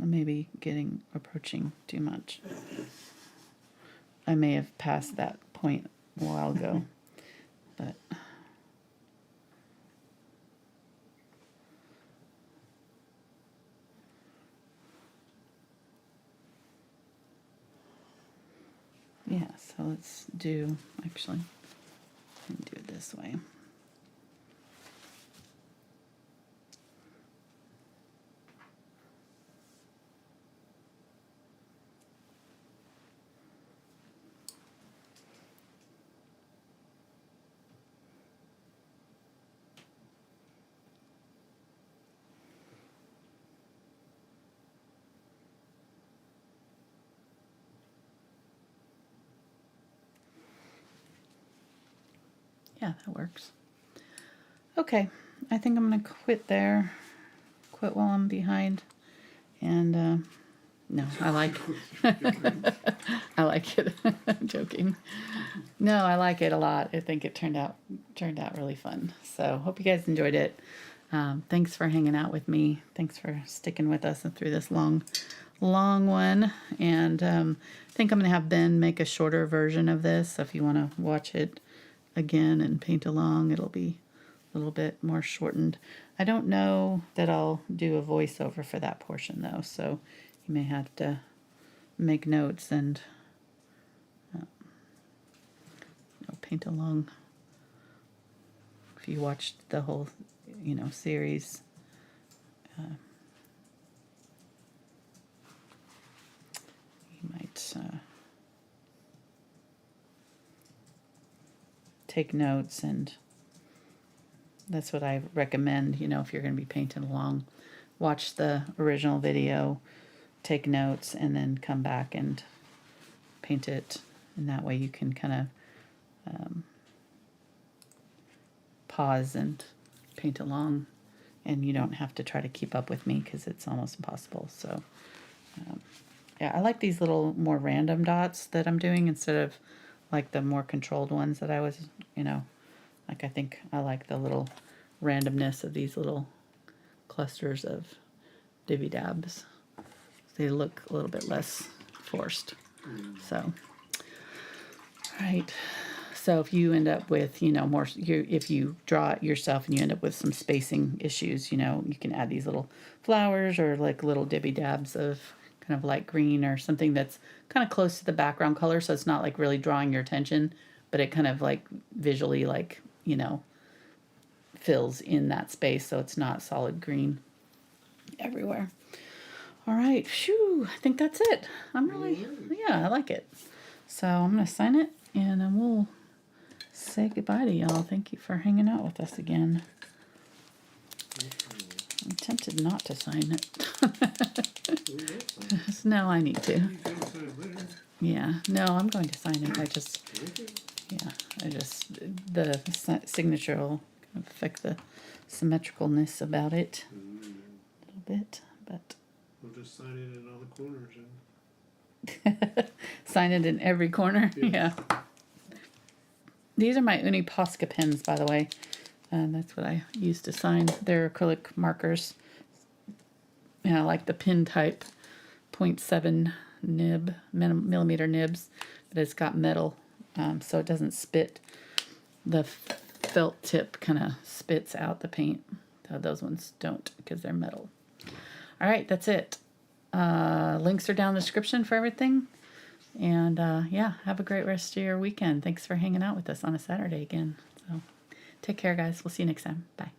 I may be approaching too much. I may have passed that point a while ago, but yeah, so let's do, actually, do it this way. Yeah, that works. Okay, I think I'm going to quit there. Quit while I'm behind. And, no, I like I like it. I'm joking. No, I like it a lot. I think it turned out really fun. So hope you guys enjoyed it. Thanks for hanging out with me. Thanks for sticking with us and through this long one. And I think I'm going to have Ben make a shorter version of this. So if you want to watch it again and paint along, it'll be a little bit more shortened. I don't know that I'll do a voiceover for that portion though, so you may have to make notes and paint along. If you watched the whole, you know, series, you might take notes, and that's what I recommend, you know, if you're going to be painting along. Watch the original video, take notes, and then come back and paint it. And that way you can kind of pause and paint along. And you don't have to try to keep up with me because it's almost impossible. So, yeah, I like these little more random dots that I'm doing instead of like the more controlled ones that I was, you know, like I think I like the little randomness of these little clusters of divvy dabs. They look a little bit less forced. So, all right. So if you end up with, you know, more, if you draw it yourself and you end up with some spacing issues, you know, you can add these little flowers or like little dibby dabs of kind of light green or something that's kind of close to the background color. So it's not like really drawing your attention, but it kind of like visually like, you know, fills in that space. So it's not solid green everywhere. All right. Phew, I think that's it. I'm really, yeah, I like it. So I'm going to sign it, and then we'll say goodbye to y'all. Thank you for hanging out with us again. I'm tempted not to sign it. No, I need to. Yeah, no, I'm going to sign it. The signature will affect the symmetricalness about it a little bit, but We'll just sign it in all the corners and sign it in every corner. Yes. Yeah. These are my Uni Posca pens, by the way. And that's what I use to sign. They're acrylic markers. Yeah, I like the pin type, 0.7 nib, millimeter nibs, but it's got metal, so it doesn't spit. The felt tip kind of spits out the paint. Those ones don't because they're metal. All right, that's it. Links are down in the description for everything. And yeah, have a great rest of your weekend. Thanks for hanging out with us on a Saturday again. So take care, guys. We'll see you next time. Bye.